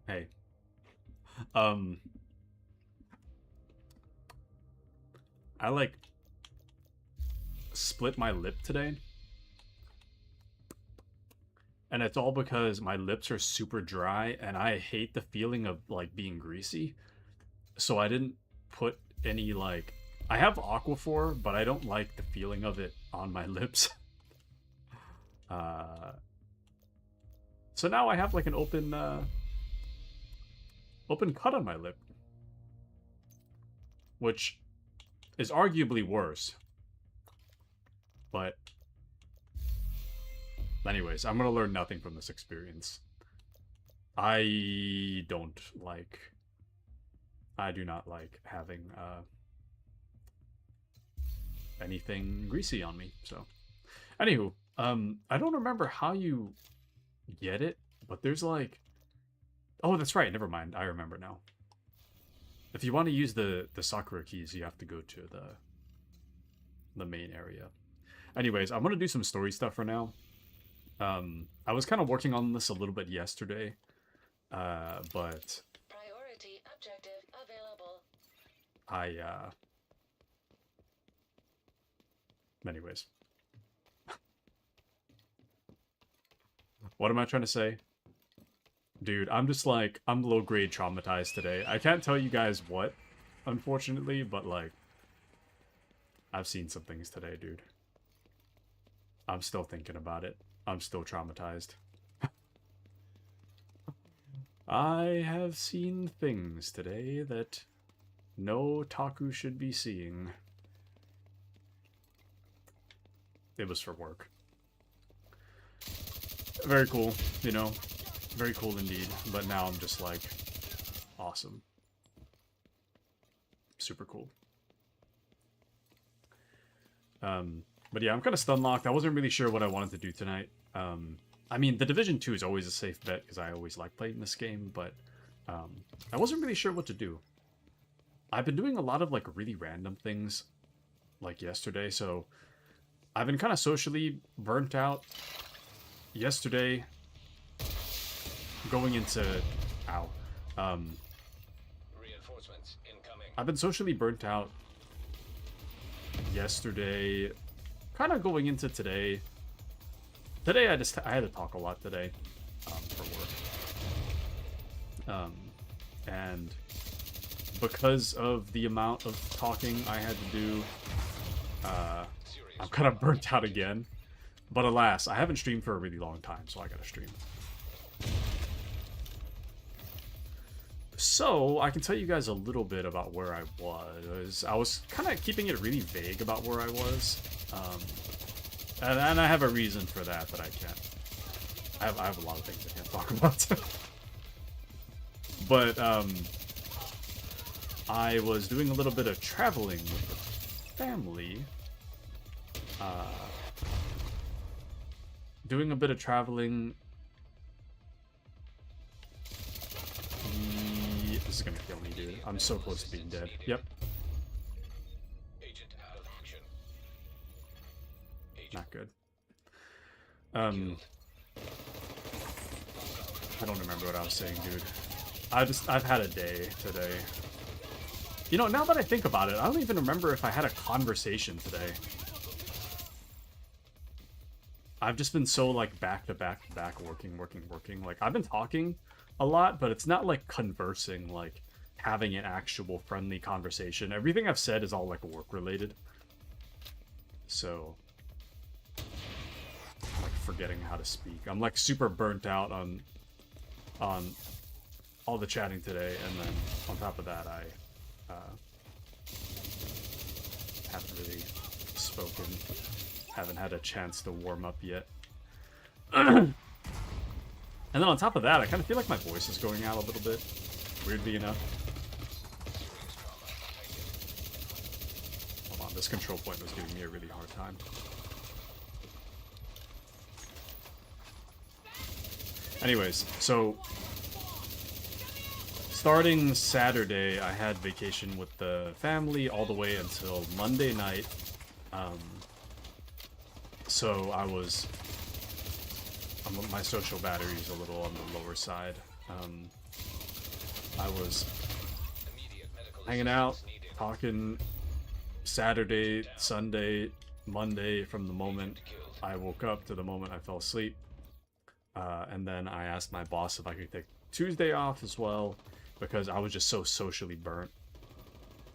Hey. Um, I like split my lip today. And it's all because my lips are super dry and I hate the feeling of like being greasy. So I didn't put any like I have Aquaphor, but I don't like the feeling of it on my lips. Uh so now I have like an open cut on my lip, which is arguably worse. But anyways, I'm gonna learn nothing from this experience. I don't like. I do not like having anything greasy on me. So, anywho, I don't remember how you get it, but there's like, oh, that's right. Never mind. I remember now. If you want to use the Sakura keys, you have to go to the main area. Anyways, I'm gonna do some story stuff for now. I was kind of working on this a little bit yesterday, but priority objective available. Anyways. What am I trying to say? Dude, I'm just like, I'm low grade traumatized today. I can't tell you guys what, unfortunately, but like, I've seen some things today, dude. I'm still thinking about it. I'm still traumatized. I have seen things today that no taku should be seeing. It was for work. Very cool, you know? Very cool indeed. But now I'm just like, awesome. Super cool. But yeah, I'm kind of stun locked. I wasn't really sure what I wanted to do tonight. I mean, the Division 2 is always a safe bet because I always like playing this game, but I wasn't really sure what to do. I've been doing a lot of like really random things like yesterday, so I've been kind of socially burnt out yesterday going into Reinforcements incoming. I've been socially burnt out yesterday, kind of going into today. Today I had to talk a lot today for work. And because of the amount of talking I had to do, I'm kind of burnt out again. But alas, I haven't streamed for a really long time, so I gotta stream. So, I can tell you guys a little bit about where I was. I was kind of keeping it really vague about where I was. And I have a reason for that, but I can't. I have a lot of things I can't talk about. But, I was doing a little bit of traveling with the family. Doing a bit of traveling. This is gonna kill me, dude. I'm so close to being dead. Yep. Agent out of action. Not good. I don't remember what I was saying, dude. I've had a day today. You know, now that I think about it, I don't even remember if I had a conversation today. I've just been so, like, back to back to back, working. Like, I've been talking a lot, but it's not, like, conversing, like, having an actual friendly conversation. Everything I've said is all, like, work-related. So, I'm, like, forgetting how to speak. I'm, like, super burnt out on all the chatting today, and then, on top of that, I haven't really spoken. Haven't had a chance to warm up yet. And then on top of that, I kind of feel like my voice is going out a little bit, weirdly enough. Hold on, this control point was giving me a really hard time. Anyways, so starting Saturday, I had vacation with the family all the way until Monday night. So my social battery is a little on the lower side. I was Immediate medical hanging out, assistance needed. talking Saturday, Sunday, Monday, from the moment I woke up to the moment I fell asleep. And then I asked my boss if I could take Tuesday off as well, because I was just so socially burnt.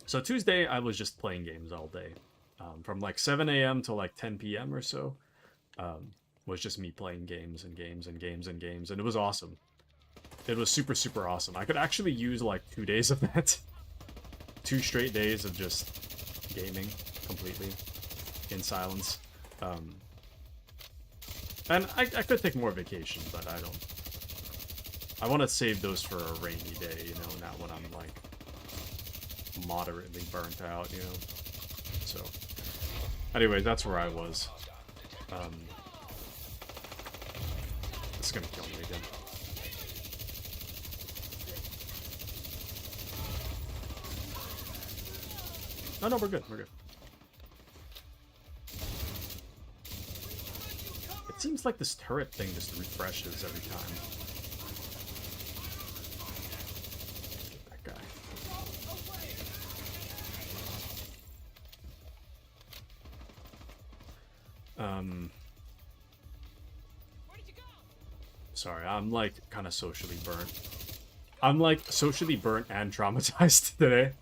So Tuesday, I was just playing games all day. From like 7 a.m. to like 10 p.m. or so, was just me playing games and games and games and games, and it was awesome. It was super, super awesome. I could actually use like 2 days of that. 2 straight days of just gaming completely in silence. And I could take more vacation, but I don't. I want to save those for a rainy day, you know, not when I'm like moderately burnt out, you know. So, anyways, that's where I was. It's gonna kill me again. Oh no, we're good. We're good. It seems like this turret thing just refreshes every time. Get that guy. Sorry, I'm like kind of socially burnt. I'm like socially burnt and traumatized today.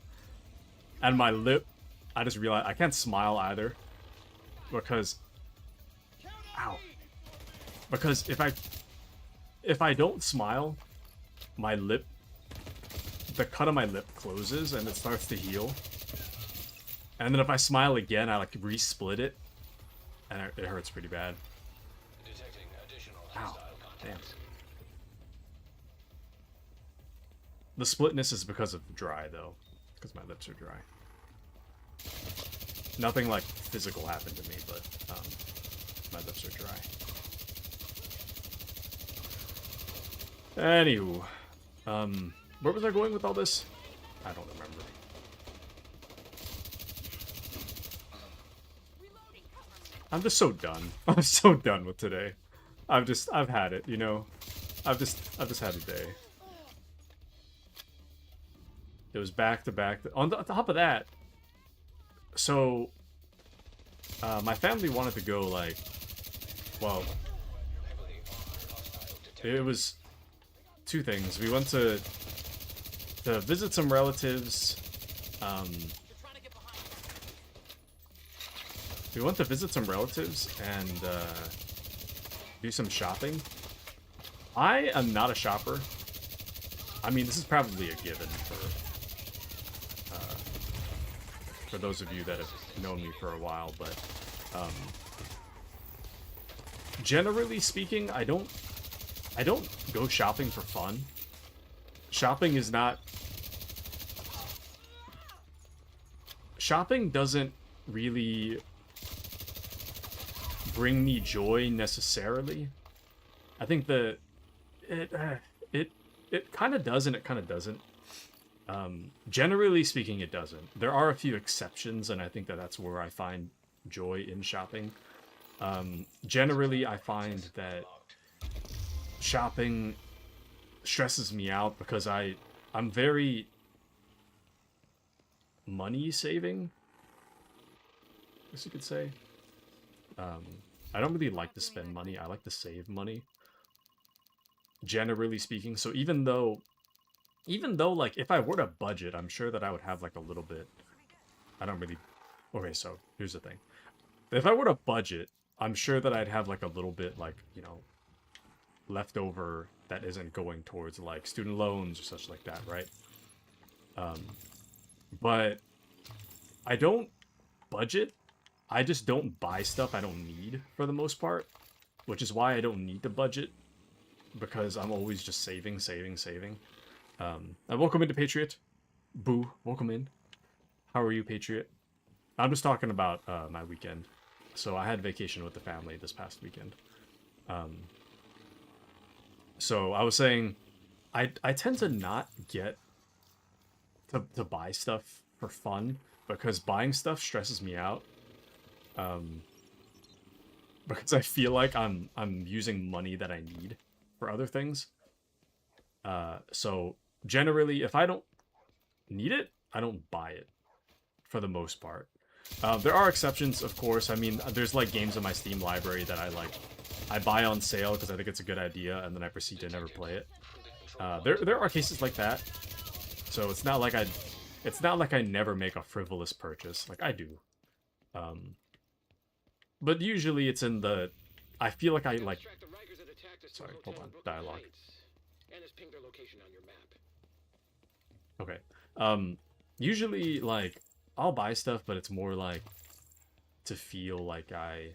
And my lip, I just realized I can't smile either. Because, ow. Because if I don't smile, my lip, the cut on my lip closes and it starts to heal. And then if I smile again, I like re-split it. And it hurts pretty bad. Detecting additional Ow. hostile Damn. contacts. The splitness is because of dry, though. Because my lips are dry. Nothing like physical happened to me, but my lips are dry. Anywho, where was I going with all this? I don't remember. I'm just so done. I'm so done with today. I've had it, you know. I've just had a day. It was back to back. On top of that, so my family wanted to go like, well, it was 2 things. We went to visit some relatives. We went to visit some relatives and do some shopping. I am not a shopper. I mean, this is probably a given for those of you that have known me for a while, but generally speaking, I don't go shopping for fun. Shopping is not... Shopping doesn't really bring me joy necessarily. I think that it kind of does and it kind of doesn't. Generally speaking, it doesn't. There are a few exceptions, and I think that that's where I find joy in shopping. Generally, I find that shopping stresses me out because I'm very money saving, I guess you could say. I don't really like to spend money. I like to save money, generally speaking. So even though like if I were to budget, I'm sure that I would have like a little bit. I don't really. Okay, so here's the thing. If I were to budget, I'm sure that I'd have like a little bit, like, you know, left over that isn't going towards like student loans or such like that, right? But I don't budget. I just don't buy stuff I don't need for the most part, which is why I don't need to budget, because I'm always just saving. And welcome into Patriot. Boo, welcome in. How are you, Patriot? I'm just talking about my weekend. So I had vacation with the family this past weekend. So I was saying, I tend to not get to buy stuff for fun, because buying stuff stresses me out. Because I feel like I'm using money that I need for other things. So generally, if I don't need it, I don't buy it for the most part. There are exceptions, of course. I mean, there's like games in my Steam library that I buy on sale because I think it's a good idea, and then I proceed to never play it. There are cases like that. So it's not like I never make a frivolous purchase. Like I do. But usually it's in the I feel like I like sorry, hold on, dialogue. Okay. Usually like I'll buy stuff, but it's more like to feel like I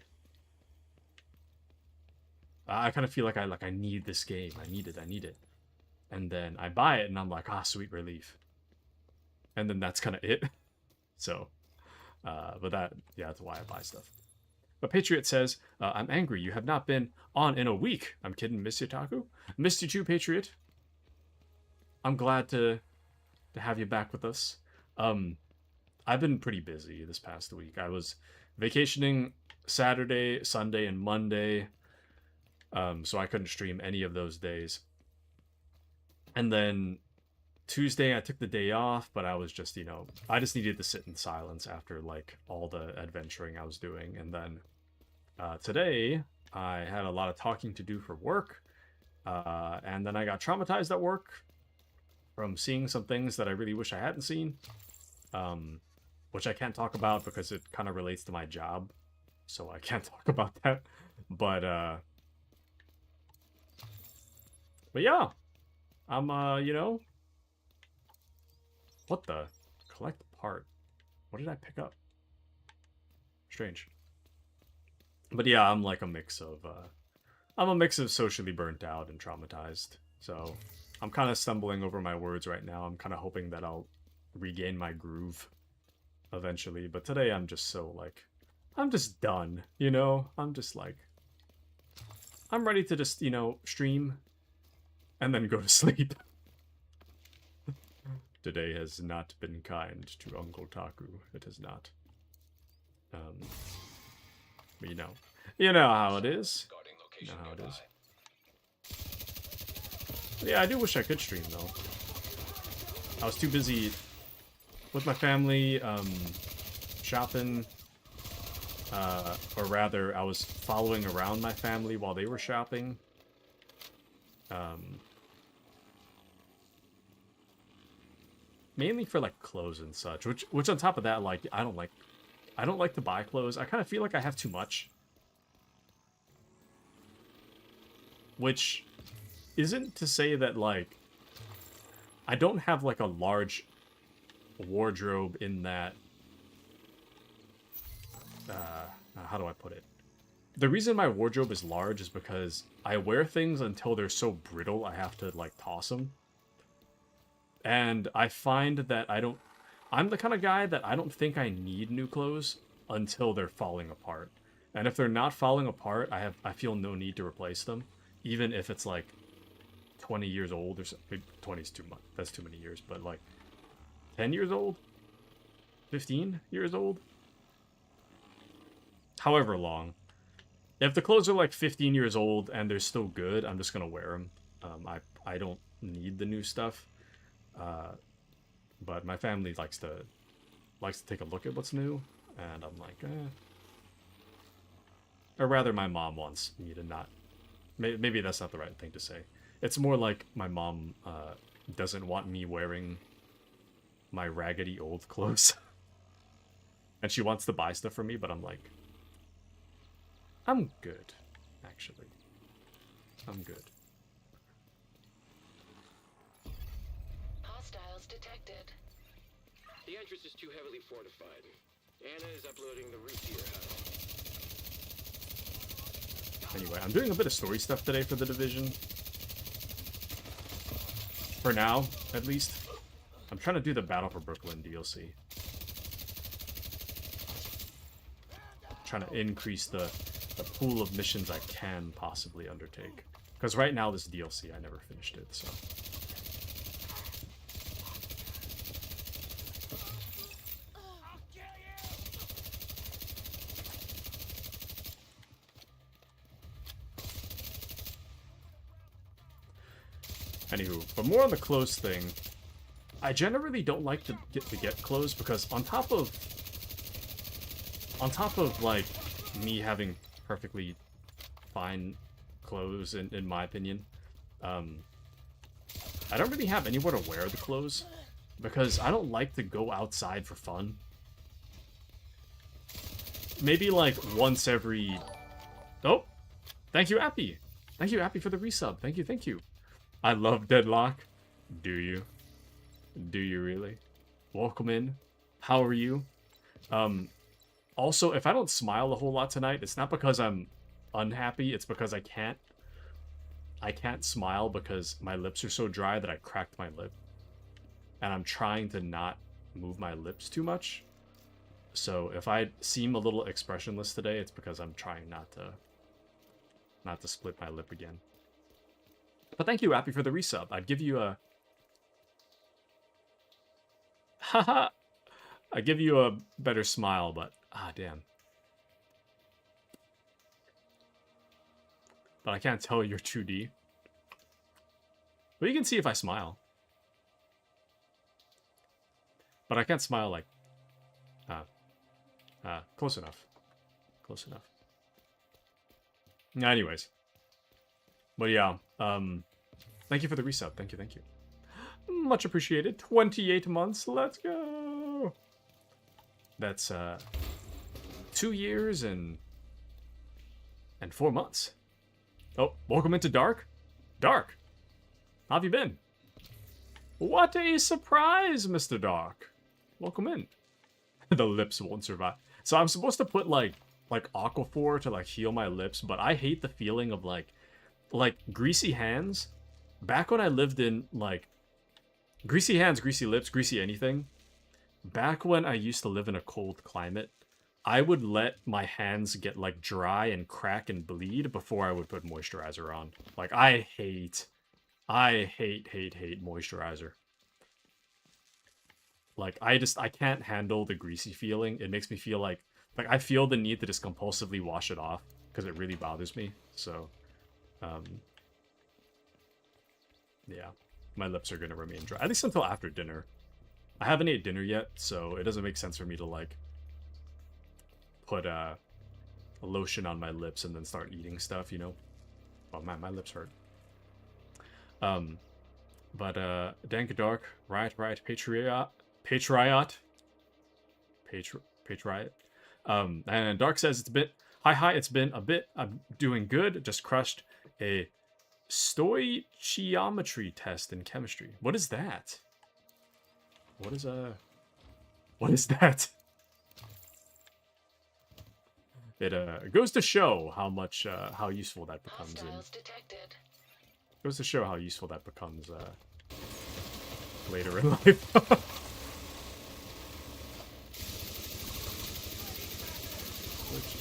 kind of feel like I need this game. I need it. And then I buy it and I'm like, ah, sweet relief. And then that's kind of it. So, but that's why I buy stuff. But Patriot says, I'm angry. You have not been on in a week. I'm kidding, Mr. Taku. Missed you too, Patriot. I'm glad to have you back with us. I've been pretty busy this past week. I was vacationing Saturday, Sunday, and Monday. So I couldn't stream any of those days. And then Tuesday I took the day off, but I was just, I just needed to sit in silence after like all the adventuring I was doing. And then today I had a lot of talking to do for work. And then I got traumatized at work from seeing some things that I really wish I hadn't seen. Which I can't talk about because it kind of relates to my job. So I can't talk about that. But yeah. I'm, what the? Collect part. What did I pick up? Strange. But yeah, I'm like a mix of, socially burnt out and traumatized. So I'm kind of stumbling over my words right now. I'm kind of hoping that I'll regain my groove eventually. But today I'm just so, like, I'm just done, I'm just like, I'm ready to just, stream and then go to sleep. Today has not been kind to Uncle Taku. It has not. But you know how it is. You know how it is. But yeah, I do wish I could stream though. I was too busy with my family, shopping, or rather, I was following around my family while they were shopping. Mainly for like clothes and such, which on top of that, like I don't like to buy clothes. I kind of feel like I have too much. Which isn't to say that like I don't have like a large wardrobe in that how do I put it? The reason my wardrobe is large is because I wear things until they're so brittle I have to like toss them. And I find that I'm the kind of guy that I don't think I need new clothes until they're falling apart. And if they're not falling apart, I feel no need to replace them. Even if it's like 20 years old or something. 20 is too much. That's too many years. But like 10 years old? 15 years old? However long. If the clothes are like 15 years old and they're still good, I'm just going to wear them. I don't need the new stuff. But my family likes to take a look at what's new, and I'm like, eh. Or rather, my mom wants me to not. Maybe that's not the right thing to say. It's more like my mom doesn't want me wearing my raggedy old clothes, and she wants to buy stuff for me. But I'm like, I'm good, actually. I'm good. Detected. The entrance is too heavily fortified. Anna is uploading the route to your house. Anyway, I'm doing a bit of story stuff today for The Division. For now, at least. I'm trying to do the Battle for Brooklyn DLC. Trying to increase the pool of missions I can possibly undertake. Because right now, this DLC, I never finished it, so... Anywho, but more on the clothes thing. I generally don't like to get clothes because on top of like me having perfectly fine clothes in my opinion, I don't really have anywhere to wear the clothes because I don't like to go outside for fun. Maybe like once every... Oh! Thank you, Appy! Thank you, Appy, for the resub. Thank you, thank you. I love Deadlock. Do you? Do you really? Welcome in. How are you? Also, if I don't smile a whole lot tonight, it's not because I'm unhappy, it's because I can't smile because my lips are so dry that I cracked my lip. And I'm trying to not move my lips too much. So if I seem a little expressionless today, it's because I'm trying not to split my lip again. But thank you, Appy, for the resub. I'd give you a... Haha! I'd give you a better smile, but... Ah, damn. But I can't tell you're 2D. But you can see if I smile. But I can't smile like... close enough. Close enough. Anyways. But yeah, thank you for the resub. Thank you, thank you. Much appreciated. 28 months. Let's go. That's 2 years and 4 months. Oh, welcome into Dark. Dark, how have you been? What a surprise, Mr. Dark. Welcome in. The lips won't survive. So I'm supposed to put like Aquaphor to like heal my lips, but I hate the feeling of like greasy hands. Back when I lived in like greasy hands, greasy lips, greasy anything. Back when I used to live in a cold climate, I would let my hands get like dry and crack and bleed before I would put moisturizer on. Like I hate moisturizer. Like I can't handle the greasy feeling. It makes me feel like I feel the need to just compulsively wash it off because it really bothers me. So yeah, my lips are gonna remain dry, at least until after dinner. I haven't ate dinner yet, so it doesn't make sense for me to like put a lotion on my lips and then start eating stuff, you know. Oh man, my lips hurt. But Dank Dark, right, Patriot. And Dark says it's a bit hi, it's been a bit. I'm doing good. Just crushed a stoichiometry test in chemistry. What is that? What is that? It goes to show how much how useful that becomes goes to show how useful that becomes later in life.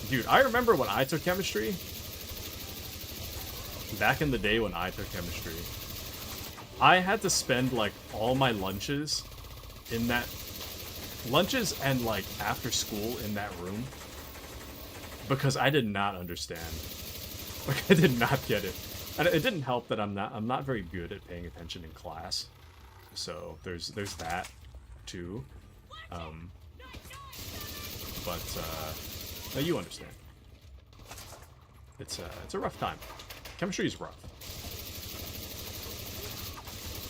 Dude, I remember when I took chemistry. Back in the day when I took chemistry, I had to spend like all my lunches in that and like after school in that room because I did not understand. Like I did not get it. And it didn't help that I'm not very good at paying attention in class. So there's that too. But no, you understand. It's a rough time. Chemistry is rough.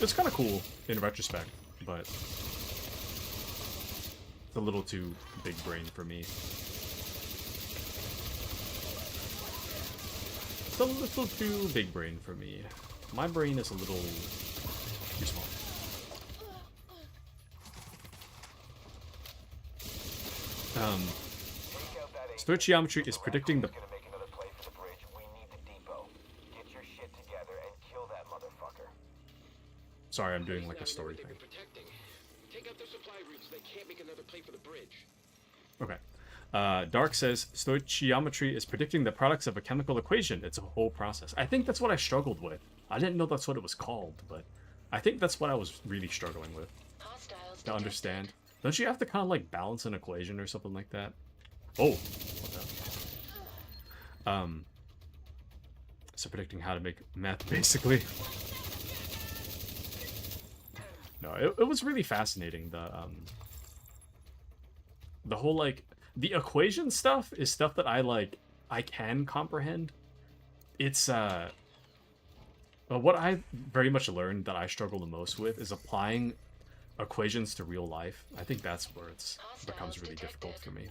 It's kind of cool in retrospect, but it's a little too big brain for me. It's a little too big brain for me. My brain is a little too small. Stoichiometry is predicting the... Sorry, I'm doing like a story thing. Take out their supply routes. They can't make another play for the bridge. Okay. Dark says stoichiometry is predicting the products of a chemical equation. It's a whole process. I think that's what I struggled with. I didn't know that's what it was called, but I think that's what I was really struggling with. To understand. Don't you have to kind of like balance an equation or something like that? Oh, what the? So predicting how to make meth, basically. No, it was really fascinating. The whole like the equation stuff is stuff that I can comprehend. It's but what I very much learned that I struggle the most with is applying equations to real life. I think that's where it's becomes really difficult for me.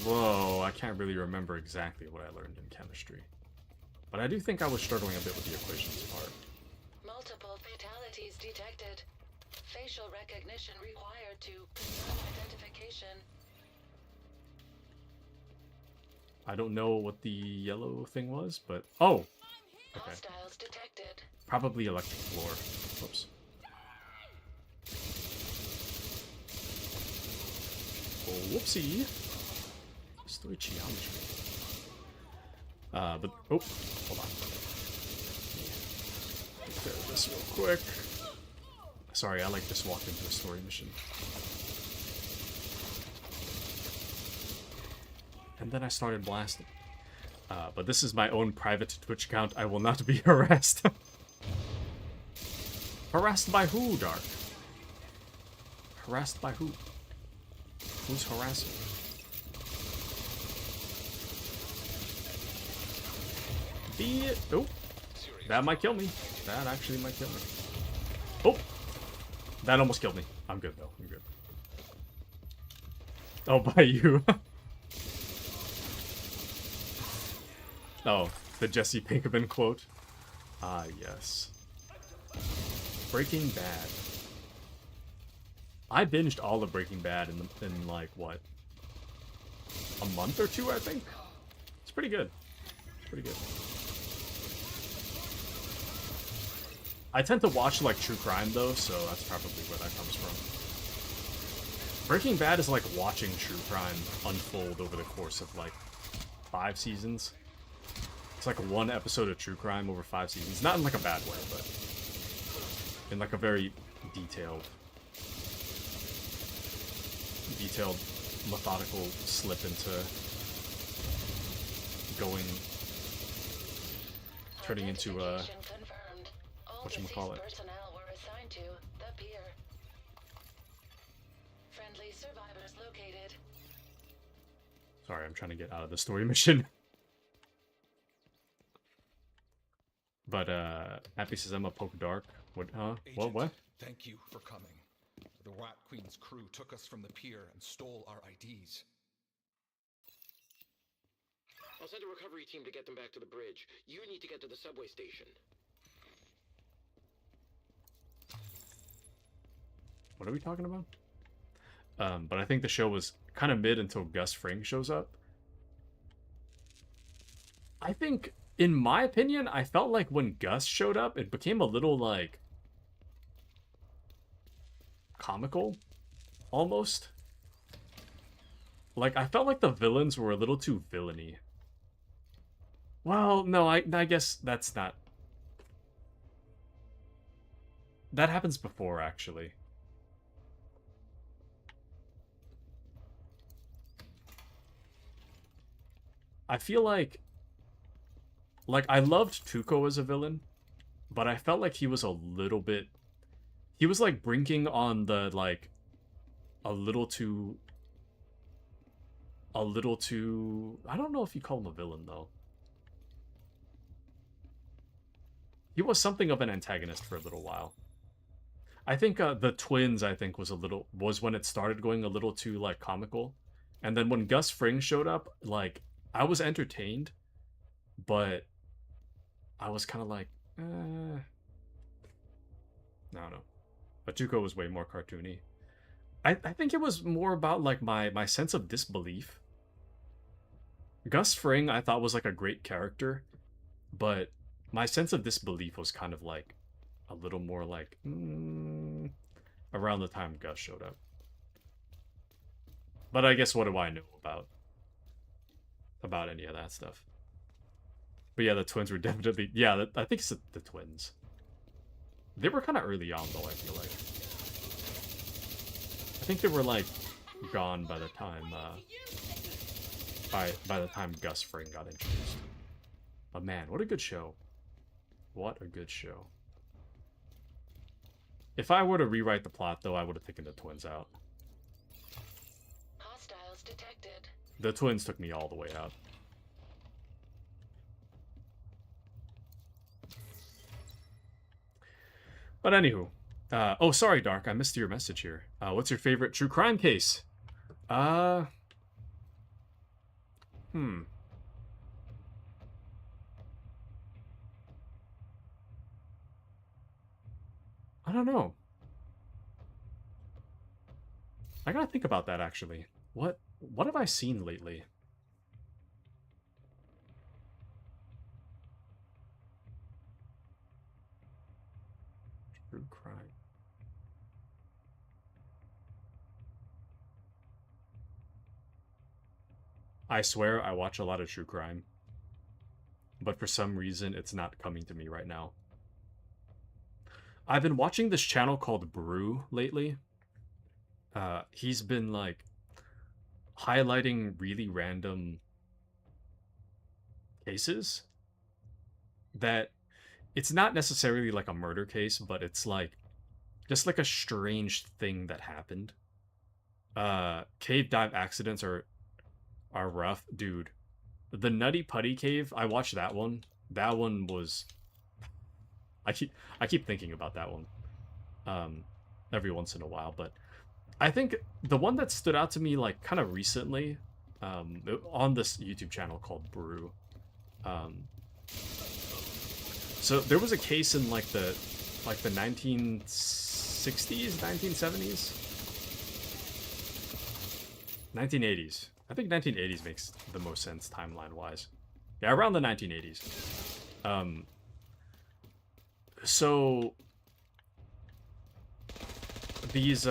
Although I can't really remember exactly what I learned in chemistry. But I do think I was struggling a bit with the equations part. Multiple fatalities detected. Facial recognition required to confirm identification. I don't know what the yellow thing was, but... Oh! Okay. Hostiles detected. Probably electric floor. Whoops. Oh, whoopsie. Story geometry. But... Oh, hold on. Take care of this real quick. Sorry, I like just walked into a story mission. And then I started blasting. But this is my own private Twitch account. I will not be harassed. Harassed by who, Dark? Harassed by who? Who's harassing? Oh, that might kill me. That actually might kill me. Oh, that almost killed me. I'm good though. I'm good. Oh, by you. Oh, the Jesse Pinkman quote. Ah, yes. Breaking Bad. I binged all of Breaking Bad in like, what? A month or two, I think? It's pretty good. It's pretty good. I tend to watch, like, true crime, though, so that's probably where that comes from. Breaking Bad is like watching true crime unfold over the course of, like, 5 seasons. It's like one episode of true crime over 5 seasons. Not in, like, a bad way, but in, like, a very detailed, methodical slip into going, turning into a... whatchamacallit. Personnel were assigned to the pier. Friendly survivors located. Sorry, I'm trying to get out of the story mission. But, Happy says I'm a poke dark. What, huh? Agent, What? Thank you for coming. The Rat Queen's crew took us from the pier and stole our IDs. I'll send a recovery team to get them back to the bridge. You need to get to the subway station. What are we talking about? But I think the show was kind of mid until Gus Fring shows up. I think, in my opinion, I felt like when Gus showed up, it became a little, like, comical, almost. Like, I felt like the villains were a little too villainy. Well, no, I guess that's not... That happens before, actually. I feel like I loved Tuco as a villain, but I felt like he was a little bit, he was like brinking on the like a little too, I don't know if you call him a villain though. He was something of an antagonist for a little while. I think the twins, I think, was when it started going a little too like comical. And then when Gus Fring showed up, like, I was entertained, but I was kind of like, I don't know. But Tuco was way more cartoony. I think it was more about, like, my sense of disbelief. Gus Fring, I thought, was, like, a great character, but my sense of disbelief was kind of, like, a little more, like, around the time Gus showed up. But I guess what do I know about any of that stuff? But yeah, the twins were definitely... Yeah, I think it's the twins. They were kind of early on, though, I feel like. I think they were, like, gone by the time, by the time Gus Fring got introduced. But man, what a good show. What a good show. If I were to rewrite the plot, though, I would have taken the twins out. Hostiles detected. The twins took me all the way out. But anywho. Oh, sorry, Dark. I missed your message here. What's your favorite true crime case? I don't know. I gotta think about that, actually. What have I seen lately? True crime. I swear I watch a lot of true crime. But for some reason, it's not coming to me right now. I've been watching this channel called Brew lately. He's been, like, highlighting really random cases that it's not necessarily like a murder case, but it's like just like a strange thing that happened. Cave dive accidents are rough, dude. The Nutty Putty Cave, I watched that one. That one was I keep thinking about that one every once in a while, but I think the one that stood out to me like kind of recently on this YouTube channel called Brew. So there was a case in like the 1960s, 1970s, 1980s. I think 1980s makes the most sense timeline-wise. Yeah, around the 1980s. So these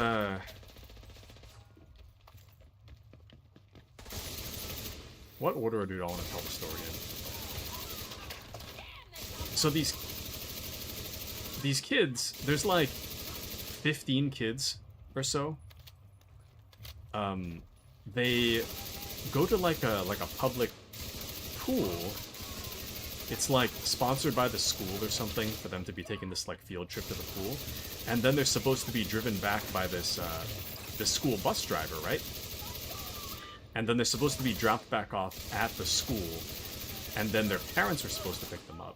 what order do I want to tell the story in? So these kids, there's like 15 kids or so. They go to like a public pool. It's like sponsored by the school or something for them to be taking this like field trip to the pool, and then they're supposed to be driven back by this this school bus driver, right? And then they're supposed to be dropped back off at the school, and then their parents are supposed to pick them up.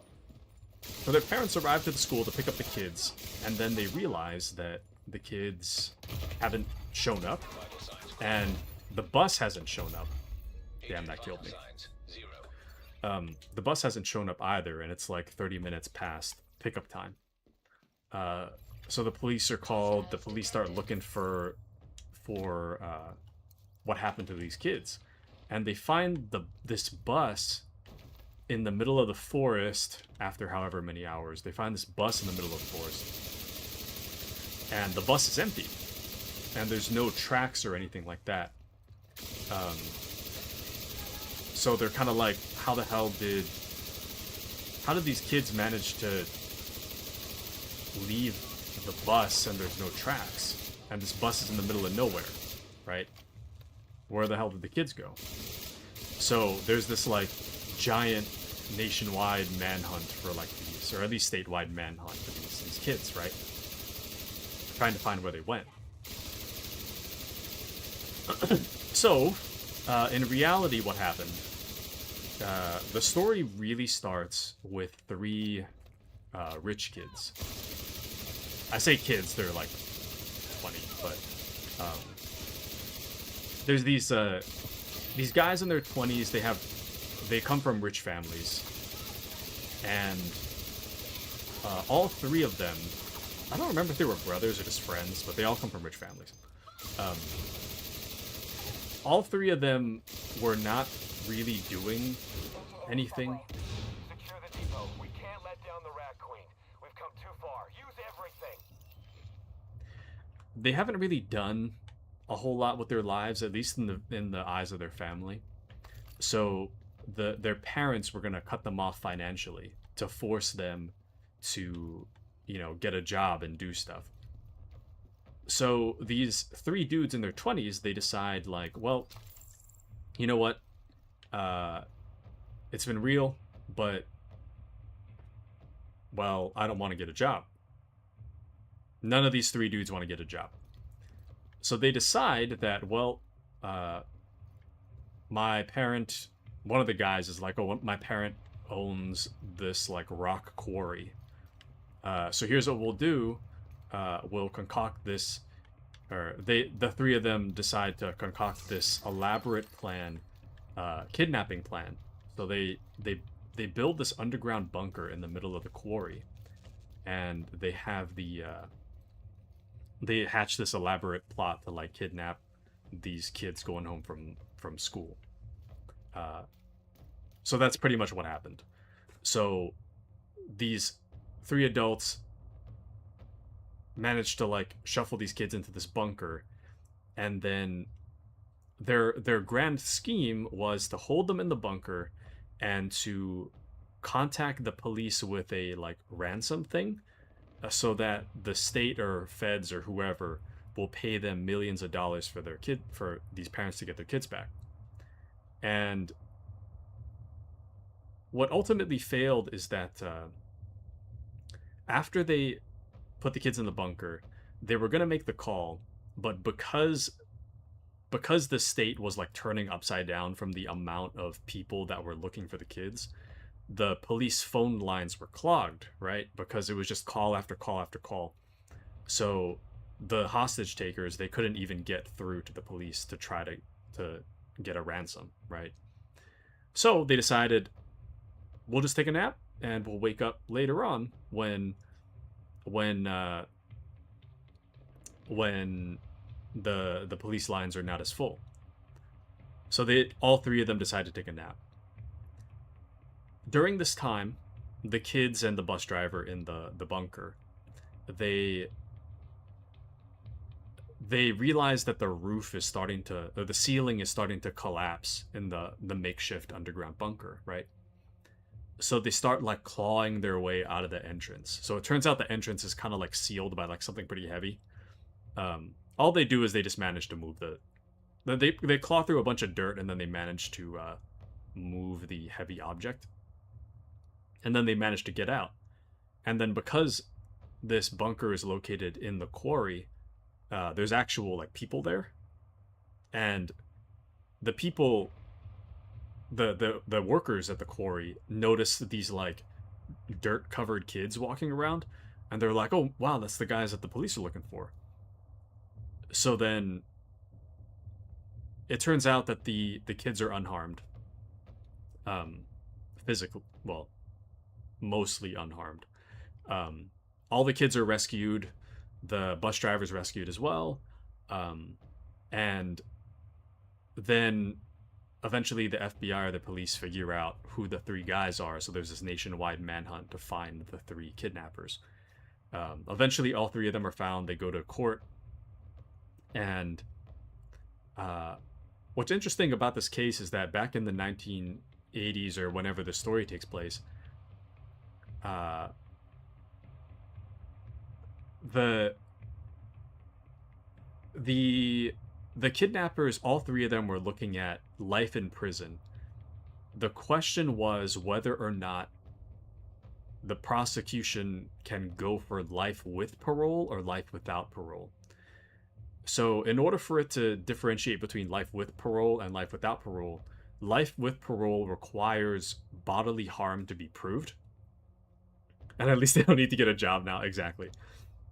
So their parents arrive to the school to pick up the kids, and then they realize that the kids haven't shown up, and the bus hasn't shown up. Damn, that killed me. The bus hasn't shown up either, and it's like 30 minutes past pickup time. So the police are called. The police start looking for what happened to these kids, and they find this bus in the middle of the forest after however many hours. They find this bus in the middle of the forest, and the bus is empty, and there's no tracks or anything like that. So they're kind of like, how did these kids manage to leave the bus and there's no tracks? And this bus is in the middle of nowhere, right? Where the hell did the kids go? So there's this like giant nationwide manhunt for like these, or at least statewide manhunt for these kids, right? Trying to find where they went. So, in reality, what happened? The story really starts with 3 rich kids. I say kids, they're like 20, but there's these guys in their 20s. They come from rich families, and all 3 of them, I don't remember if they were brothers or just friends, but they all come from rich families. All 3 of them were not really doing anything. Secure the depot. We can't let down the Rat Queen. We've come too far. Use everything. They haven't really done a whole lot with their lives, at least in the eyes of their family. So their parents were gonna cut them off financially to force them to, get a job and do stuff. So these 3 dudes in their 20s, they decide like, well, you know what? It's been real, but well, I don't want to get a job. None of these three dudes want to get a job. So they decide that, well, my parent, one of the guys is like, oh, my parent owns this like rock quarry. So here's what we'll do. We'll concoct this, or the three of them decide to concoct this elaborate plan, kidnapping plan. So they build this underground bunker in the middle of the quarry, and they have they hatch this elaborate plot to like kidnap these kids going home from school. So that's pretty much what happened. So these three adults managed to like shuffle these kids into this bunker, and then their grand scheme was to hold them in the bunker and to contact the police with a like ransom thing, so that the state or feds or whoever will pay them millions of dollars for these parents to get their kids back. And what ultimately failed is that after they put the kids in the bunker, they were going to make the call, but because the state was like turning upside down from the amount of people that were looking for the kids, the police phone lines were clogged, right? Because it was just call after call after call. So the hostage takers, they couldn't even get through to the police to try to get a ransom, right? So they decided, we'll just take a nap and we'll wake up later on when the police lines are not as full. So all three of them decide to take a nap. During this time, the kids and the bus driver in the bunker, they realize that the roof is starting to, or the ceiling is starting to collapse in the makeshift underground bunker, right? So they start like clawing their way out of the entrance. So it turns out the entrance is kind of like sealed by like something pretty heavy. All they do is they just manage to move they claw through a bunch of dirt, and then they manage to move the heavy object. And then they manage to get out. And then because this bunker is located in the quarry, there's actual like people there. And the people, the workers at the quarry notice these like dirt covered kids walking around, and they're like, oh wow, that's the guys that the police are looking for. So then it turns out that the kids are unharmed, physically, well, mostly unharmed. All the kids are rescued, the bus driver's rescued as well, and then eventually the FBI or the police figure out who the three guys are, so there's this nationwide manhunt to find the three kidnappers. Eventually all three of them are found. They go to court, and what's interesting about this case is that back in the 1980s, or whenever the story takes place, the kidnappers, all three of them were looking at life in prison. The question was whether or not the prosecution can go for life with parole or life without parole. So in order for it to differentiate between life with parole and life without parole, life with parole requires bodily harm to be proved. And at least they don't need to get a job now, exactly.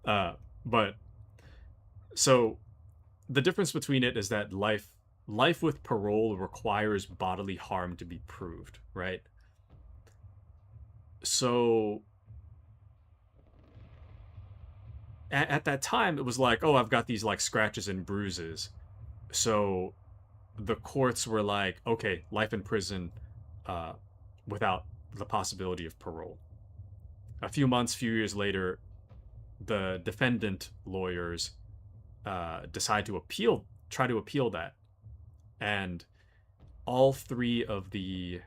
But so the difference between it is that life with parole requires bodily harm to be proved, right? So at that time, it was like, oh, I've got these like scratches and bruises. So the courts were like, okay, life in prison without the possibility of parole. A few years later, the defendant lawyers decide to try to appeal that. And all three of the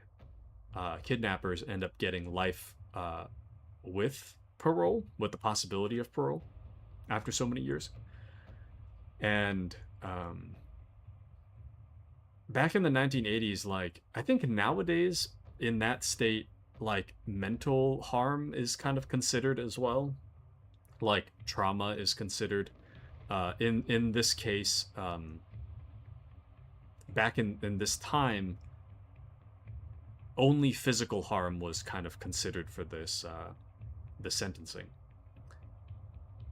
kidnappers end up getting life with parole, with the possibility of parole after so many years. And back in the 1980s, like, I think nowadays in that state, like mental harm is kind of considered as well. Like trauma is considered. In this case, back in this time, only physical harm was kind of considered for this the sentencing.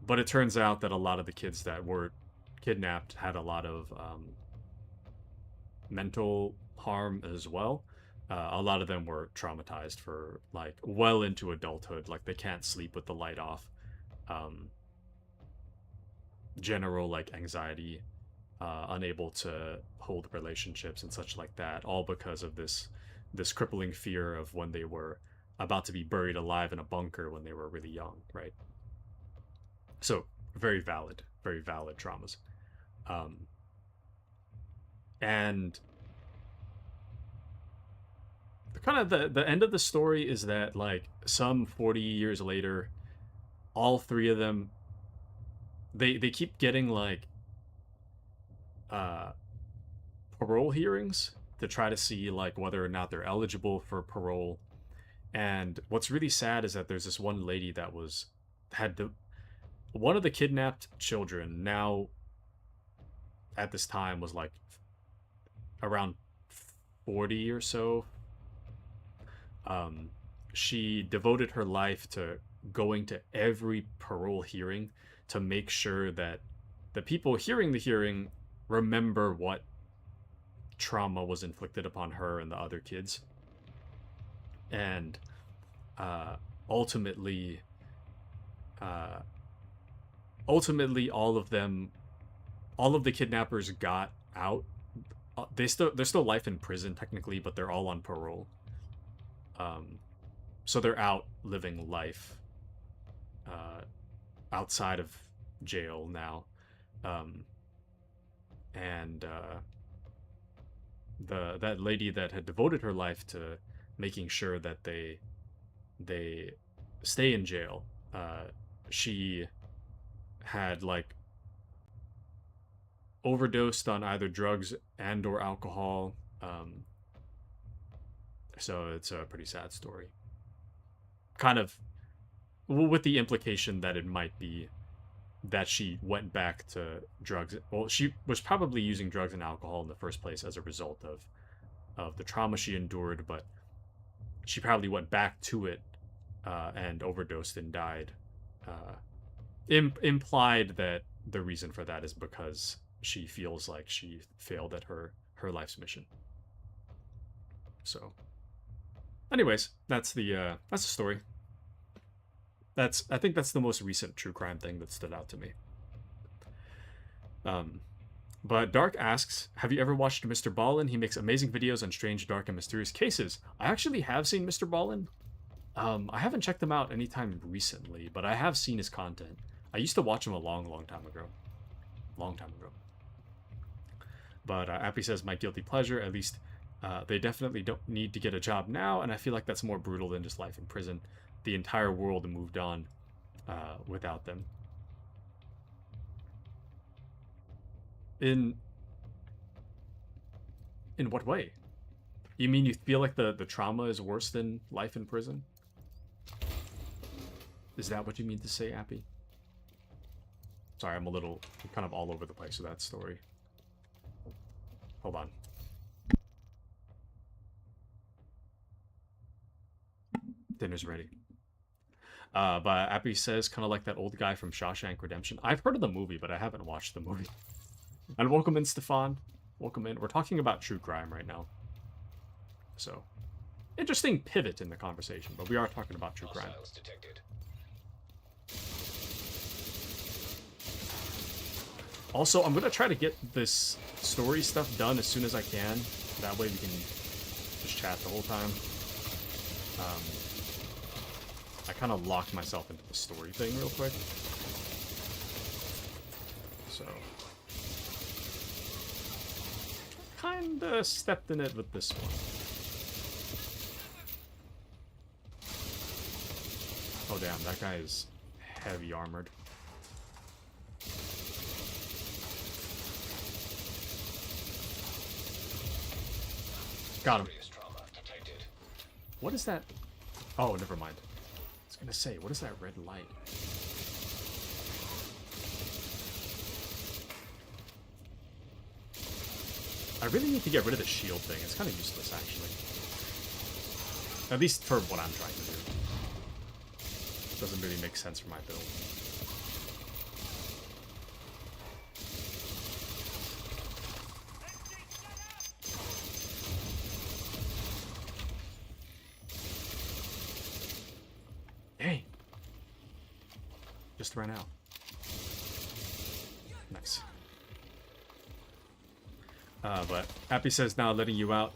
But it turns out that a lot of the kids that were kidnapped had a lot of mental harm as well. A lot of them were traumatized for like well into adulthood. Like they can't sleep with the light off. General like anxiety, unable to hold relationships and such like that, all because of this crippling fear of when they were about to be buried alive in a bunker when they were really young, right? So very valid traumas. And kind of the end of the story is that like some 40 years later, all three of them, they keep getting like parole hearings to try to see like whether or not they're eligible for parole. And what's really sad is that there's this one lady that one of the kidnapped children, now at this time was like around 40 or so. She devoted her life to going to every parole hearing to make sure that the people hearing the hearing remember what trauma was inflicted upon her and the other kids. And ultimately all of the kidnappers got out. They're still life in prison technically, but they're all on parole. So they're out living life outside of jail now. And that lady that had devoted her life to making sure that they stay in jail, she had like overdosed on either drugs and or alcohol. So it's a pretty sad story, kind of with the implication that it might be that she went back to drugs. Well, she was probably using drugs and alcohol in the first place as a result of the trauma she endured, but she probably went back to it and overdosed and died. Implied that the reason for that is because she feels like she failed at her life's mission. So anyways, that's the story. I think that's the most recent true crime thing that stood out to me. But Dark asks, have you ever watched Mr. Ballin? He makes amazing videos on strange, dark, and mysterious cases. I actually have seen Mr. Ballin. I haven't checked him out anytime recently, but I have seen his content. I used to watch him a long time ago. But Appy says, my guilty pleasure, at least they definitely don't need to get a job now, and I feel like that's more brutal than just life in prison. The entire world moved on without them. In what way? You mean you feel like the trauma is worse than life in prison? Is that what you mean to say, Appy? Sorry, I'm kind of all over the place with that story. Hold on. Dinner's ready. But Appy says, kind of like that old guy from Shawshank Redemption. I've heard of the movie, but I haven't watched the movie. And welcome in, Stefan. Welcome in. We're talking about true crime right now. So, interesting pivot in the conversation, but we are talking about true crime. Detected. Also, I'm going to try to get this story stuff done as soon as I can. That way we can just chat the whole time. I kind of locked myself into the story thing real quick. So, kind of stepped in it with this one. Oh damn, that guy is heavy armored. Got him. What is that? Oh, never mind. I was gonna say, what is that red light? I really need to get rid of the shield thing. It's kind of useless, actually. At least for what I'm trying to do. Doesn't really make sense for my build. Hey! Just ran out. Nice. But Happy says now letting you out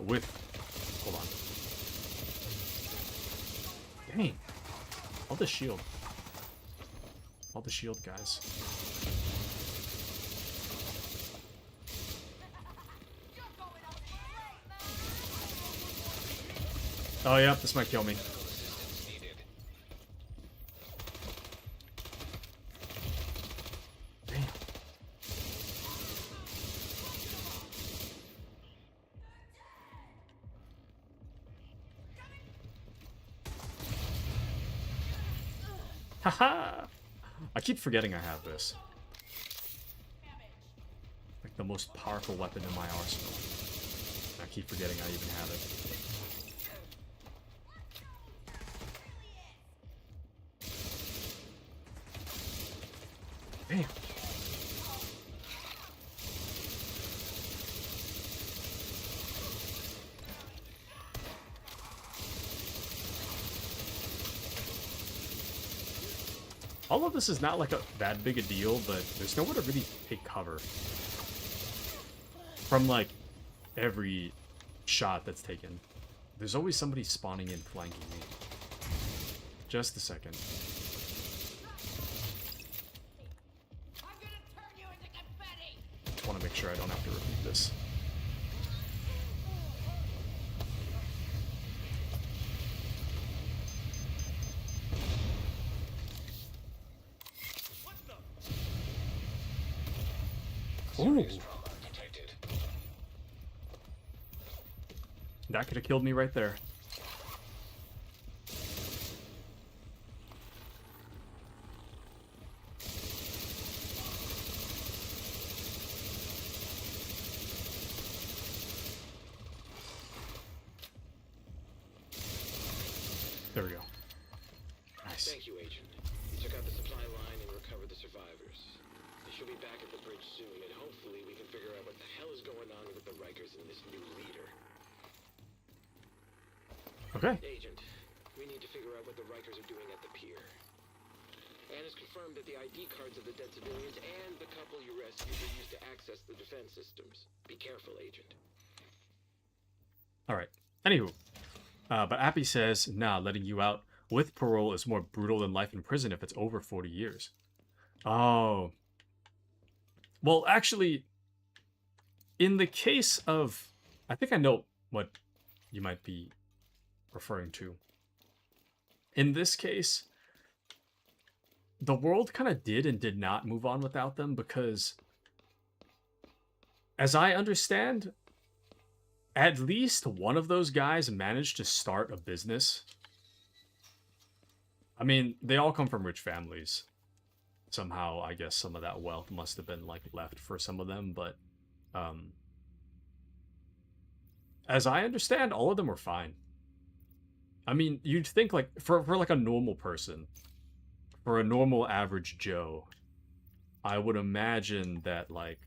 with... Hold on. Dang. All the shield. All the shield guys. Oh yeah, this might kill me. Damn. Haha! I keep forgetting I have this. Like the most powerful weapon in my arsenal. I keep forgetting I even have it. Damn. All of this is not like that big a deal, but there's nowhere to really take cover from like every shot that's taken. There's always somebody spawning in flanking me. Just a second. Just want to make sure I don't have to repeat this. Ooh. That could have killed me right there. There we go. Nice. Thank you, Agent. You took out the supply line and recovered the survivors. They should be back at the bridge soon, and hopefully we can figure out what the hell is going on with the Rikers and this new leader. Okay. Agent, we need to figure out what the Rikers are doing at the pier. Anna's confirmed that the ID cards of the dead civilians and the couple you rescued were used to access the defense systems. Be careful, Agent. Alright. Anywho. But Appy says, nah, letting you out with parole is more brutal than life in prison if it's over 40 years. Oh. Well, actually, in the case of... I think I know what you might be referring to. In this case, the world kind of did and did not move on without them because, as I understand, at least one of those guys managed to start a business. I mean, they all come from rich families. Somehow, I guess some of that wealth must have been like left for some of them, but as I understand, all of them were fine. I mean, you'd think like for like a normal person, for a normal average Joe, I would imagine that like,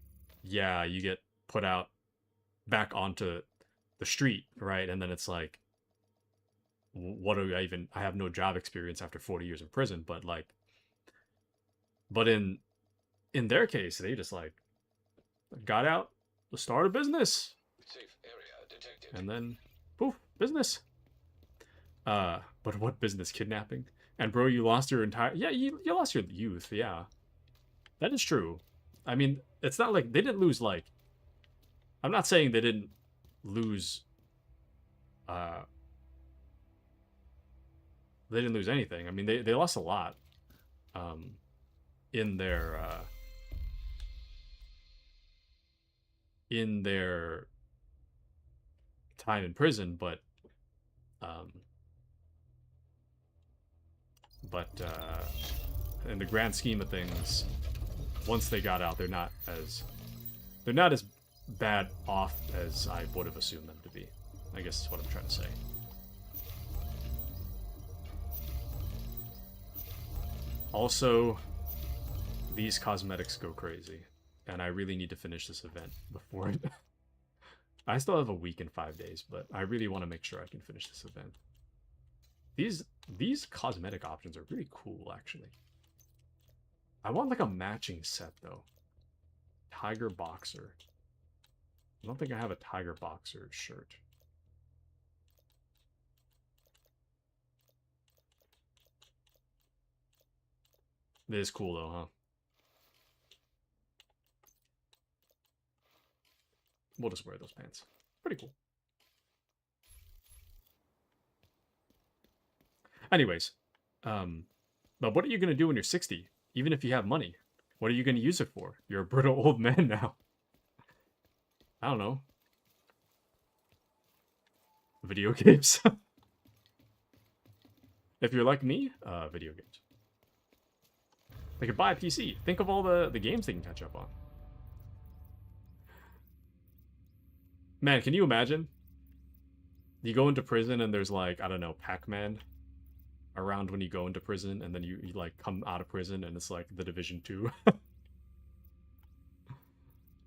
yeah, you get put out back onto the street, right? And then it's like, what do I have no job experience after 40 years in prison, but like, but in their case, they just like got out to start a business. Safe area detected. And then poof, business. But what business? Kidnapping? And bro, you lost your entire... Yeah, you lost your youth, yeah. That is true. I mean, it's not like... They didn't lose, like... I'm not saying they didn't lose... They didn't lose anything. I mean, they lost a lot. In their... in their time in prison, but... but in the grand scheme of things, once they got out, they're not as bad off as I would have assumed them to be. I guess is what I'm trying to say. Also, these cosmetics go crazy, and I really need to finish this event before it. I still have a week and 5 days, but I really want to make sure I can finish this event. These cosmetic options are really cool, actually. I want like a matching set though. Tiger boxer. I don't think I have a tiger boxer shirt. It is cool though, huh? We'll just wear those pants. Pretty cool. Anyways, but what are you going to do when you're 60? Even if you have money, what are you going to use it for? You're a brittle old man now. I don't know. Video games. If you're like me, video games. They could buy a PC. Think of all the games they can catch up on. Man, can you imagine? You go into prison and there's like, I don't know, Pac-Man around when you go into prison, and then you like come out of prison and it's like The Division 2.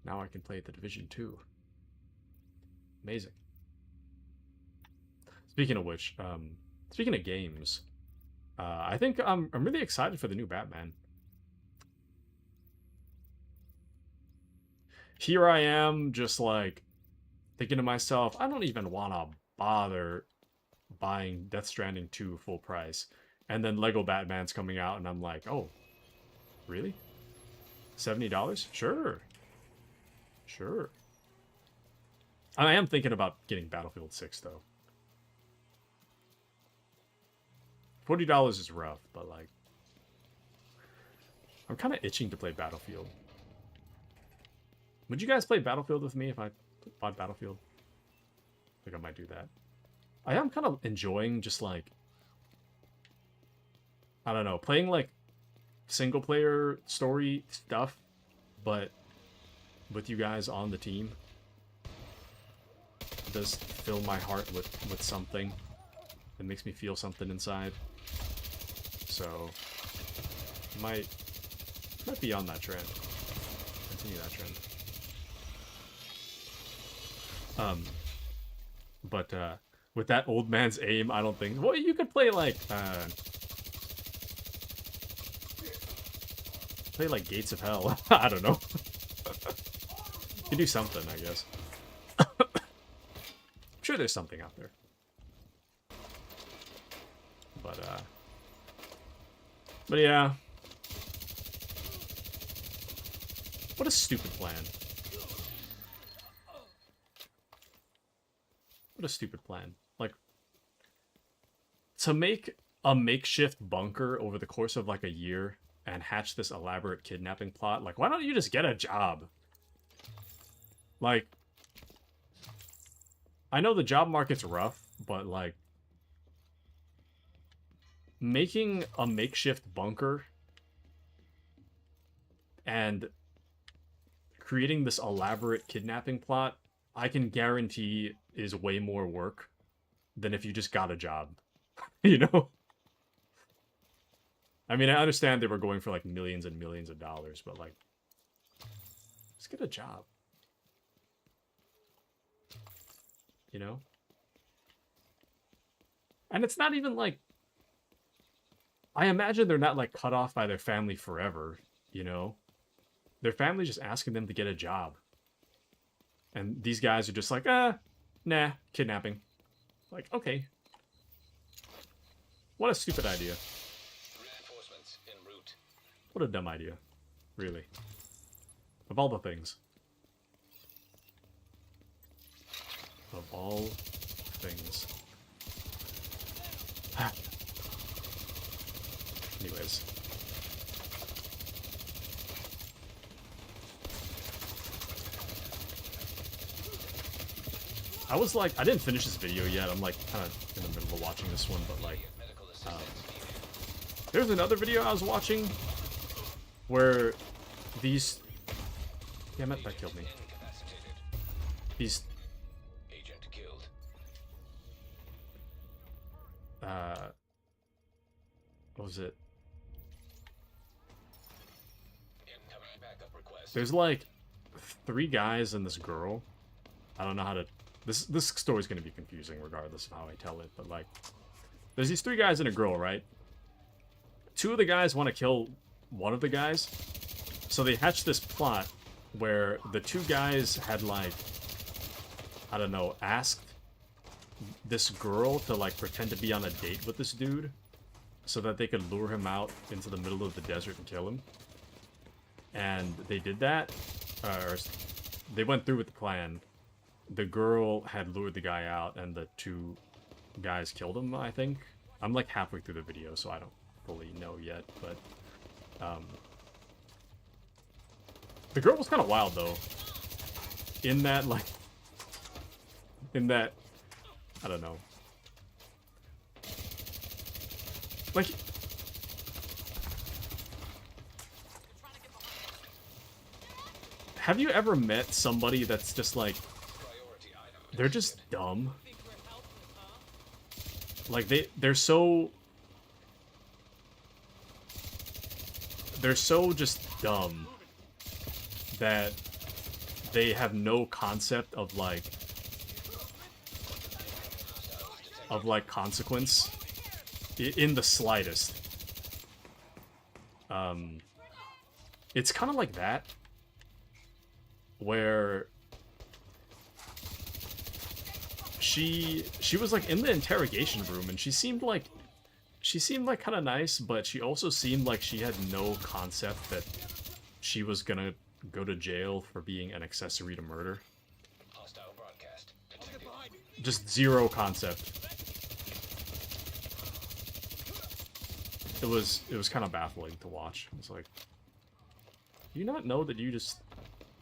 Now I can play The Division 2. Amazing. Speaking of which, speaking of games, I think I'm really excited for the new Batman. Here I am, just like thinking to myself, I don't even want to bother buying Death Stranding 2 full price. And then Lego Batman's coming out, and I'm like, oh, really? $70? Sure. Sure. I am thinking about getting Battlefield 6, though. $40 is rough, but like, I'm kind of itching to play Battlefield. Would you guys play Battlefield with me if I bought Battlefield? I think I might do that. I am kind of enjoying just like, I don't know, playing like single player story stuff, but with you guys on the team. It does fill my heart with something. It makes me feel something inside. So might be on that trend. Continue that trend. But with that old man's aim, I don't think. Well, you could play like Gates of Hell. I don't know. You can do something, I guess. I'm sure there's something out there. But yeah. What a stupid plan. What a stupid plan. Like, to make a makeshift bunker over the course of like a year and hatch this elaborate kidnapping plot, like, why don't you just get a job? Like, I know the job market's rough, but like, making a makeshift bunker and creating this elaborate kidnapping plot, I can guarantee is way more work than if you just got a job. You know? I mean, I understand they were going for like millions and millions of dollars, but like, just get a job. You know? And it's not even like, I imagine they're not like cut off by their family forever, you know? Their family's just asking them to get a job. And these guys are just like, nah, kidnapping. Like, okay. What a stupid idea. Reinforcements en route. What a dumb idea. Really. Of all the things. Of all things. Anyways. I was like, I didn't finish this video yet. I'm like kind of in the middle of watching this one, but like, There's another video I was watching where these... Damn it, that killed me. These... Agent killed. What was it? Incoming backup request. There's like 3 guys and this girl. I don't know how to... This story's gonna be confusing regardless of how I tell it, but like... There's these 3 guys and a girl, right? 2 of the guys want to kill one of the guys. So they hatched this plot where the 2 guys had like... I don't know, asked this girl to like pretend to be on a date with this dude so that they could lure him out into the middle of the desert and kill him. And they did that, or they went through with the plan. The girl had lured the guy out and the 2 guys killed him, I think. I'm like halfway through the video, so I don't fully know yet, but the girl was kind of wild though. In that, I don't know. Like, have you ever met somebody that's just like, they're just dumb? Like, they're so just dumb that they have no concept of consequence in the slightest. It's kind of like that, where she was like in the interrogation room and she seemed like kind of nice, but she also seemed like she had no concept that she was gonna go to jail for being an accessory to murder. Hostile broadcast detected. Just zero concept. It was kind of baffling to watch. It's like, do you not know that you just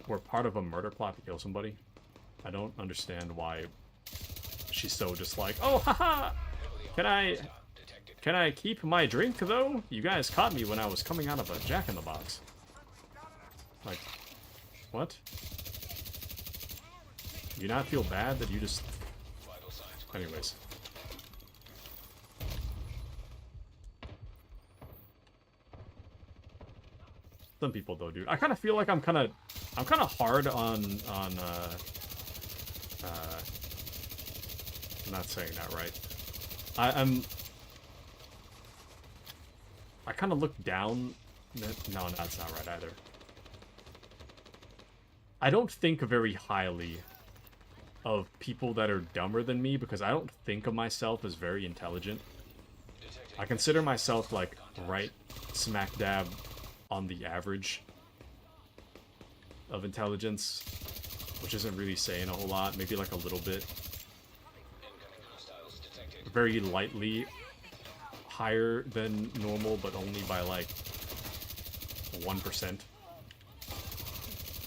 were part of a murder plot to kill somebody? I don't understand why she's so just like, oh, haha! Can I keep my drink, though? You guys caught me when I was coming out of a Jack-in-the-Box. Like, what? Do you not feel bad that you just... Anyways. Some people, though, dude. I kind of feel like I'm kind of hard on I'm not saying that right. I kind of look down... No, that's not right either. I don't think very highly of people that are dumber than me because I don't think of myself as very intelligent. I consider myself, like, right smack dab on the average of intelligence, which isn't really saying a whole lot, maybe like a little bit. Very lightly higher than normal, but only by like 1%.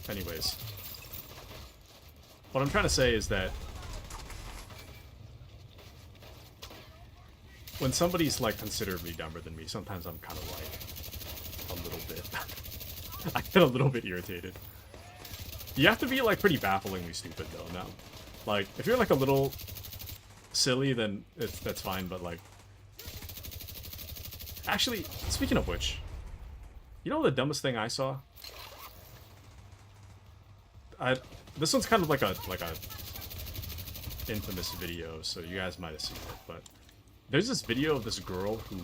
Anyways, what I'm trying to say is that when somebody's like considerably dumber than me, sometimes I'm kind of like a little bit I get a little bit irritated. You have to be like pretty bafflingly stupid though now. Like, if you're like a little silly, then that's fine, but like... Actually, speaking of which, you know the dumbest thing I saw? This one's kind of like a infamous video, so you guys might have seen it, but there's this video of this girl who,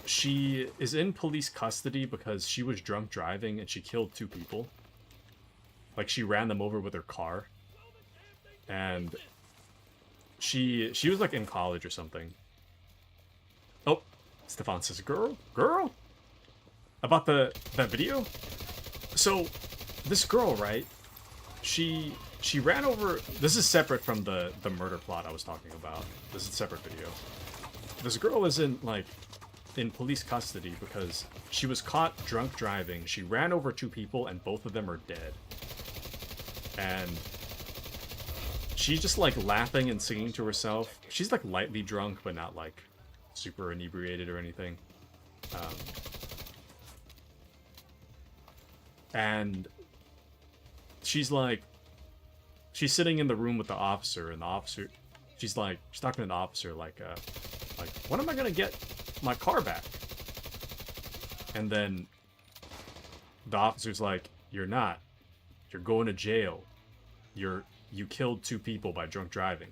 she is in police custody because she was drunk driving and she killed 2 people. Like, she ran them over with her car. And she was like in college or something. Oh, Stefan says, girl? About that video? So, this girl, right? She ran over... This is separate from the murder plot I was talking about. This is a separate video. This girl is in police custody because she was caught drunk driving. She ran over 2 people and both of them are dead. And she's just like laughing and singing to herself. She's like lightly drunk, but not like super inebriated or anything. And she's like, she's sitting in the room with the officer, and the officer, she's talking to the officer like, when am I gonna get my car back? And then the officer's like, you're not. You're going to jail. You killed 2 people by drunk driving.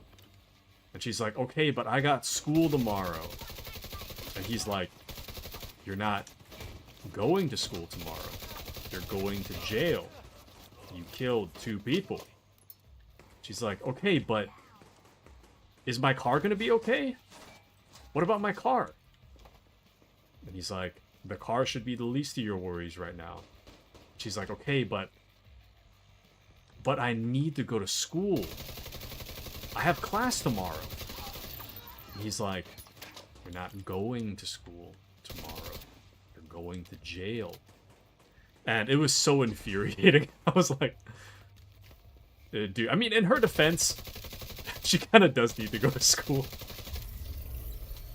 And she's like, okay, but I got school tomorrow. And he's like, you're not going to school tomorrow. You're going to jail. You killed 2 people. She's like, okay, but is my car gonna be okay? What about my car? And he's like, the car should be the least of your worries right now. She's like, okay, but I need to go to school. I have class tomorrow. And he's like, you're not going to school tomorrow. You're going to jail. And it was so infuriating. I was like, dude, I mean, in her defense, she kind of does need to go to school.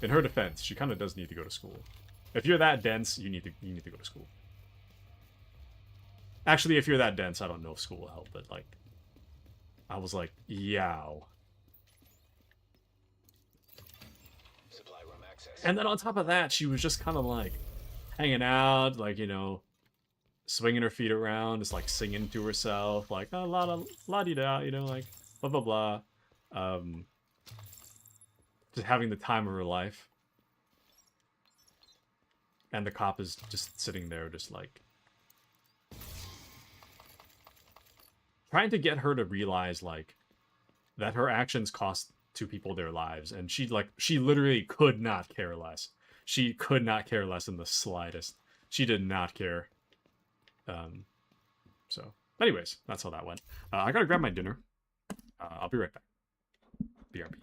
In her defense, she kind of does need to go to school. If you're that dense, you need to go to school. Actually, if you're that dense, I don't know if school will help, but like, I was like, yow. Supply room access. And then on top of that, she was just kind of like hanging out, like, you know, swinging her feet around, just like singing to herself, like la-di-da, you know, like blah blah blah. Just having the time of her life. And the cop is just sitting there, just like trying to get her to realize like that her actions cost 2 people their lives, and she literally could not care less. She could not care less in the slightest. She did not care. So anyways, that's how that went. I gotta grab my dinner. I'll be right back. BRB.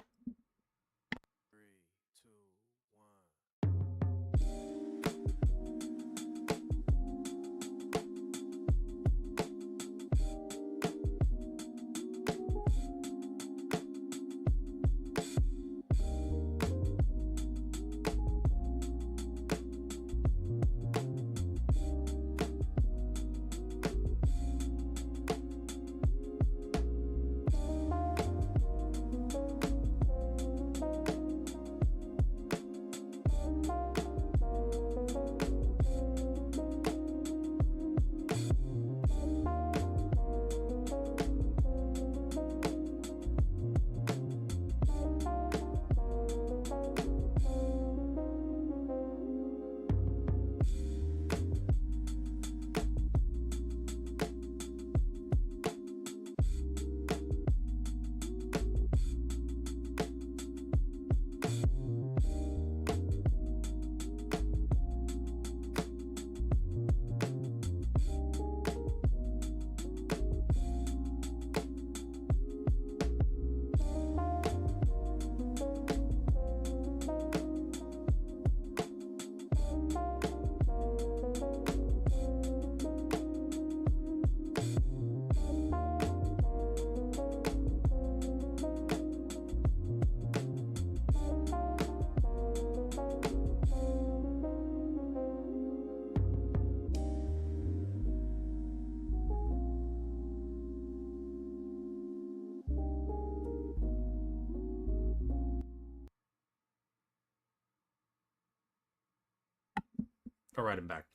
All right, I'm back.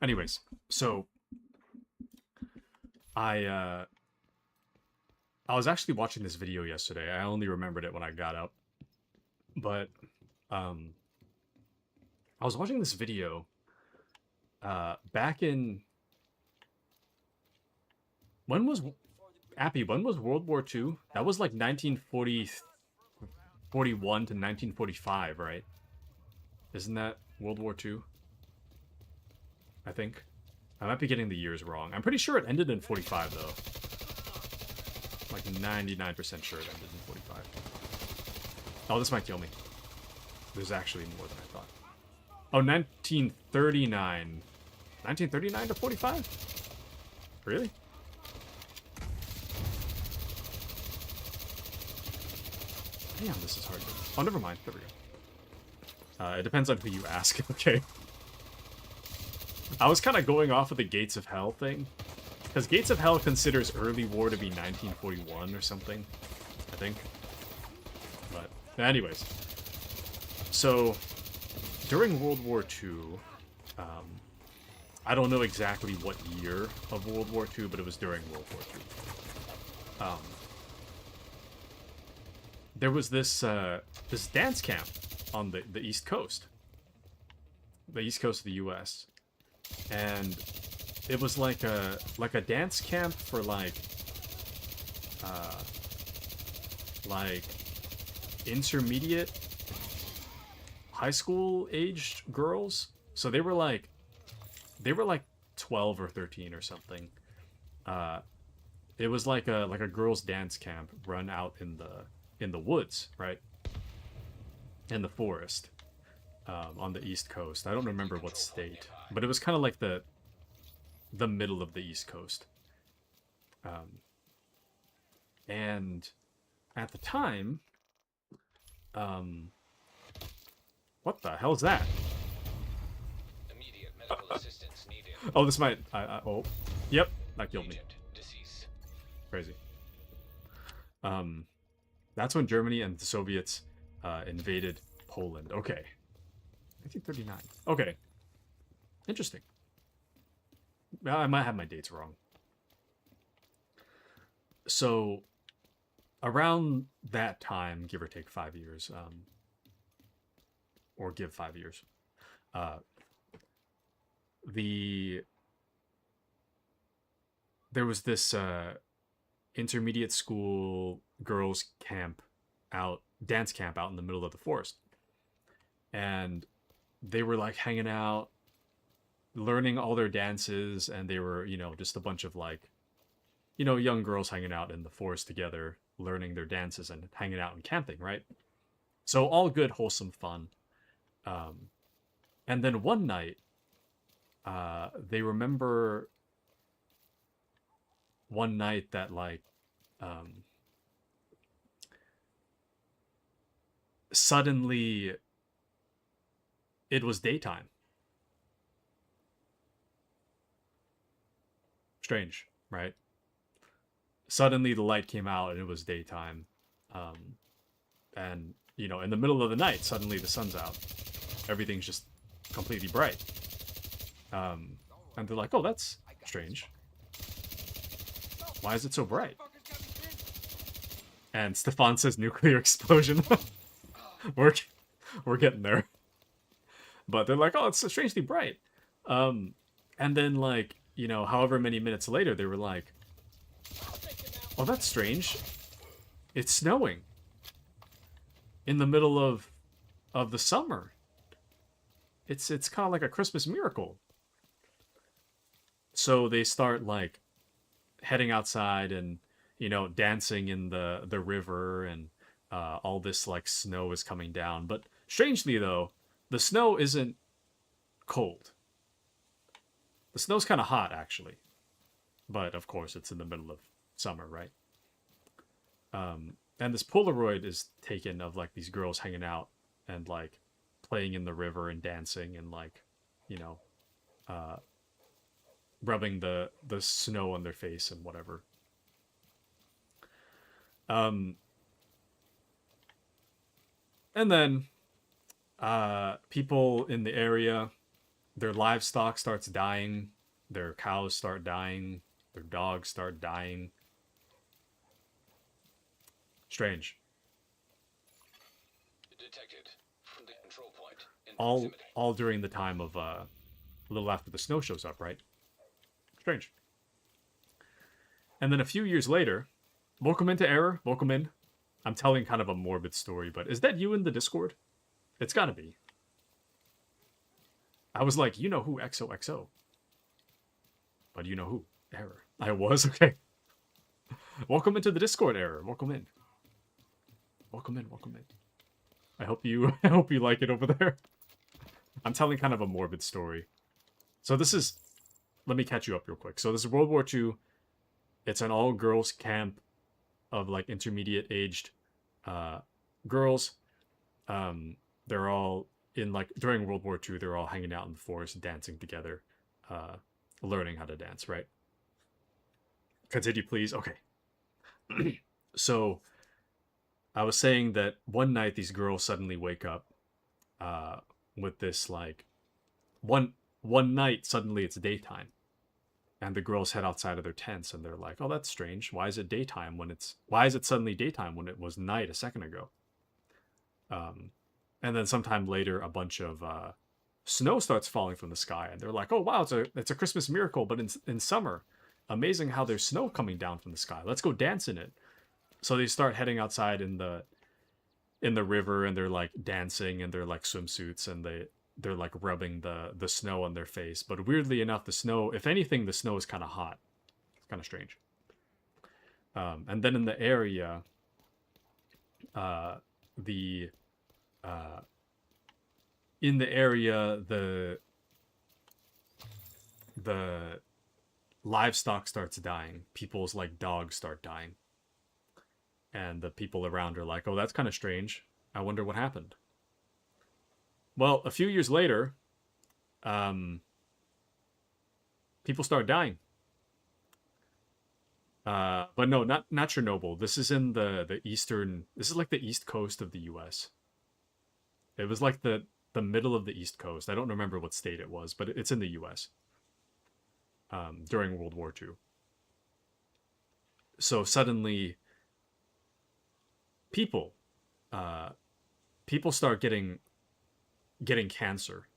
Anyways, so I was actually watching this video yesterday. I only remembered it when I got up. But I was watching this video back in when was World War II? That was like 1941 to 1945, right? Isn't that World War II? I think. I might be getting the years wrong. I'm pretty sure it ended in 45, though. Like 99% sure it ended in 45. Oh, this might kill me. There's actually more than I thought. Oh, 1939. 1939 to 45? Really? Damn, this is hard. Oh, never mind. There we go. It depends on who you ask, okay? I was kind of going off of the Gates of Hell thing. Because Gates of Hell considers early war to be 1941 or something, I think. But anyways. So, during World War II, I don't know exactly what year of World War II, but it was during World War II. There was this this dance camp on the East Coast. The East Coast of the U.S. And it was like a dance camp for like intermediate high school aged girls. So they were like 12 or 13 or something. It was like a girls dance camp run out in the woods, right? In the forest. On the East Coast. I don't remember what state, but it was kind of like the middle of the East Coast. And at the time, what the hell is that? Immediate medical assistance needed. Oh, this might. Oh, yep, that killed me. Agent deceased. Crazy. That's when Germany and the Soviets invaded Poland. Okay. 1939. Okay. Interesting. I might have my dates wrong. So, around that time, give or take 5 years, or give 5 years, there was this intermediate school girls camp dance camp out in the middle of the forest. And they were like hanging out, learning all their dances, and they were, just a bunch of like, young girls hanging out in the forest together, learning their dances and hanging out and camping, right? So all good, wholesome fun. And then one night, they remember one night that like, suddenly it was daytime. Strange, right? Suddenly the light came out and it was daytime. And, in the middle of the night, suddenly the sun's out. Everything's just completely bright. And they're like, oh, that's strange. Why is it so bright? And Stefan says nuclear explosion. We're getting there. But they're like, oh, it's strangely bright. And then, like, however many minutes later, they were like, oh, that's strange. It's snowing. In the middle of the summer. It's kind of like a Christmas miracle. So they start, like, heading outside and, dancing in the river, and all this, like, snow is coming down. But strangely, though, the snow isn't cold. The snow's kind of hot, actually. But, of course, it's in the middle of summer, right? And this Polaroid is taken of, like, these girls hanging out and, like, playing in the river and dancing and, like, rubbing the snow on their face and whatever. And then people in the area, their livestock starts dying, their cows start dying, their dogs start dying. Strange. Detected from the control point. In All during the time of a little after the snow shows up, right? Strange. And then a few years later, welcome into Error, welcome in. I'm telling kind of a morbid story, but is that you in the Discord? It's gotta be. I was like, you know who, XOXO. But you know who? Error. I was? Okay. Welcome into the Discord, Error. Welcome in. Welcome in, welcome in. I hope you like it over there. I'm telling kind of a morbid story. So this is, let me catch you up real quick. So this is World War II. It's an all-girls camp of like intermediate aged girls. They're all in like during World War II, they're all hanging out in the forest, dancing together, uh, learning how to dance. Right? Continue, please. Okay. So I was saying that one night these girls suddenly wake up uh, with this like one one night suddenly it's daytime, and the girls head outside of their tents and they're like, "Oh, that's strange. Why is it daytime when it's why is it suddenly daytime when it was night a second ago?" Um, and then sometime later, a bunch of snow starts falling from the sky, and they're like, "Oh wow, it's a Christmas miracle, but in summer, amazing how there's snow coming down from the sky. Let's go dance in it." So they start heading outside in the river, and they're like dancing in their like swimsuits, and they're like rubbing the snow on their face. But weirdly enough, the snow, if anything, the snow is kind of hot. It's kind of strange. And then in the area, uh, the uh, in the area, the livestock starts dying. People's like dogs start dying, and the people around are like, "Oh, that's kind of strange. I wonder what happened." Well, a few years later, um, people start dying. But no, not Chernobyl. This is in the eastern. This is like the east coast of the U.S. It was like the middle of the east coast. I don't remember what state it was, but it's in the U.S. During World War II. So suddenly, people, uh, people start getting cancer,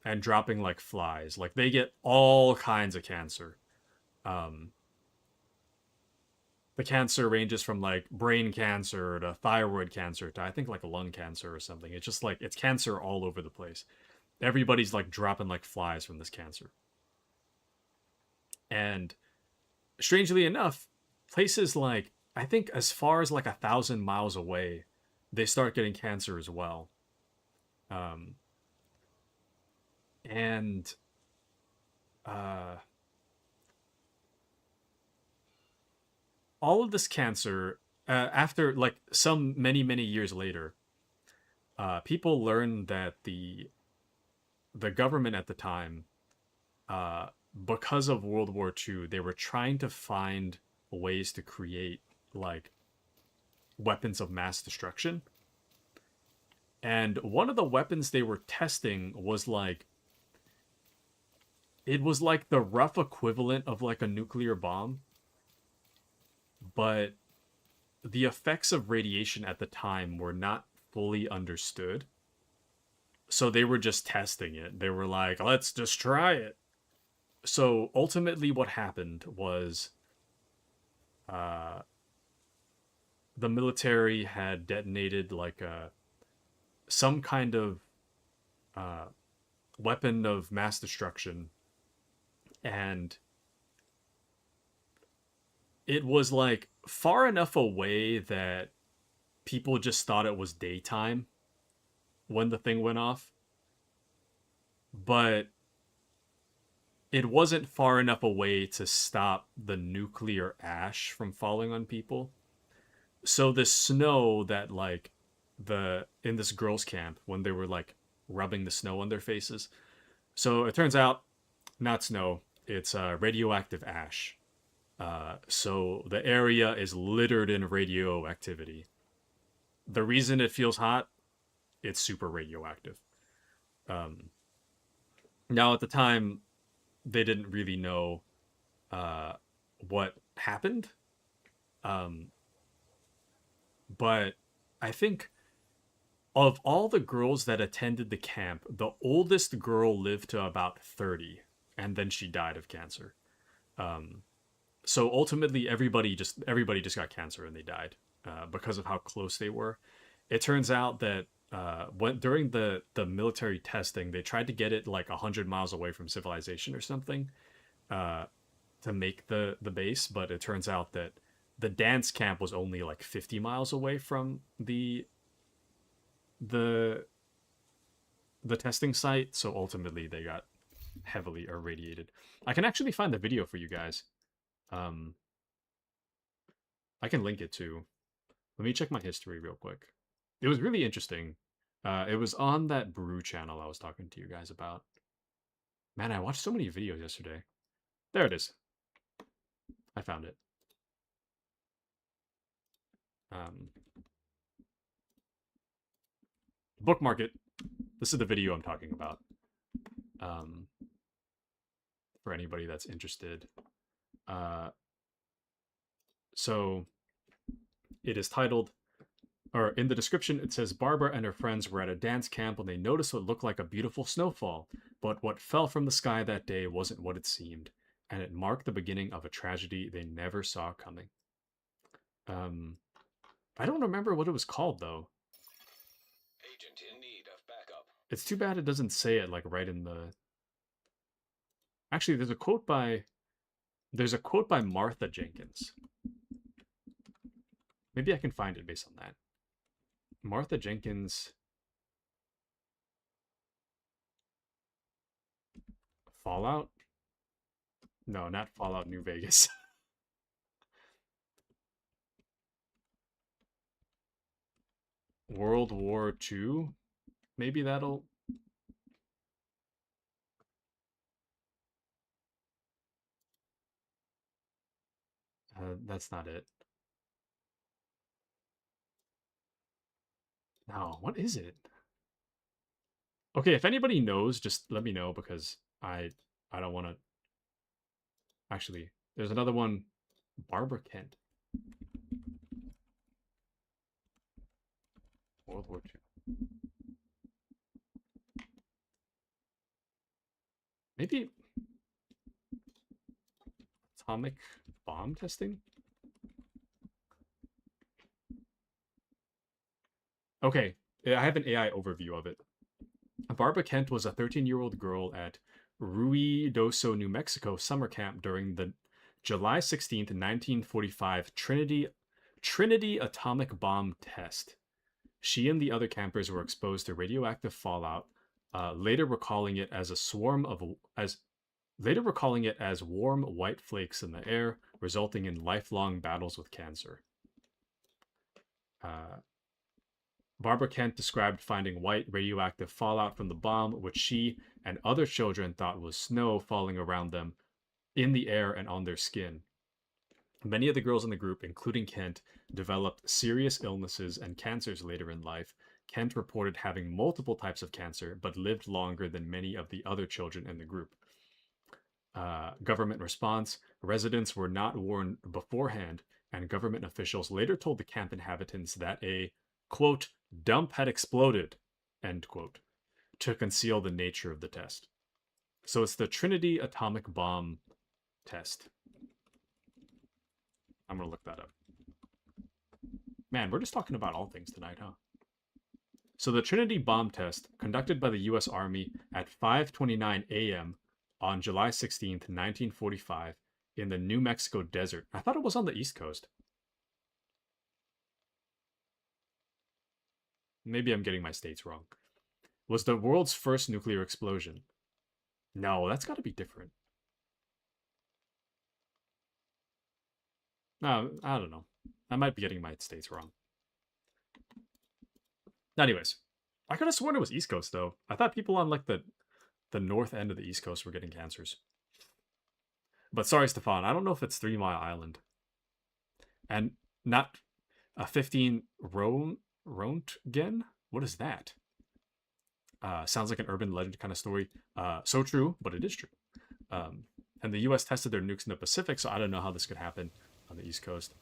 and dropping like flies. Like they get all kinds of cancer. Um, the cancer ranges from like brain cancer to thyroid cancer to I think like lung cancer or something. It's just like it's cancer all over the place. Everybody's like dropping like flies from this cancer. And strangely enough, places like I think as far as like 1,000 miles away, they start getting cancer as well. Um, and uh, all of this cancer, after like some many years later, people learned that the government at the time, uh, because of World War II, they were trying to find ways to create like weapons of mass destruction. And one of the weapons they were testing was like it was like the rough equivalent of like a nuclear bomb, but the effects of radiation at the time were not fully understood. So they were just testing it. They were like, let's just try it. So ultimately, what happened was uh, the military had detonated like some kind of uh, weapon of mass destruction, and it was like far enough away that people just thought it was daytime when the thing went off, but it wasn't far enough away to stop the nuclear ash from falling on people. So the snow that like the in this girls camp when they were like rubbing the snow on their faces. So it turns out not snow, it's radioactive ash. So the area is littered in radioactivity. The reason it feels hot, it's super radioactive. Um, Now at the time, they didn't really know uh, what happened, um, but I think of all the girls that attended the camp, the oldest girl lived to about 30, and then she died of cancer. Um, so ultimately, everybody just got cancer and they died because of how close they were. It turns out that when during the military testing, they tried to get it like 100 miles away from civilization or something uh, to make the base, but it turns out that the dance camp was only like 50 miles away from the the testing site. So ultimately, they got heavily irradiated. I can actually find the video for you guys. Um, I can link it too. Let me check my history real quick. It was really interesting. It was on that brew channel I was talking to you guys about. Man, I watched so many videos yesterday. There it is. I found it. Bookmark it. This is the video I'm talking about. For anybody that's interested. So it is titled, or in the description it says, Barbara and her friends were at a dance camp when they noticed what looked like a beautiful snowfall, but what fell from the sky that day wasn't what it seemed, and it marked the beginning of a tragedy they never saw coming. I don't remember what it was called though. Agent in need of backup. It's too bad it doesn't say it like right in the. Actually, there's a quote by Martha Jenkins. Maybe I can find it based on that. Martha Jenkins. Fallout? No, not Fallout New Vegas. World War II? Maybe that'll. That's not it. No, what is it? Okay, if anybody knows, just let me know because I don't want to. Actually, there's another one. Barbara Kent. World War II. Maybe atomic bomb testing? Okay, I have an AI overview of it. Barbara Kent was a 13-year-old girl at Ruidoso, New Mexico summer camp during the July 16th, 1945 Trinity atomic bomb test. She and the other campers were exposed to radioactive fallout, later recalling it as warm white flakes in the air, resulting in lifelong battles with cancer. Barbara Kent described finding white radioactive fallout from the bomb, which she and other children thought was snow falling around them in the air and on their skin. Many of the girls in the group, including Kent, developed serious illnesses and cancers later in life. Kent reported having multiple types of cancer, but lived longer than many of the other children in the group. Government response: residents were not warned beforehand, and government officials later told the camp inhabitants that a, quote, dump had exploded, end quote, to conceal the nature of the test. So it's the Trinity atomic bomb test. I'm going to look that up. Man, we're just talking about all things tonight, huh? So the Trinity bomb test, conducted by the U.S. Army at 5:29 a.m. on July 16th, 1945, in the New Mexico desert. I thought it was on the East Coast. Maybe I'm getting my states wrong. Was the world's first nuclear explosion. No, that's got to be different. No, I don't know. I might be getting my states wrong. Anyways, I could have sworn it was East Coast, though. I thought people on, like, the north end of the East Coast were getting cancers. But sorry, Stefan, I don't know if it's 3 Mile Island. And not a 15 Roentgen? What is that? Sounds like an urban legend kind of story. So true, but it is true. And the U.S. tested their nukes in the Pacific, so I don't know how this could happen on the East Coast.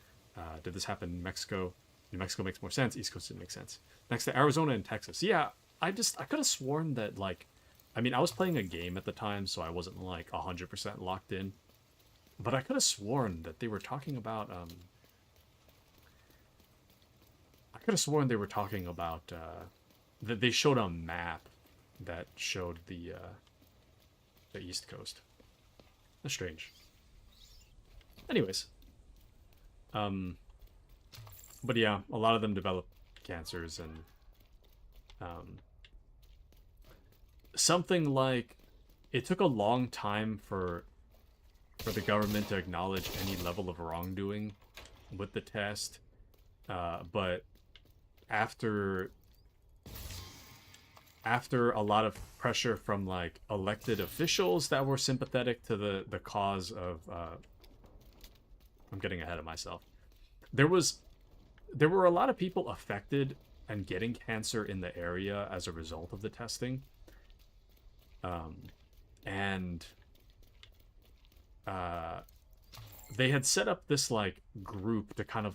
Did this happen in Mexico? New Mexico makes more sense. East Coast didn't make sense. Next to Arizona and Texas. Yeah, I could have sworn that, like, I mean, I was playing a game at the time, so I wasn't, like, 100% locked in. But I could have sworn that they were talking about, I could have sworn they were talking about, that they showed a map that showed the East Coast. That's strange. Anyways. But yeah, a lot of them develop cancers and, something like, it took a long time for the government to acknowledge any level of wrongdoing with the test, but after after a lot of pressure from like elected officials that were sympathetic to the cause of I'm getting ahead of myself. There were a lot of people affected and getting cancer in the area as a result of the testing. And they had set up this like group to kind of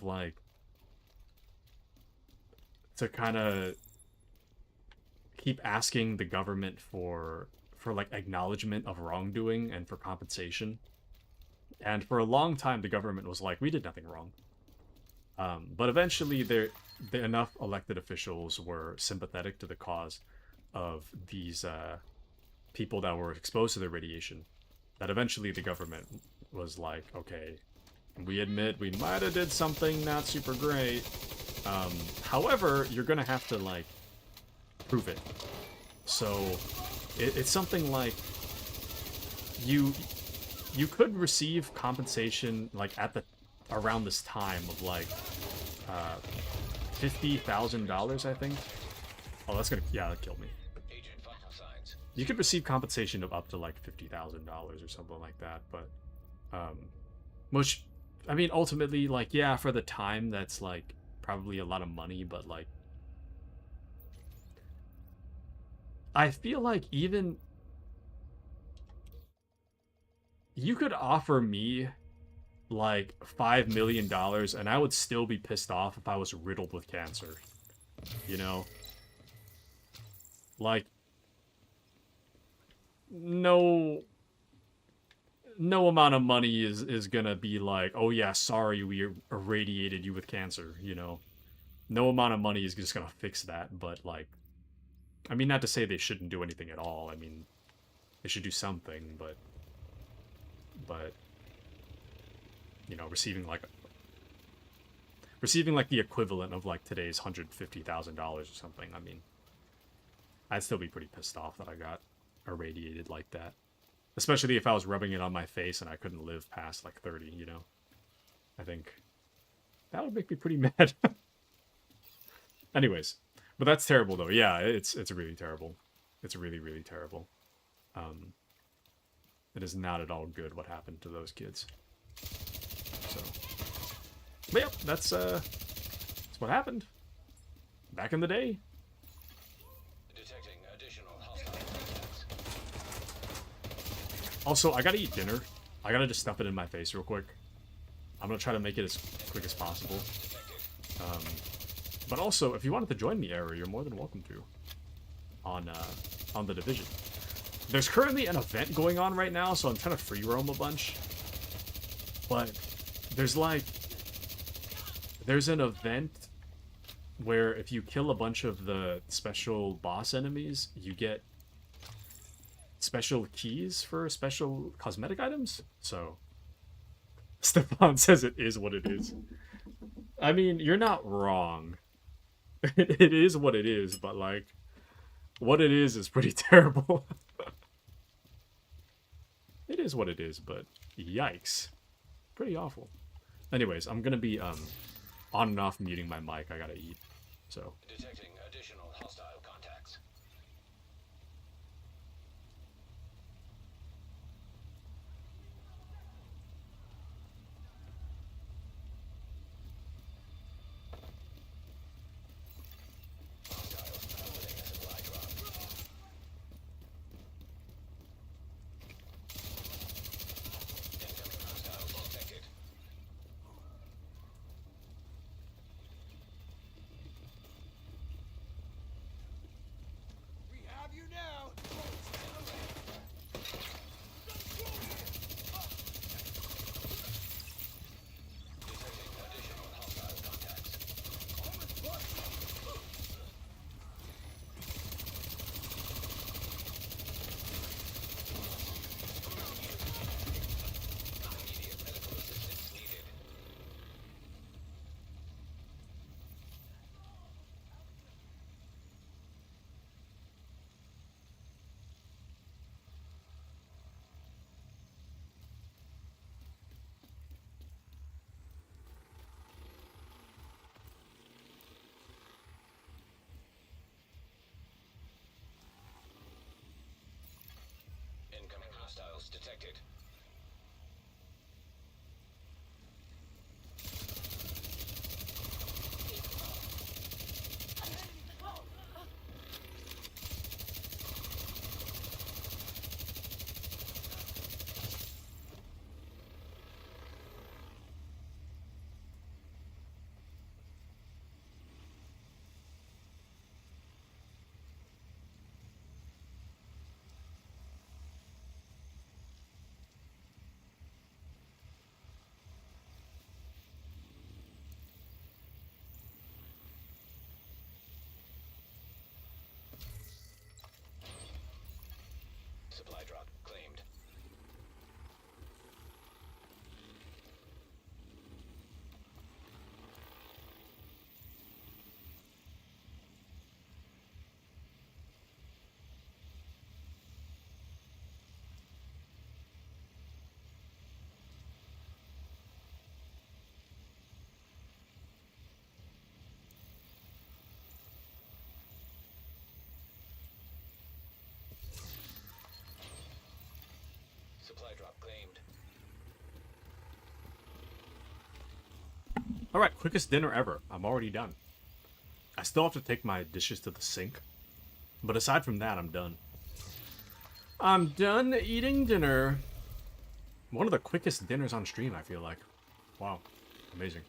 keep asking the government for like acknowledgement of wrongdoing and for compensation. And for a long time, the government was like, we did nothing wrong. But eventually, enough elected officials were sympathetic to the cause of these people that were exposed to the radiation that eventually the government was like, okay, we admit we might have did something not super great. However, you're gonna have to like prove it. So it's something like you could receive compensation like around this time of like $50,000, I think. Oh, that's gonna that killed me. Agent vital signs. You could receive compensation of up to like $50,000 or something like that, but which I mean ultimately like yeah, for the time that's like probably a lot of money, but like I feel like even you could offer me like $5 million and I would still be pissed off if I was riddled with cancer. You know? Like, no amount of money is gonna be like, oh yeah, sorry, we irradiated you with cancer, you know? No amount of money is just gonna fix that, but like, I mean, not to say they shouldn't do anything at all. I mean, they should do something, but you know, receiving like the equivalent of like today's $150,000 or something. I mean, I'd still be pretty pissed off that I got irradiated like that, especially if I was rubbing it on my face and I couldn't live past like 30. You know, I think that would make me pretty mad. Anyways, but that's terrible though. Yeah, it's really terrible. It's really, really terrible. It is not at all good what happened to those kids. So, but yep, that's what happened back in the day. Detecting additional hostile contacts. Also, I gotta eat dinner. I gotta just stuff it in my face real quick. I'm gonna try to make it as quick as possible. But also, if you wanted to join me, Era, you're more than welcome to. On the Division. There's currently an event going on right now, so I'm trying to free roam a bunch. But there's an event where if you kill a bunch of the special boss enemies, you get special keys for special cosmetic items. So Stefan says it is what it is. I mean, you're not wrong. It is what it is, but like what it is pretty terrible. It is what it is, but yikes. Pretty awful. Anyways, I'm gonna be on and off muting my mic. I gotta eat. So Detecting additional hostile contacts. Hostiles piloting a supply drop. Incoming hostiles detected. Outpost detected. Supply drop claimed. Supply drop claimed. Alright, quickest dinner ever. I'm already done. I still have to take my dishes to the sink. But aside from that, I'm done. I'm done eating dinner. One of the quickest dinners on stream, I feel like. Wow. Amazing.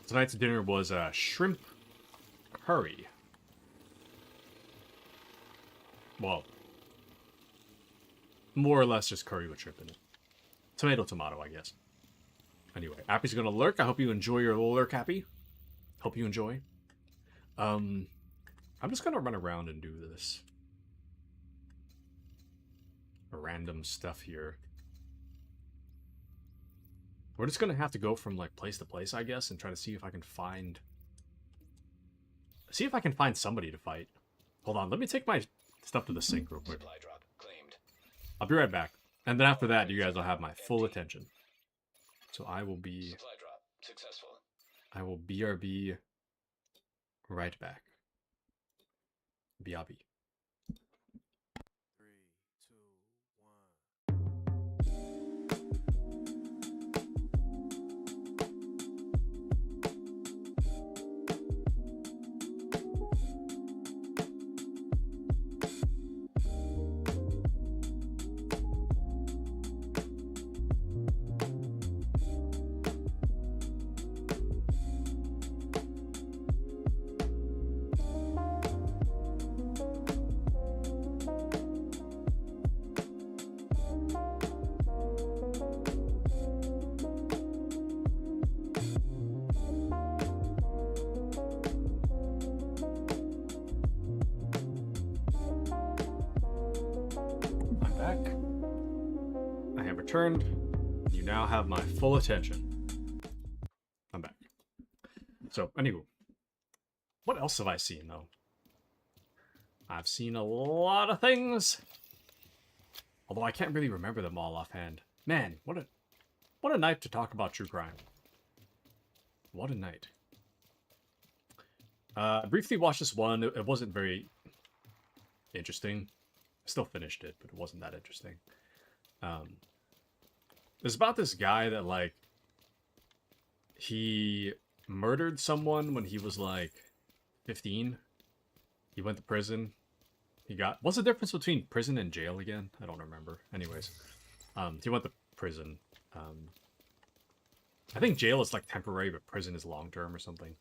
Tonight's dinner was shrimp curry. Well, more or less just curry with shrimp in it. Tomato, I guess. Anyway, Appy's gonna lurk. I hope you enjoy your lurk, Appy. Hope you enjoy. I'm just gonna run around and do this. Random stuff here. We're just gonna have to go from like place to place, I guess, and try to see if I can find... See if I can find somebody to fight. Hold on, let me take my stuff to the sink real quick. Supply drop claimed. I'll be right back. And then after that, you guys will have my full attention. So I will be... Supply drop successful. I will BRB right back. BRB. 3, 2, 1. I'm back. I have returned. You now have my full attention. I'm back. So, anywho. What else have I seen, though? I've seen a lot of things. Although I can't really remember them all offhand. Man, what a night to talk about true crime. What a night. I briefly watched this one. It wasn't very interesting. I still finished it, but it wasn't that interesting. It's about this guy that, like, he murdered someone when he was, like, 15. He went to prison. He got... What's the difference between prison and jail again? I don't remember. Anyways. He went to prison. I think jail is, like, temporary, but prison is long-term or something.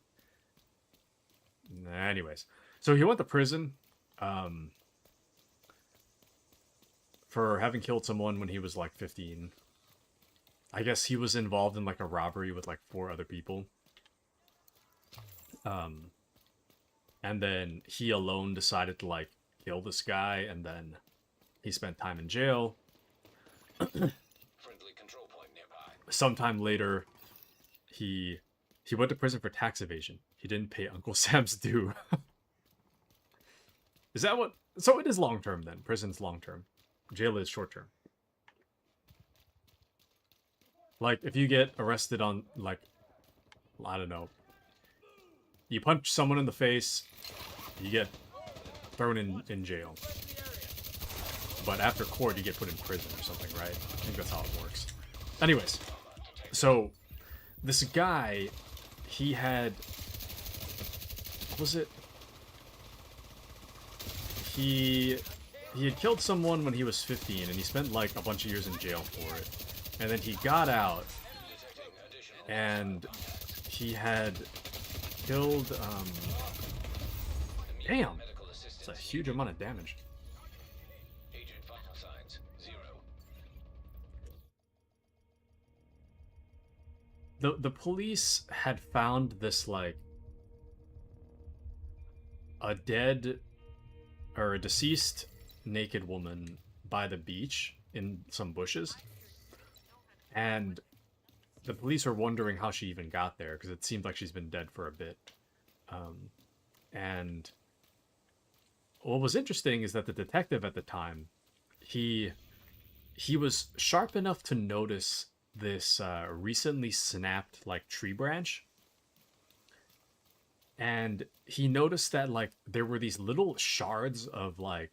Anyways. So he went to prison. For having killed someone when he was, like, 15. I guess he was involved in, like, a robbery with, like, 4 other people. And then he alone decided to, like, kill this guy, and then he spent time in jail. Friendly control point nearby. Sometime later, he went to prison for tax evasion. He didn't pay Uncle Sam's due. Is that what... So it is long-term, then. Prison's long-term. Jail is short-term. Like, if you get arrested on, like, I don't know, you punch someone in the face, you get thrown in jail. but after court you get put in prison or something, right? I think that's how it works. Anyways, so this guy, he had, what was it? He had killed someone when he was 15, and he spent like a bunch of years in jail for it. And then he got out, and he had killed, damn, it's a huge amount of damage. The police had found this, like, a dead, or a deceased naked woman by the beach in some bushes. And the police were wondering how she even got there, because it seemed like she's been dead for a bit. And what was interesting is that the detective at the time, he was sharp enough to notice this recently snapped, like, tree branch. And he noticed that, like, there were these little shards of what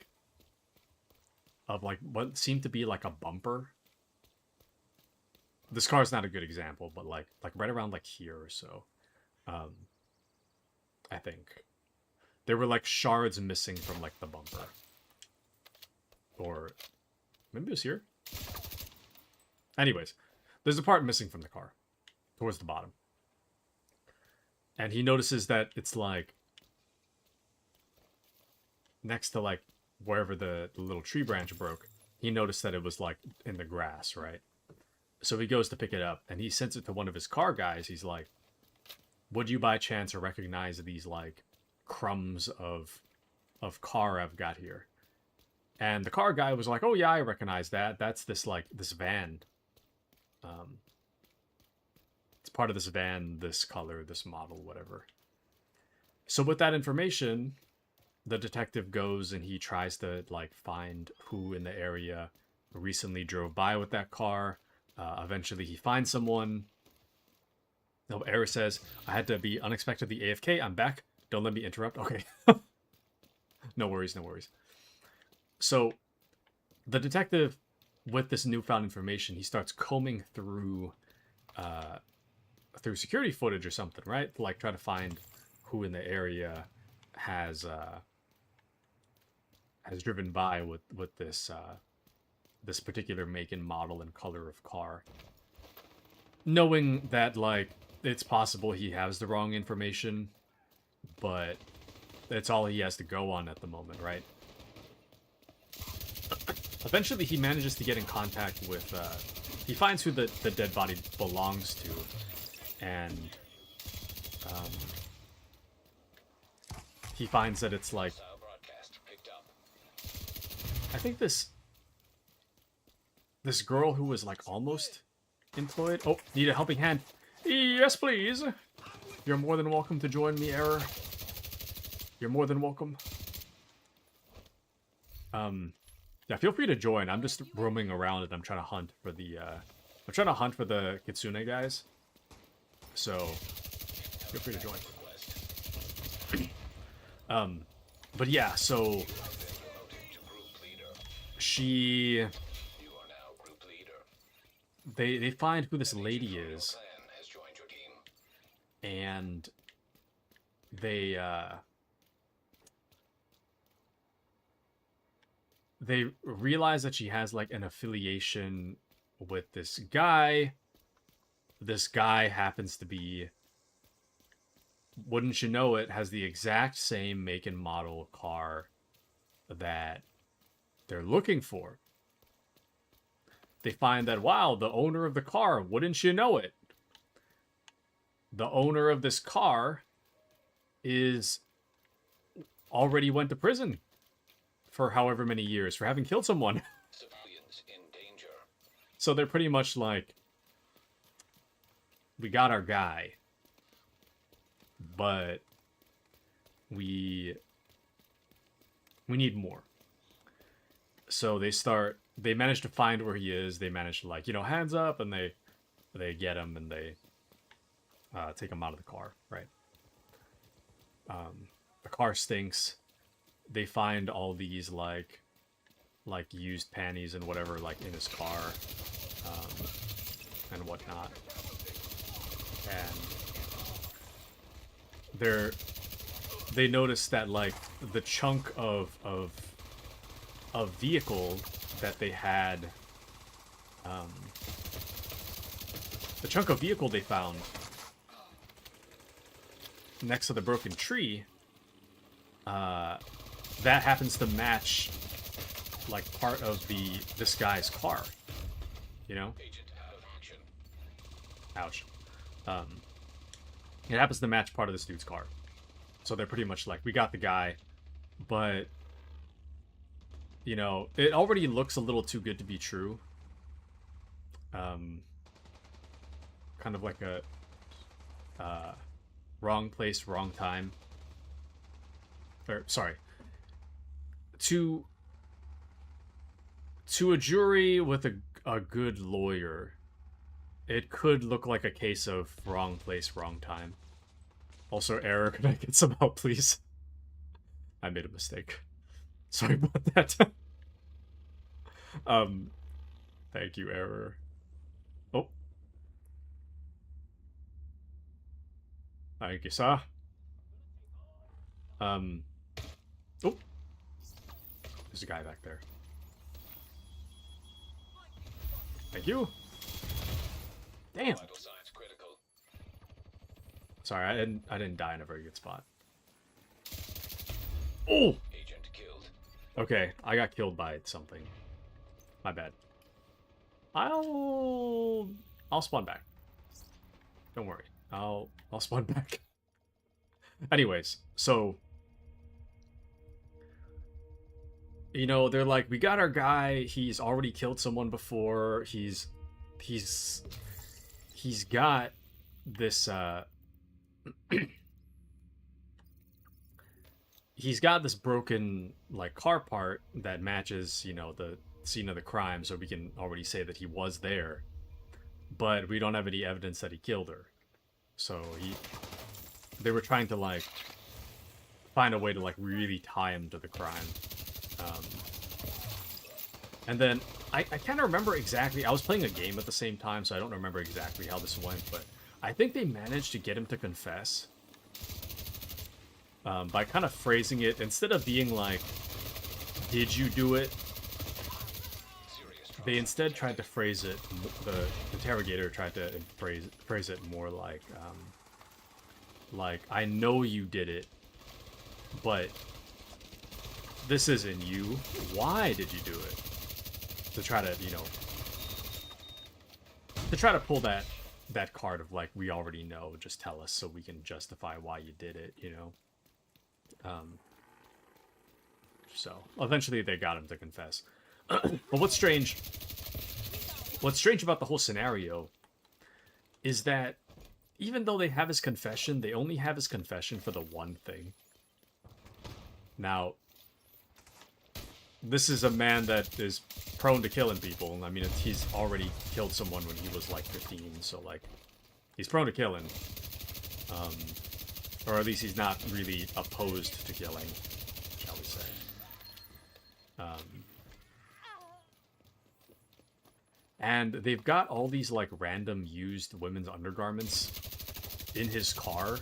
seemed to be like a bumper. This car is not a good example, but like right around like here or so. I think there were like shards missing from like the bumper. Or maybe it was here. Anyways, there's a part missing from the car towards the bottom. And he notices that it's like next to like wherever the little tree branch broke. He noticed that it was like in the grass, right? So he goes to pick it up, and he sends it to one of his car guys. He's like, would you by chance recognize these like crumbs of car I've got here? And the car guy was like, oh yeah, I recognize that. That's this van. It's part of this van, this color, this model, whatever. So with that information, the detective goes and he tries to like find who in the area recently drove by with that car. Eventually he finds someone. No, error says, I had to be unexpectedly AFK. I'm back. Don't let me interrupt. Okay. No worries, no worries. So the detective, with this newfound information, he starts combing through security footage or something, right? To like try to find who in the area has driven by with this this particular make and model and color of car. Knowing that like it's possible he has the wrong information, but that's all he has to go on at the moment, right? Eventually he manages to get in contact with he finds who the dead body belongs to, and he finds that it's like, I think this girl who was like almost employed. Oh, need a helping hand. Yes, please. You're more than welcome to join me, Error. You're more than welcome. Yeah, feel free to join. I'm just roaming around and I'm trying to hunt for the Kitsune guys. So feel free to join. But yeah, so they find who this lady is, and they realize that she has like an affiliation with this guy. This guy happens to be, wouldn't you know it, has the exact same make and model car that they're looking for. They find that, wow, the owner of the car, wouldn't you know it? The owner of this car already went to prison for however many years for having killed someone. Civilians in danger. So they're pretty much like, we got our guy, but we need more. So they manage to find where he is. They manage to, like, hands up, and they get him, and they take him out of the car, right? The car stinks. They find all these, like, like used panties and whatever like in his car, and whatnot. And they noticed that like the chunk of vehicle that they had, the chunk of vehicle they found next to the broken tree, that happens to match like part of this guy's car, you know? Ouch. It happens to match part of this dude's car. So they're pretty much like, we got the guy, but, you know, it already looks a little too good to be true. Kind of like a wrong place, wrong time. Or, sorry. To a jury with a good lawyer, it could look like a case of wrong place, wrong time. Also, error, could I get some help, please? I made a mistake. Sorry about that. Thank you, error. Oh. Thank you, sir. Oh. There's a guy back there. Thank you. Damn. Sorry, I didn't die in a very good spot. Oh. Okay, I got killed by something. My bad. I'll spawn back. Don't worry. I'll spawn back. Anyways, so you know, they're like, we got our guy, he's already killed someone before, he's got this he's got this broken like car part that matches, you know, the scene of the crime, so we can already say that he was there, but we don't have any evidence that he killed her. So they were trying to like find a way to like really tie him to the crime. And then I can't remember exactly. I was playing a game at the same time, so I don't remember exactly how this went, but I think they managed to get him to confess by kind of phrasing it, instead of being like, did you do it? They instead tried to phrase it, the interrogator tried to phrase it more like, I know you did it, but this isn't you. Why did you do it? To try to, you know, to try to pull that card of like, we already know, just tell us so we can justify why you did it, you know? So eventually they got him to confess. But what's strange about the whole scenario is that even though they have his confession, they only have his confession for the one thing. Now, this is a man that is prone to killing people. I mean, he's already killed someone when he was like 15, so like, he's prone to killing. Or at least he's not really opposed to killing, shall we say. And they've got all these like random used women's undergarments in his car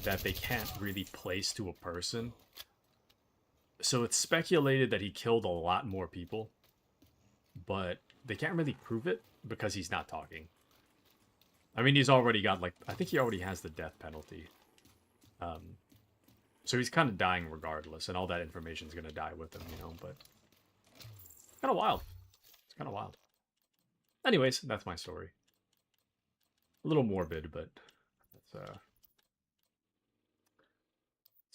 that they can't really place to a person. So it's speculated that he killed a lot more people, but they can't really prove it because he's not talking. I mean, he's already got like, I think he already has the death penalty. So he's kind of dying regardless, and all that information is going to die with him, you know, but kind of wild. It's kind of wild. Anyways, that's my story. A little morbid, but that's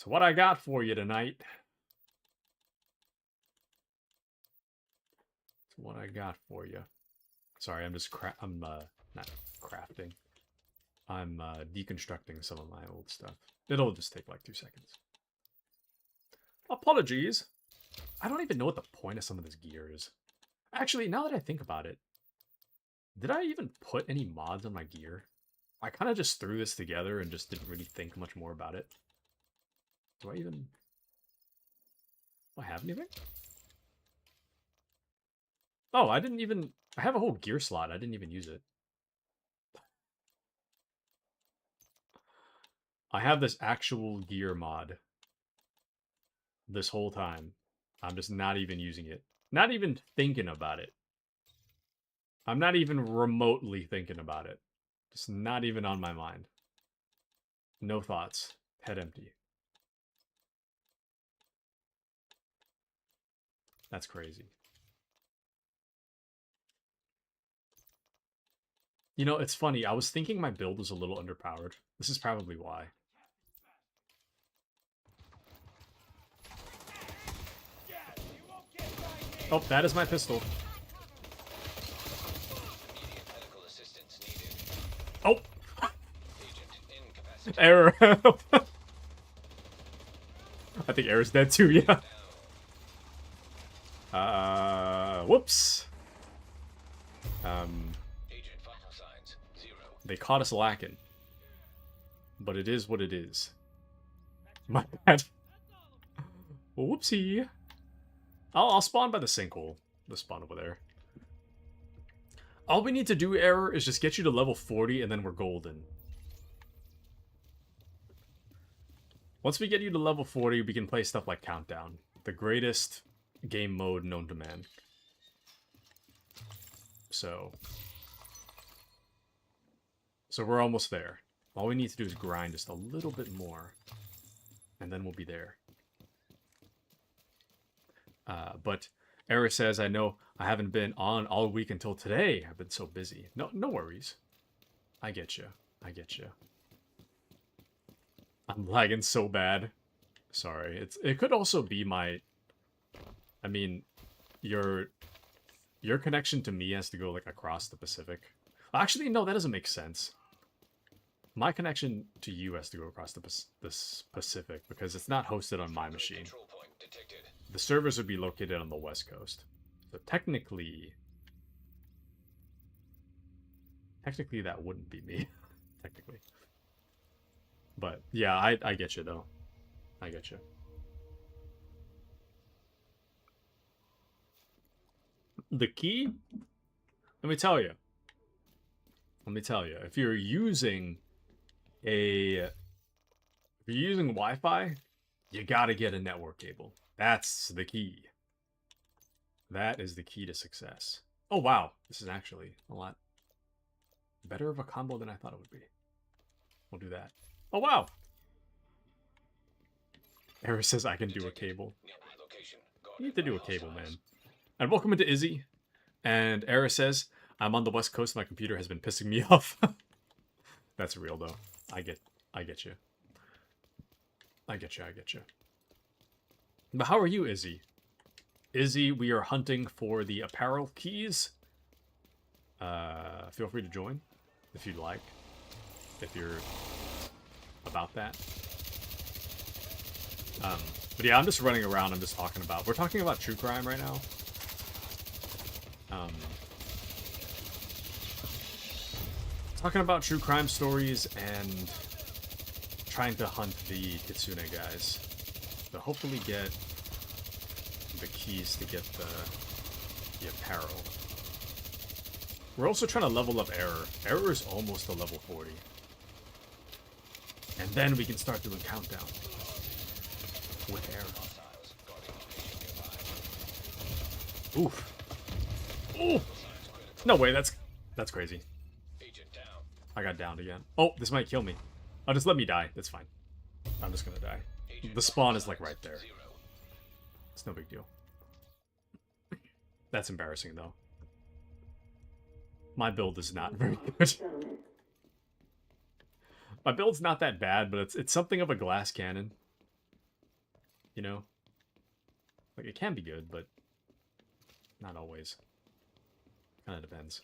what I got for you tonight. That's what I got for you. Sorry, I'm just not crafting. I'm deconstructing some of my old stuff. It'll just take like 2 seconds. Apologies. I don't even know what the point of some of this gear is. Actually, now that I think about it, did I even put any mods on my gear? I kind of just threw this together and just didn't really think much more about it. Do I have anything? Oh, I didn't even... I have a whole gear slot. I didn't even use it. I have this actual gear mod this whole time. I'm just not even using it. Not even thinking about it. I'm not even remotely thinking about it. Just not even on my mind. No thoughts. Head empty. That's crazy. You know, it's funny. I was thinking my build was a little underpowered. This is probably why. Oh, that is my pistol. Oh! Error. I think Error's dead too, yeah. Whoops. They caught us lacking. But it is what it is. My bad. Whoopsie. I'll spawn by the sinkhole. The spawn over there. All we need to do, Error, is just get you to level 40 and then we're golden. Once we get you to level 40, we can play stuff like Countdown. The greatest game mode known to man. So we're almost there. All we need to do is grind just a little bit more. And then we'll be there. But Era says, I know I haven't been on all week until today. I've been so busy. No worries. I get you. I get you. I'm lagging so bad. Sorry. It could also be my... I mean, your connection to me has to go like across the Pacific. Actually, no, that doesn't make sense. My connection to you has to go across this Pacific because it's not hosted on my machine. The servers would be located on the West Coast. So technically that wouldn't be me. Technically. But yeah, I get you though. I get you. The key? Let me tell you. If you're using Wi-Fi, you gotta get a network cable. That's the key. That is the key to success. Oh wow, this is actually a lot better of a combo than I thought it would be. We'll do that. Oh wow! Era says I can do a cable. You need to do a cable, man. And welcome into Izzy. And Era says, I'm on the West Coast, my computer has been pissing me off. That's real though. I get you. I get you. But how are you, Izzy? Izzy, we are hunting for the apparel keys. Feel free to join if you'd like. If you're about that. But yeah, I'm just running around. I'm just talking about... We're talking about true crime right now. Talking about true crime stories and trying to hunt the Kitsune guys. To hopefully get the keys to get the apparel. We're also trying to level up Error. Error is almost to level 40. And then we can start doing Countdown. With Error. Oof. Oof. No way, that's crazy. I got downed again. Oh, this might kill me. Oh, just let me die. That's fine. I'm just gonna die. The spawn is like right there. It's no big deal. That's embarrassing though. My build is not very good. My build's not that bad, but it's something of a glass cannon. You know? Like, it can be good, but not always. Kinda depends.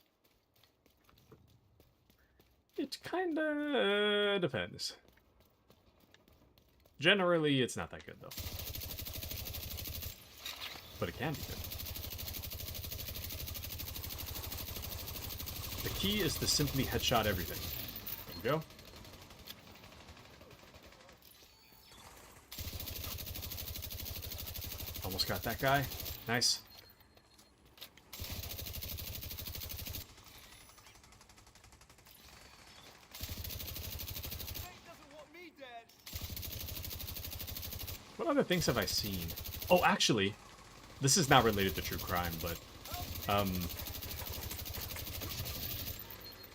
It kinda depends. Generally, it's not that good, though. But it can be good. The key is to simply headshot everything. There we go. Almost got that guy. Nice. What other things have I seen? Oh, actually, this is not related to true crime, but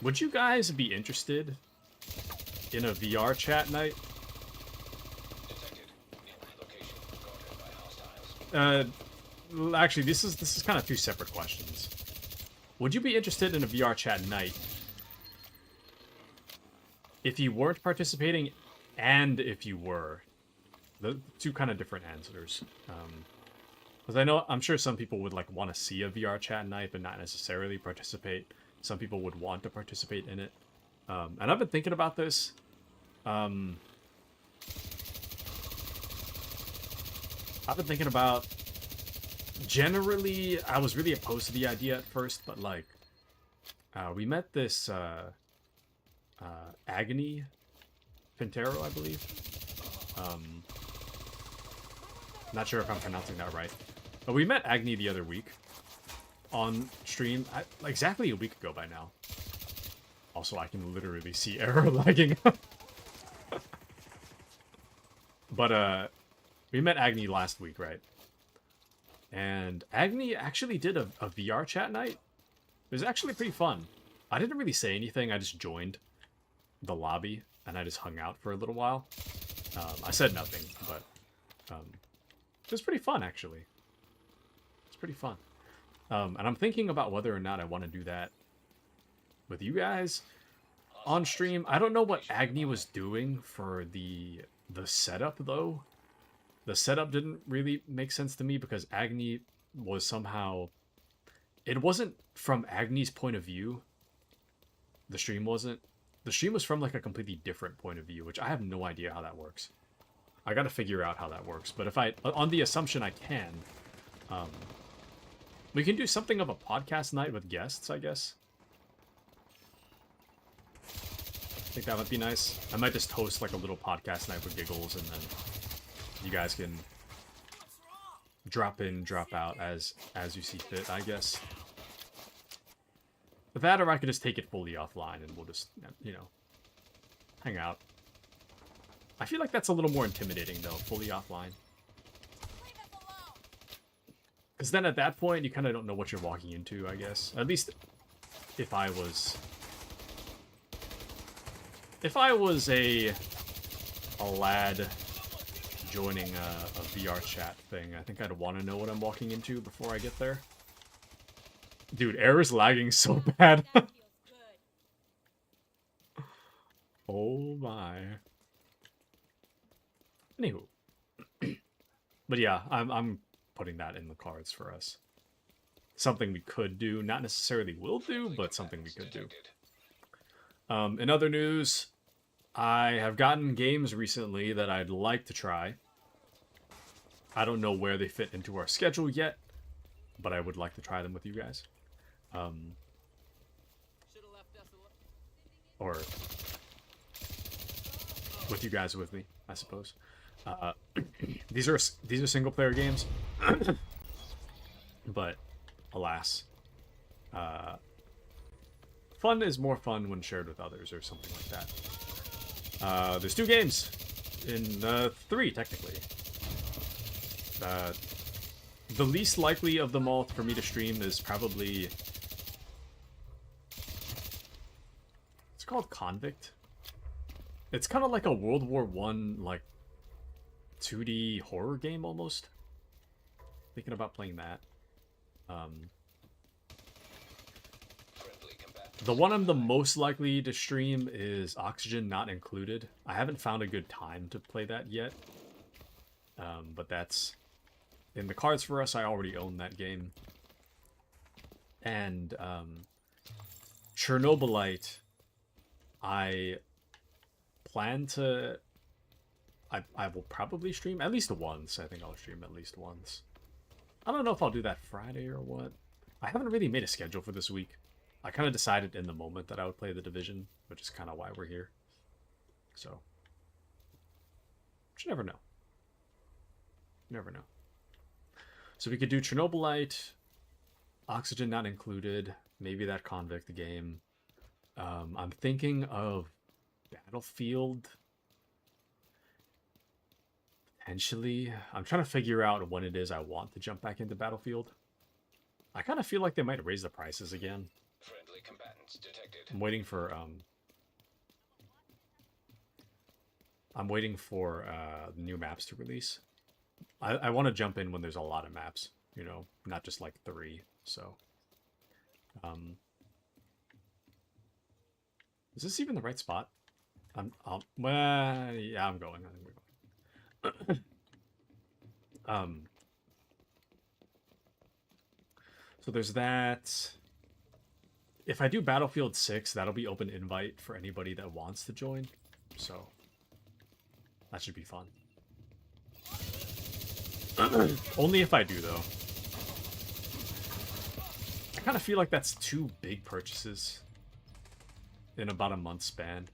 would you guys be interested in a VR chat night? Actually, this is kind of two separate questions. Would you be interested in a VR chat night if you weren't participating, and if you were? The two kind of different answers. Because I'm sure some people would like want to see a VR chat night, but not necessarily participate. Some people would want to participate in it. And I've been thinking about this. I've been thinking about... Generally, I was really opposed to the idea at first, but like... we met this... Agony Pintero, I believe. Not sure if I'm pronouncing that right. But we met Agni the other week on stream, exactly a week ago by now. Also, I can literally see error lagging. But, we met Agni last week, right? And Agni actually did a VR chat night. It was actually pretty fun. I didn't really say anything, I just joined the lobby, and I just hung out for a little while. I said nothing, but it was pretty fun, actually. It's pretty fun. And I'm thinking about whether or not I want to do that with you guys on stream. I don't know what Agni was doing for the setup, though. The setup didn't really make sense to me because Agni was somehow... It wasn't from Agni's point of view. The stream wasn't. The stream was from like a completely different point of view, which I have no idea how that works. I gotta figure out how that works. But if on the assumption I can, we can do something of a podcast night with guests, I guess. I think that might be nice. I might just host like a little podcast night with giggles, and then you guys can drop in, drop out as you see fit, I guess. That, or I could just take it fully offline and we'll just, you know, hang out. I feel like that's a little more intimidating, though, fully offline. Because then at that point, you kind of don't know what you're walking into, I guess. At least if I was... If I was a lad joining a VR chat thing, I think I'd want to know what I'm walking into before I get there. Dude, error's lagging so bad. Oh my. Anywho. But yeah, I'm putting that in the cards for us. Something we could do, not necessarily will do, but something we could do. In other news, I have gotten games recently that I'd like to try. I don't know where they fit into our schedule yet, but I would like to try them with you guys. Or with you guys with me, I suppose. These are single player games, but alas, fun is more fun when shared with others, or something like that. There's 2 games, in 3 technically. The least likely of them all for me to stream is probably... It's called Convict. It's kind of like a World War I, like, 2D horror game, almost. Thinking about playing that. The one I'm the most likely to stream is Oxygen Not Included. I haven't found a good time to play that yet. But that's in the cards for us. I already own that game. And Chernobylite, I plan to... I will probably stream at least once. I think I'll stream at least once. I don't know if I'll do that Friday or what. I haven't really made a schedule for this week. I kind of decided in the moment that I would play The Division, which is kind of why we're here. So, but you never know. You never know. So we could do Chernobylite, Oxygen Not Included, maybe that Convict game. I'm thinking of Battlefield, Potentially. I'm trying to figure out when it is I want to jump back into Battlefield. I kind of feel like they might raise the prices again. Friendly combatants detected. I'm waiting for new maps to release. I want to jump in when there's a lot of maps, you know, not just like 3. So, is this even the right spot? Well, yeah, I'm going. I think we're going. So there's that. If I do Battlefield 6, that'll be open invite for anybody that wants to join. So that should be fun. Only if I do, though. I kind of feel like that's 2 big purchases in about a month span.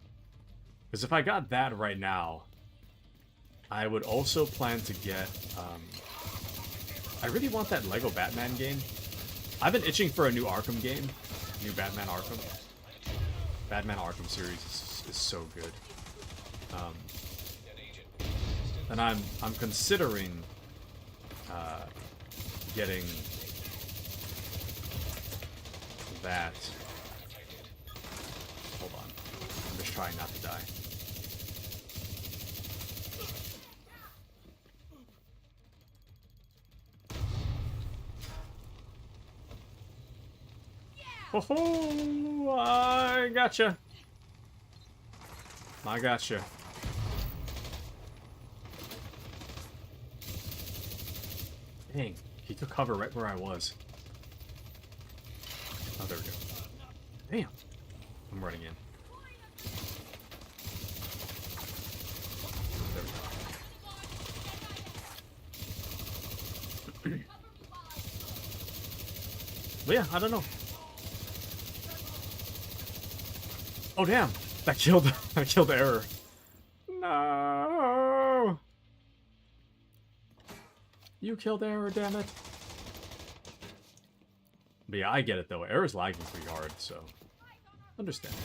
Because if I got that right now, I would also plan to get... I really want that Lego Batman game. I've been itching for a new Arkham game. New Batman Arkham. Batman Arkham series is so good. And I'm considering getting that. Hold on. I'm just trying not to die. Oh, I gotcha. I gotcha. Dang, he took cover right where I was. Oh, there we go. Damn. I'm running in. There we go. But yeah, I don't know. Oh damn! That killed Error. No! You killed Error, damn it. But yeah, I get it though. Error's lagging pretty hard, so understand.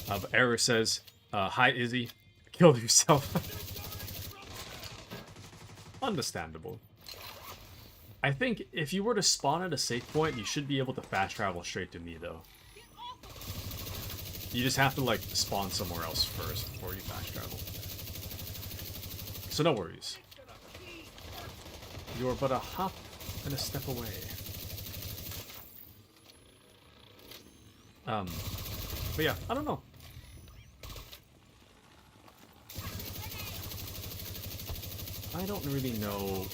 But Error says, "Hi Izzy, killed yourself." Understandable. I think if you were to spawn at a safe point, you should be able to fast travel straight to me, though. You just have to, like, spawn somewhere else first before you fast travel. So no worries. You're but a hop and a step away. But yeah, I don't know. I don't really know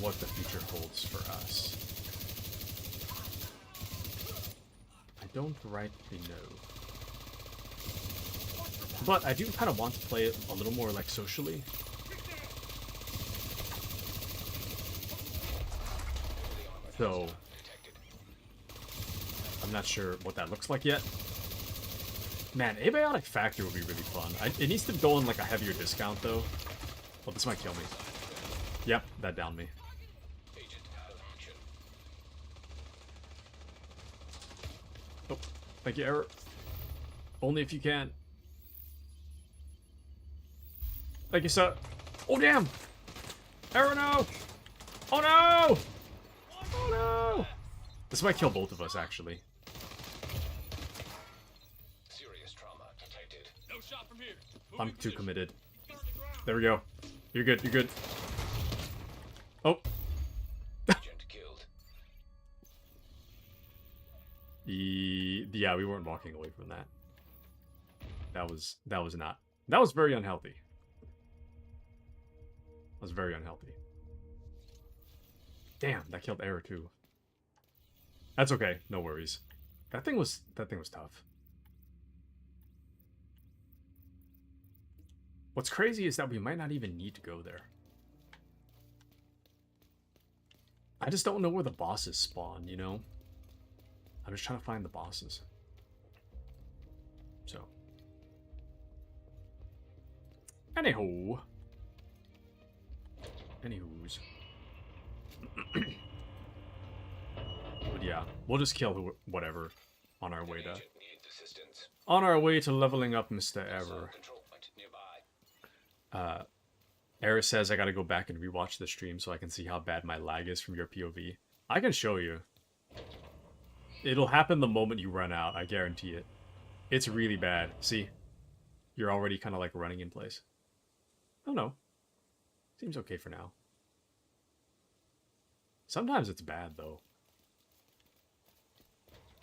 what the future holds for us. I don't rightly know. But I do kind of want to play it a little more like socially. So I'm not sure what that looks like yet. Man, Abiotic Factory would be really fun. It needs to go on like a heavier discount though. Oh, this might kill me. Yep, that downed me. Oh, thank you, Error. Only if you can. Thank you, sir. Oh, damn! Error, no! Oh, no! Oh, no! This might kill both of us, actually. Serious trauma detected. No shot from here. I'm too committed. There we go. You're good, you're good. Oh. Agent killed. Yeah, we weren't walking away from that. That was not. That was very unhealthy. That was very unhealthy. Damn, that killed Error too. That's okay, no worries. That thing was tough. What's crazy is that we might not even need to go there. I just don't know where the bosses spawn, you know? I'm just trying to find the bosses. So. Anywho. Anywho's. But yeah, we'll just kill whatever on our way to On our way to leveling up, Mr. Error. Control point nearby. Error says I gotta go back and rewatch the stream so I can see how bad my lag is from your POV. I can show you. It'll happen the moment you run out, I guarantee it. It's really bad. See? You're already kind of like running in place. Oh no. Seems okay for now. Sometimes it's bad though.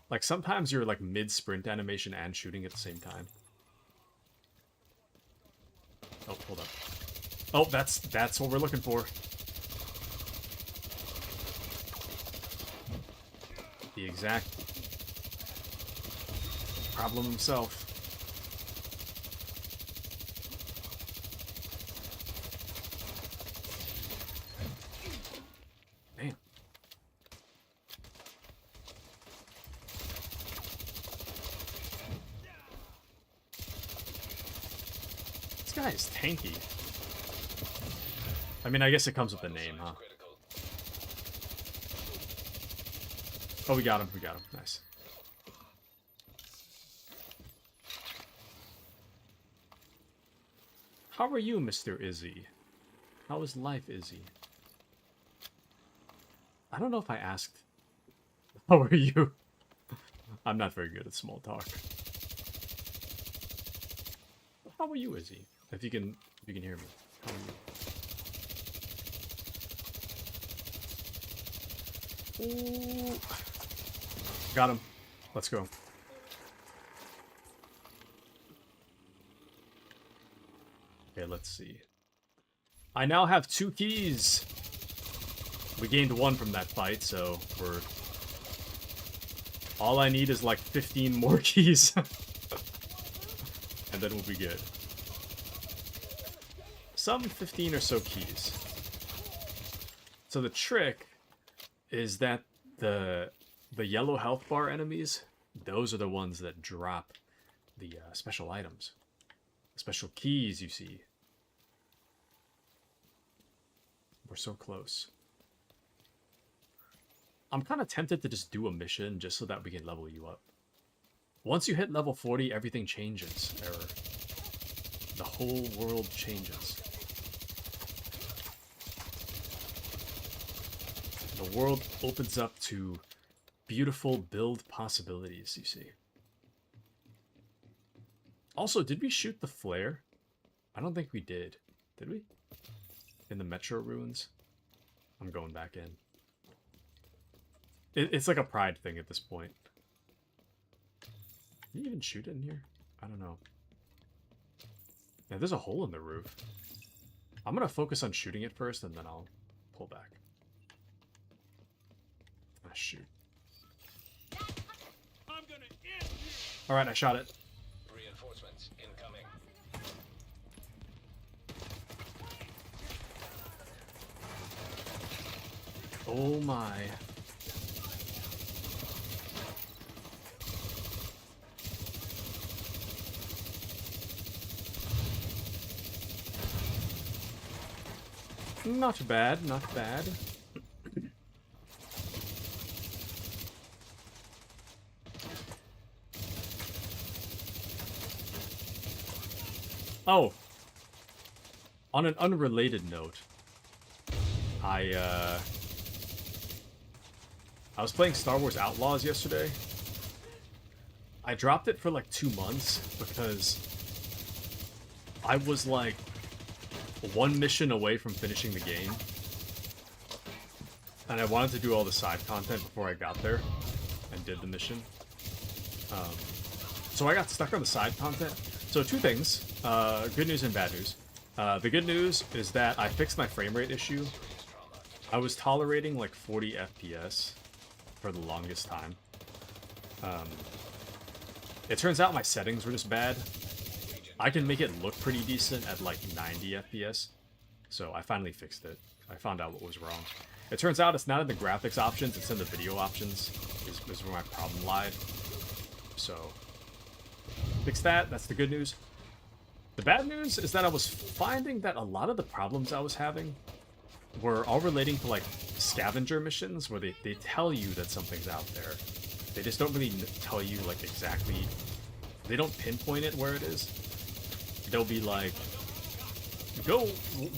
Like sometimes you're like mid-sprint animation and shooting at the same time. Oh, hold up. Oh, that's what we're looking for. The exact problem himself. Damn. This guy is tanky. I mean, I guess it comes with the name, huh? Oh, we got him. We got him. Nice. How are you, Mr. Izzy? How is life, Izzy? I don't know if I asked. How are you? I'm not very good at small talk. How are you, Izzy? If you can hear me. How are you? Ooh. Got him. Let's go. Okay, let's see. I now have 2 keys. We gained 1 from that fight, so we're... All I need is like 15 more keys. And then we'll be good. Some 15 or so keys. So the trick is that the yellow health bar enemies, those are the ones that drop the special items. Special keys, you see. We're so close. I'm kind of tempted to just do a mission just so that we can level you up. Once you hit level 40, everything changes, Error. The whole world changes. The world opens up to beautiful build possibilities, you see. Also, did we shoot the flare? I don't think we did. Did we? In the Metro ruins? I'm going back in. It's like a pride thing at this point. Can you even shoot it in here? I don't know. Yeah, there's a hole in the roof. I'm going to focus on shooting it first, and then I'll pull back. Ah, shoot. Alright, I shot it. Reinforcements incoming. Oh my. Not bad, not bad. Oh. On an unrelated note, I was playing Star Wars Outlaws yesterday. I dropped it for like 2 months because I was like 1 mission away from finishing the game. And I wanted to do all the side content before I got there and did the mission. So I got stuck on the side content. So 2 things, good news and bad news. The good news is that I fixed my frame rate issue. I was tolerating like 40 FPS for the longest time. It turns out my settings were just bad. I can make it look pretty decent at like 90 FPS. So I finally fixed it. I found out what was wrong. It turns out it's not in the graphics options, it's in the video options, is where my problem lied. So, fix that, that's the good news. The bad news is that I was finding that a lot of the problems I was having were all relating to like scavenger missions where they tell you that something's out there. They just don't really tell you like exactly they don't pinpoint it where it is. They'll be like, go.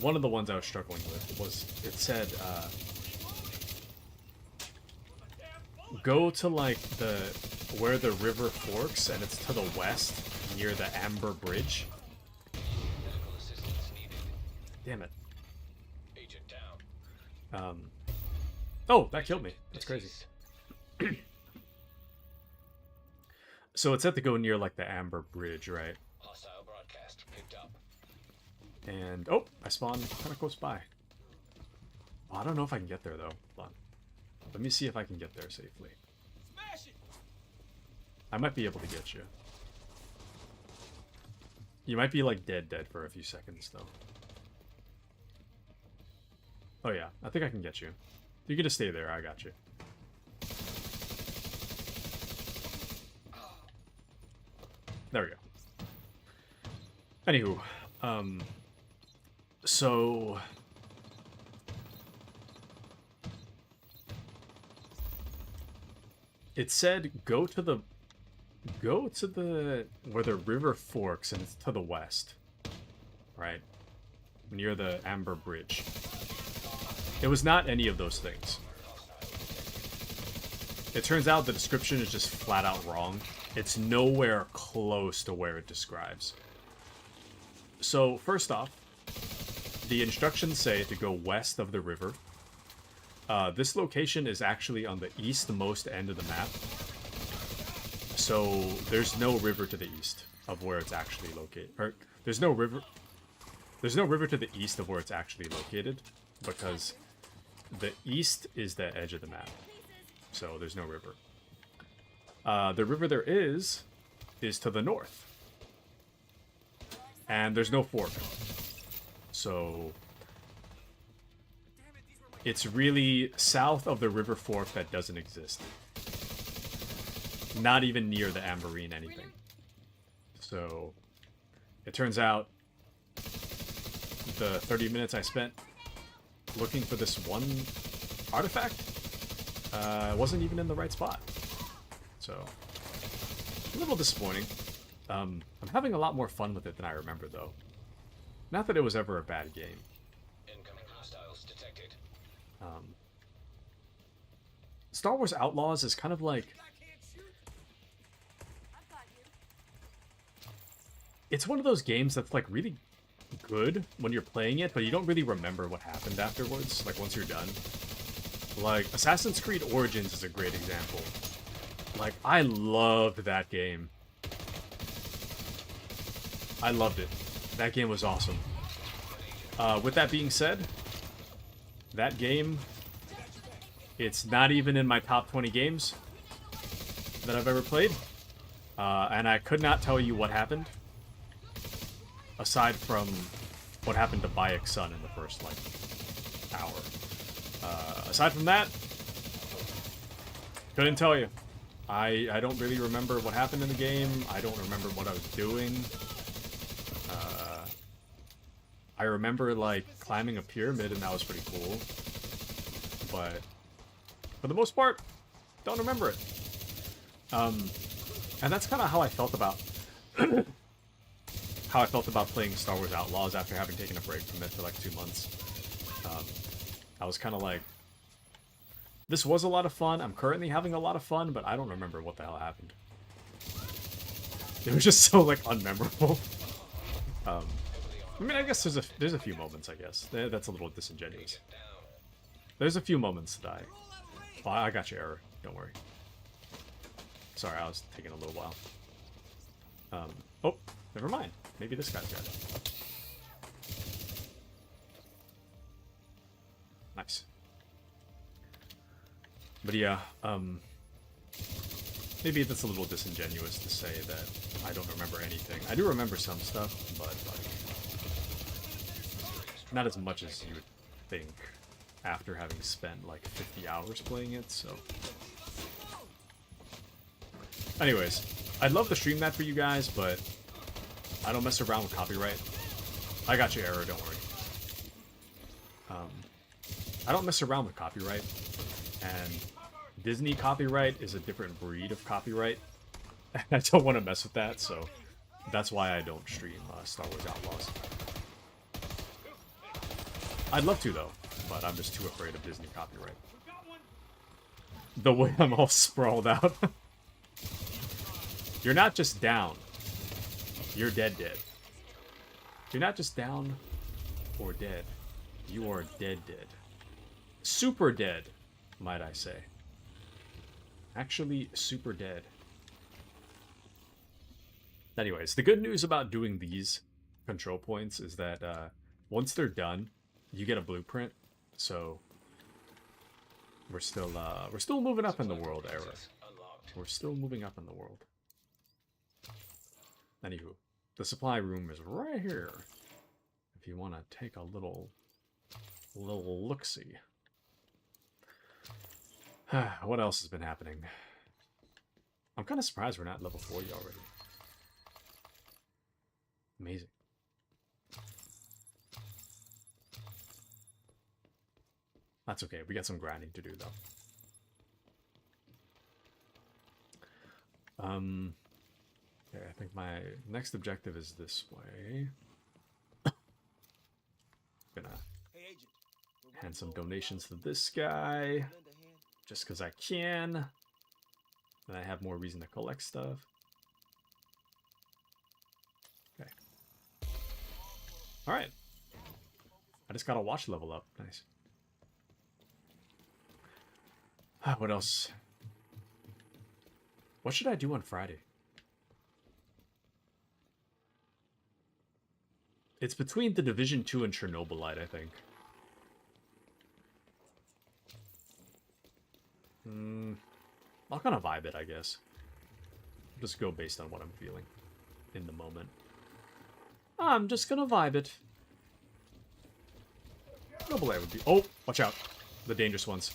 One of the ones I was struggling with was, it said, go to like where the river forks, and it's to the west near the Amber Bridge. Medical assistance needed. Damn it. Agent down. Oh, that killed me. That's crazy. Deceased. So it said to go near like the Amber Bridge, right? Hostile broadcast picked up. And oh, I spawned kind of close by. Oh, I don't know if I can get there though. Hold on. Let me see if I can get there safely. I might be able to get you. You might be like dead for a few seconds though. Oh yeah, I think I can get you. You can just stay there. I got you. There we go. Anywho, so it said go to the where the river forks, and it's to the west, right? Near the Amber Bridge. It was not any of those things. It turns out the description is just flat out wrong. It's nowhere close to where it describes. So, first off, the instructions say to go west of the river. This location is actually on the eastmost end of the map. So, there's no river to the east of where it's actually located. Or, there's no river to the east of where it's actually located, because the east is the edge of the map. So, there's no river. The river there is to the north. And there's no fork. So it's really south of the river fork that doesn't exist. Not even near the Amberine anything. So it turns out the 30 minutes I spent looking for this one artifact wasn't even in the right spot. So, a little disappointing. I'm having a lot more fun with it than I remember, though. Not that it was ever a bad game. Incoming hostiles detected. Star Wars Outlaws is kind of like... It's one of those games that's, like, really good when you're playing it, but you don't really remember what happened afterwards, like, once you're done. Like, Assassin's Creed Origins is a great example. Like, I loved that game. I loved it. That game was awesome. With that being said, that game, it's not even in my top 20 games that I've ever played. And I could not tell you what happened. Aside from what happened to Bayek's son in the first, like, hour. Aside from that, couldn't tell you. I don't really remember what happened in the game. I don't remember what I was doing. I remember, like, climbing a pyramid, and that was pretty cool. But, for the most part, don't remember it. And that's kind of how I felt about... how I felt about playing Star Wars Outlaws after having taken a break from it for, like, 2 months. I was kind of like... This was a lot of fun. I'm currently having a lot of fun, but I don't remember what the hell happened. It was just so, like, unmemorable. I mean, I guess there's a few moments, I guess. That's a little disingenuous. There's a few moments that I... Well, I got your error. Don't worry. Sorry, I was taking a little while. Oh, never mind. Maybe this guy's got it. Nice. But yeah, maybe that's a little disingenuous to say that I don't remember anything. I do remember some stuff, but like, not as much as you would think after having spent like 50 hours playing it, so. Anyways, I'd love to stream that for you guys, but I don't mess around with copyright. I got your error, don't worry. I don't mess around with copyright, and Disney copyright is a different breed of copyright. I don't want to mess with that, so that's why I don't stream Star Wars Outlaws. I'd love to, though, but I'm just too afraid of Disney copyright. The way I'm all sprawled out. You're not just down. You're dead. You're not just down or dead. You are dead. Super dead, might I say. Actually, super dead. Anyways, the good news about doing these control points is that once they're done, you get a blueprint. So we're still moving up in the world, Era. We're still moving up in the world. Anywho, the supply room is right here. If you want to take a little look-see. What else has been happening? I'm kind of surprised we're not level 40 already. Amazing. That's okay. We got some grinding to do, though. Okay, I think my next objective is this way. Gonna hand some donations to this guy. Just because I can. And I have more reason to collect stuff. Okay. Alright. I just got a watch level up. Nice. What else? What should I do on Friday? It's between The Division 2 and Chernobylite, I think. I'll kind of vibe it, I guess. Just go based on what I'm feeling in the moment. I'm just gonna vibe it. Chernobylite would be... Oh, watch out. The dangerous ones.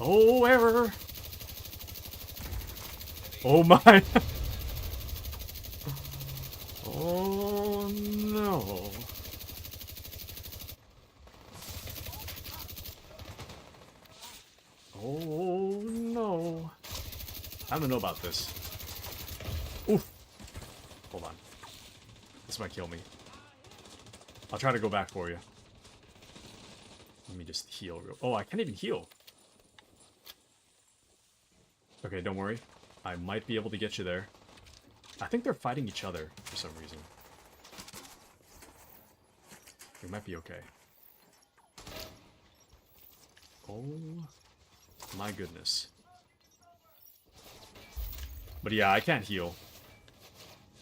Oh, error. Oh my. Oh no. Oh no. I don't know about this. Oof. Hold on. This might kill me. I'll try to go back for you. Let me just heal real... Oh, I can't even heal. Okay, don't worry. I might be able to get you there. I think they're fighting each other for some reason. We might be okay. Oh my goodness. But yeah, I can't heal.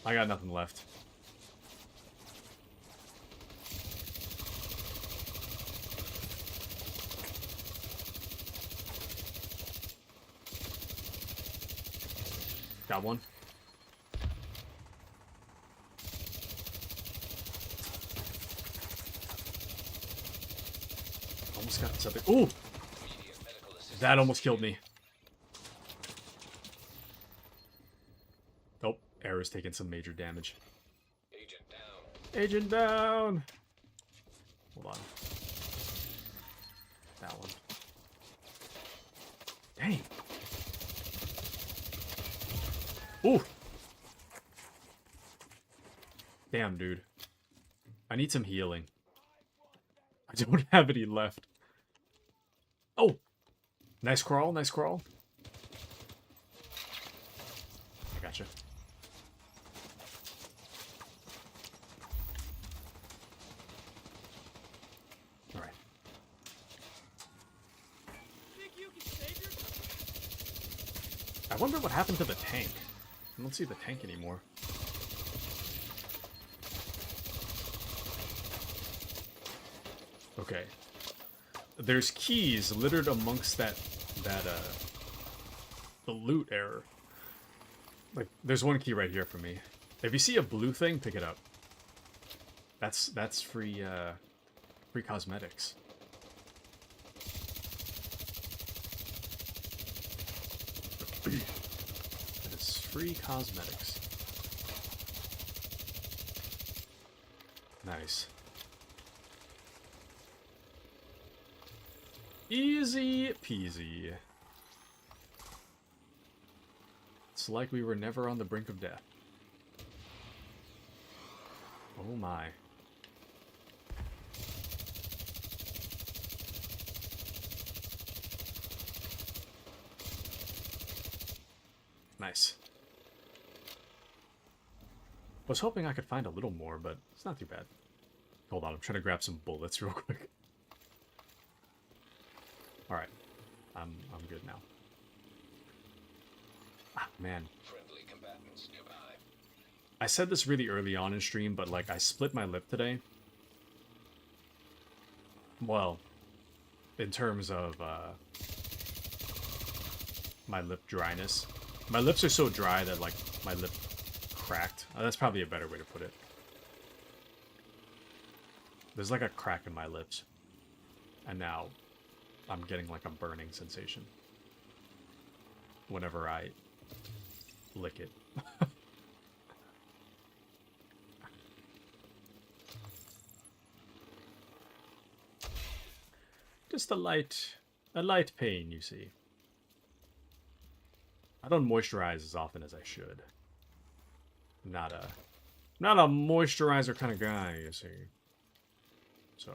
I got nothing left. Got one. Almost got something. Ooh! That almost killed me. Oh, Era's taking some major damage. Agent down. Agent down! Hold on. That one. Dang. Ooh! Damn, dude. I need some healing. I don't have any left. Oh! Nice crawl, nice crawl. I gotcha. Alright. I wonder what happened to the tank. I don't see the tank anymore. Okay. There's keys littered amongst the loot error. Like, there's one key right here for me. If you see a blue thing, pick it up. That's free free cosmetics. That is free cosmetics. Nice. Easy peasy. It's like we were never on the brink of death. Oh my. Nice. I was hoping I could find a little more, but it's not too bad. Hold on, I'm trying to grab some bullets real quick. Alright. I'm good now. Ah, man. Friendly combatants nearby. I said this really early on in stream, but like I split my lip today. Well, in terms of my lip dryness. My lips are so dry that like my lip cracked. That's probably a better way to put it. There's like a crack in my lips. And now I'm getting like a burning sensation whenever I lick it. Just a light pain, you see. I don't moisturize as often as I should. Not a moisturizer kind of guy, you see. So,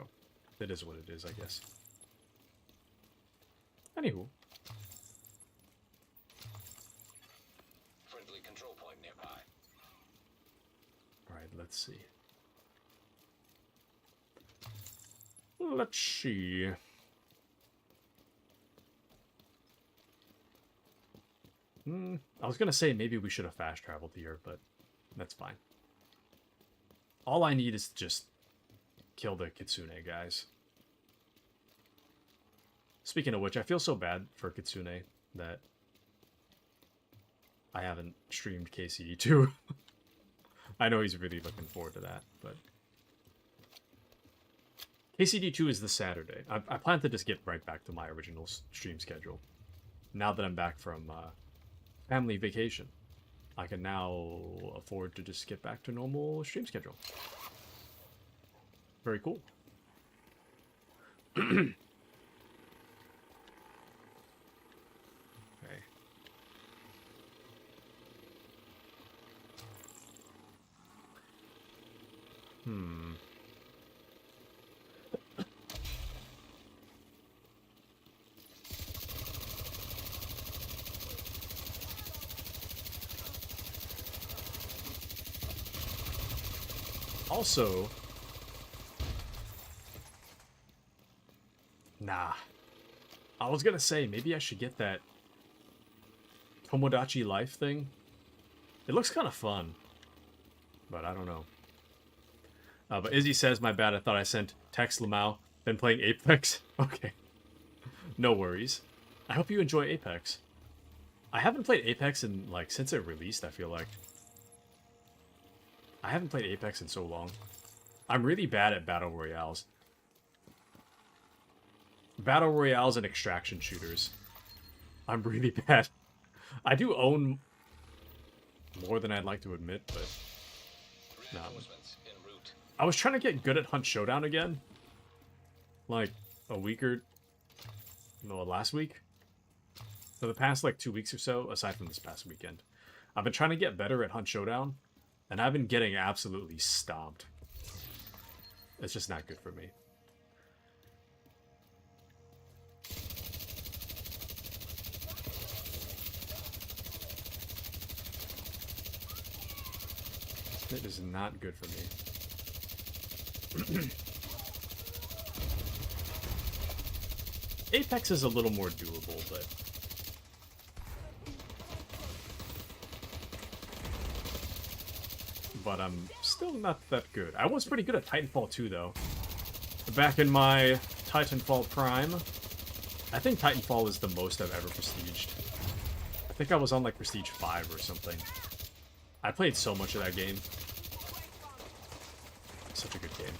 it is what it is, I guess. Anywho. Friendly control point nearby. Alright, let's see. Let's see. I was gonna say maybe we should have fast traveled here, but that's fine. All I need is to just kill the Kitsune guys. Speaking of which, I feel so bad for Kitsune that I haven't streamed KCE2. I know he's really looking forward to that, but KCD2 is this Saturday. I plan to just get right back to my original stream schedule. Now that I'm back from family vacation, I can now afford to just get back to normal stream schedule. Very cool. Okay. Also, nah. I was gonna say, maybe I should get that Tomodachi Life thing. It looks kind of fun, but I don't know. But Izzy says, my bad, I thought I sent text Lamau. Been playing Apex? Okay. No worries. I hope you enjoy Apex. I haven't played Apex in, like, since it released, I feel like. I haven't played Apex in so long. I'm really bad at Battle Royales. Battle Royales and extraction shooters. I'm really bad. I do own more than I'd like to admit, but... no. Reinforcements en route. I was trying to get good at Hunt Showdown again. Like, a week or... no, last week? For the past, like, 2 weeks or so, aside from this past weekend. I've been trying to get better at Hunt Showdown, and I've been getting absolutely stomped. It's just not good for me. It is not good for me. Apex is a little more doable, but... but I'm still not that good. I was pretty good at Titanfall 2, though. Back in my Titanfall Prime, I think Titanfall is the most I've ever prestiged. I think I was on, like, Prestige 5 or something. I played so much of that game. Such a good game.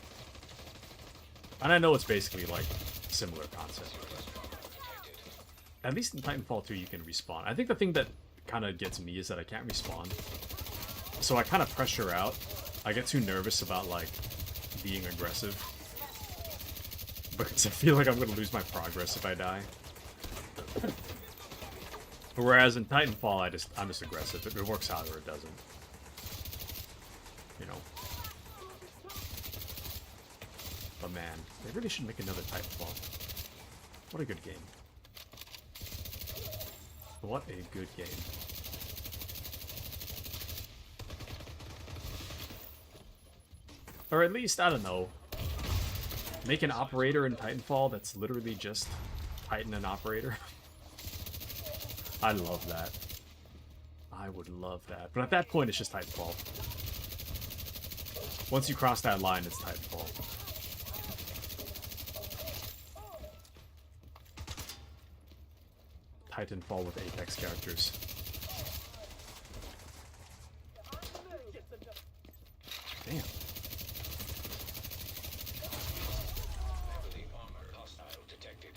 And I know it's basically, like, similar concept. At least in Titanfall 2 you can respawn. I think the thing that kind of gets me is that I can't respawn. So I kind of pressure out. I get too nervous about, like, being aggressive. Because I feel like I'm going to lose my progress if I die. Whereas in Titanfall, I'm just aggressive. It works out or it doesn't. You know. But man, they really should make another Titanfall. What a good game. What a good game. Or at least, I don't know, make an operator in Titanfall that's literally just Titan and operator. I love that. I would love that. But at that point, it's just Titanfall. Once you cross that line, it's Titanfall. Titanfall with Apex characters. Damn. Heavily armored hostile detected.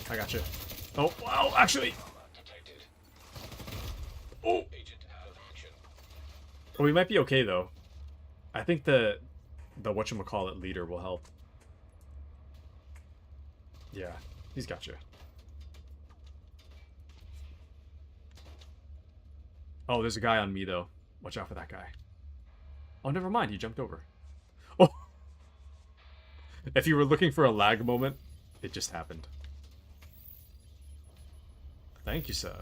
I got you. Oh, wow, actually. Detected. Oh. Agent out of action. We might be okay, though. I think the whatchamacallit leader will help. Yeah, he's got you. Oh, there's a guy on me, though. Watch out for that guy. Oh, never mind. He jumped over. Oh! If you were looking for a lag moment, it just happened. Thank you, sir.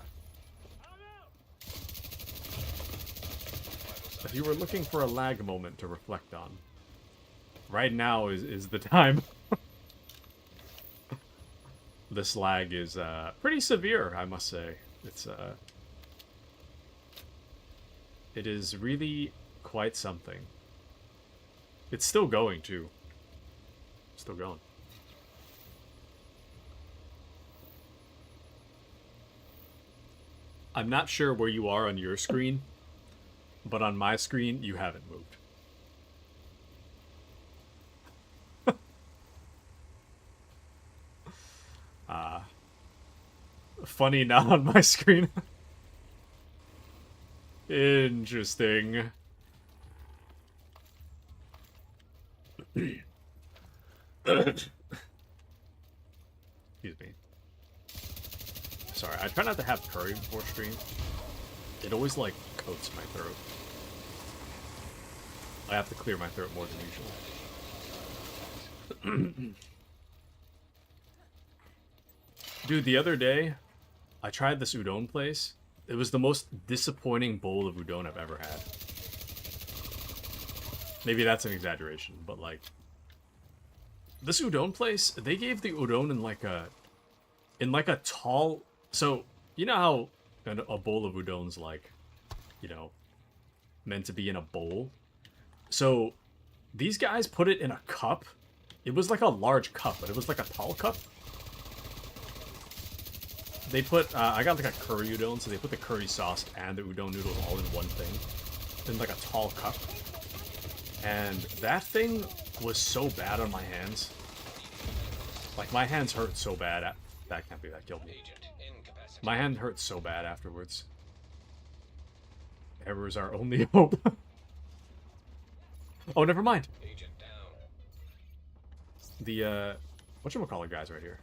If you were looking for a lag moment to reflect on, right now is the time. This lag is pretty severe, I must say. It is really quite something. It's still going, too. Still going. I'm not sure where you are on your screen, but on my screen, you haven't moved. Funny, not on my screen. Interesting. Excuse me. Sorry, I try not to have curry before stream. It always, like, coats my throat. I have to clear my throat more than usual. Dude, the other day, I tried this udon place. It was the most disappointing bowl of udon I've ever had. Maybe that's an exaggeration, but, like... This udon place, they gave the udon in, like, a tall... So, you know how a bowl of udon's, like, you know, meant to be in a bowl? So, these guys put it in a cup. It was like a large cup, but it was like a tall cup. They put, I got like a curry udon, so they put the curry sauce and the udon noodles all in one thing. In like a tall cup. And that thing was so bad on my hands. Like, my hands hurt so bad. That can't be, that killed me. Agent incapacitated. My hand hurt so bad afterwards. Errors are only hope. Oh, never mind. Agent down. The, whatchamacallit guys right here.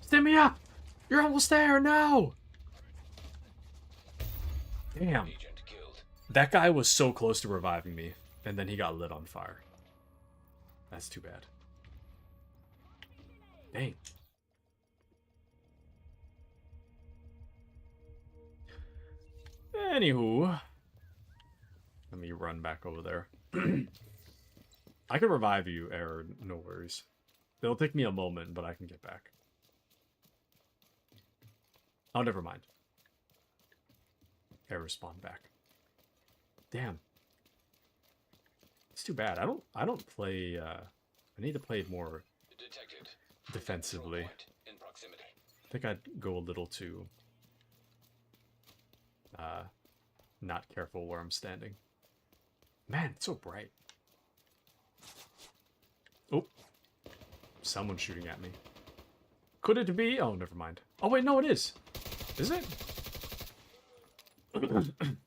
Stand me up! You're almost there, no! Damn. Agent killed. That guy was so close to reviving me, and then he got lit on fire. That's too bad. Dang. Anywho. Let me run back over there. I can revive you, Error, no worries. It'll take me a moment, but I can get back. Oh, never mind. Error spawn back. Damn. It's too bad. I don't play I need to play more Detected. defensively. Control point in proximity. I think I'd go a little too not careful where I'm standing. Man, it's so bright. Oh. Someone's shooting at me. Could it be? Oh, never mind. Oh, wait, no, it is. Is it?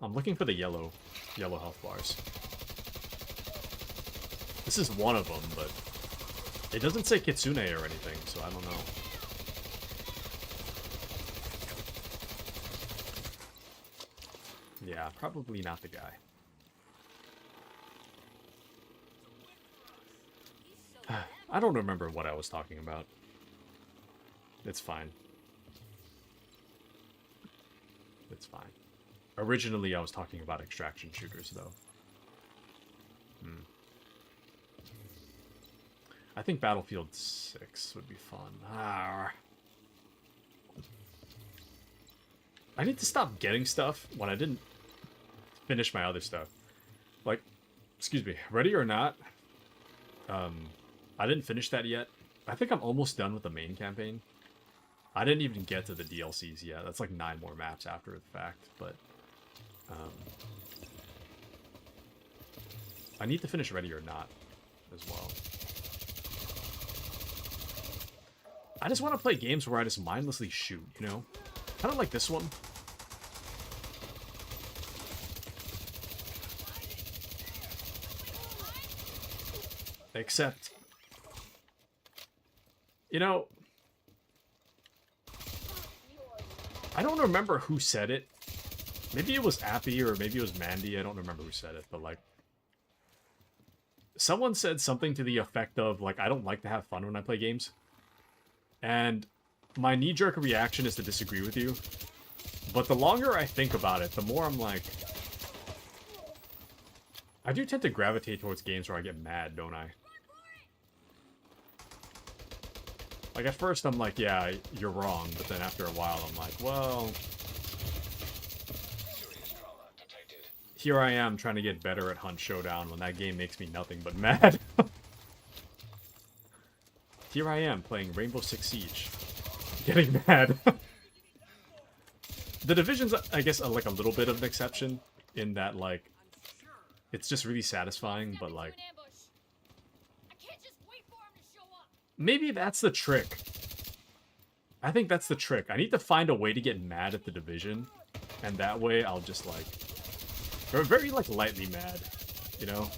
I'm looking for the yellow health bars. This is one of them, but it doesn't say Kitsune or anything, so I don't know. Yeah, probably not the guy. I don't remember what I was talking about. It's fine. It's fine. Originally, I was talking about extraction shooters, though. I think Battlefield 6 would be fun. I need to stop getting stuff when I didn't finish my other stuff. Like, excuse me, Ready or Not? I didn't finish that yet. I think I'm almost done with the main campaign. I didn't even get to the DLCs yet. That's like 9 more maps after the fact, but... I need to finish Ready or Not as well. I just want to play games where I just mindlessly shoot, you know? Kind of like this one. Except... You know... I don't remember who said it. Maybe it was Appy or maybe it was Mandy. I don't remember who said it, but like... Someone said something to the effect of, like, I don't like to have fun when I play games. And my knee-jerk reaction is to disagree with you. But the longer I think about it, the more I'm like... I do tend to gravitate towards games where I get mad, don't I? Like, at first I'm like, yeah, you're wrong. But then after a while I'm like, well... Here I am trying to get better at Hunt Showdown when that game makes me nothing but mad. Here I am playing Rainbow Six Siege. Getting mad. The Division's, I guess, like a little bit of an exception. In that, like, it's just really satisfying, but like... Maybe that's the trick. I think that's the trick. I need to find a way to get mad at the Division. And that way I'll just, like... Or very, like, lightly mad. You know?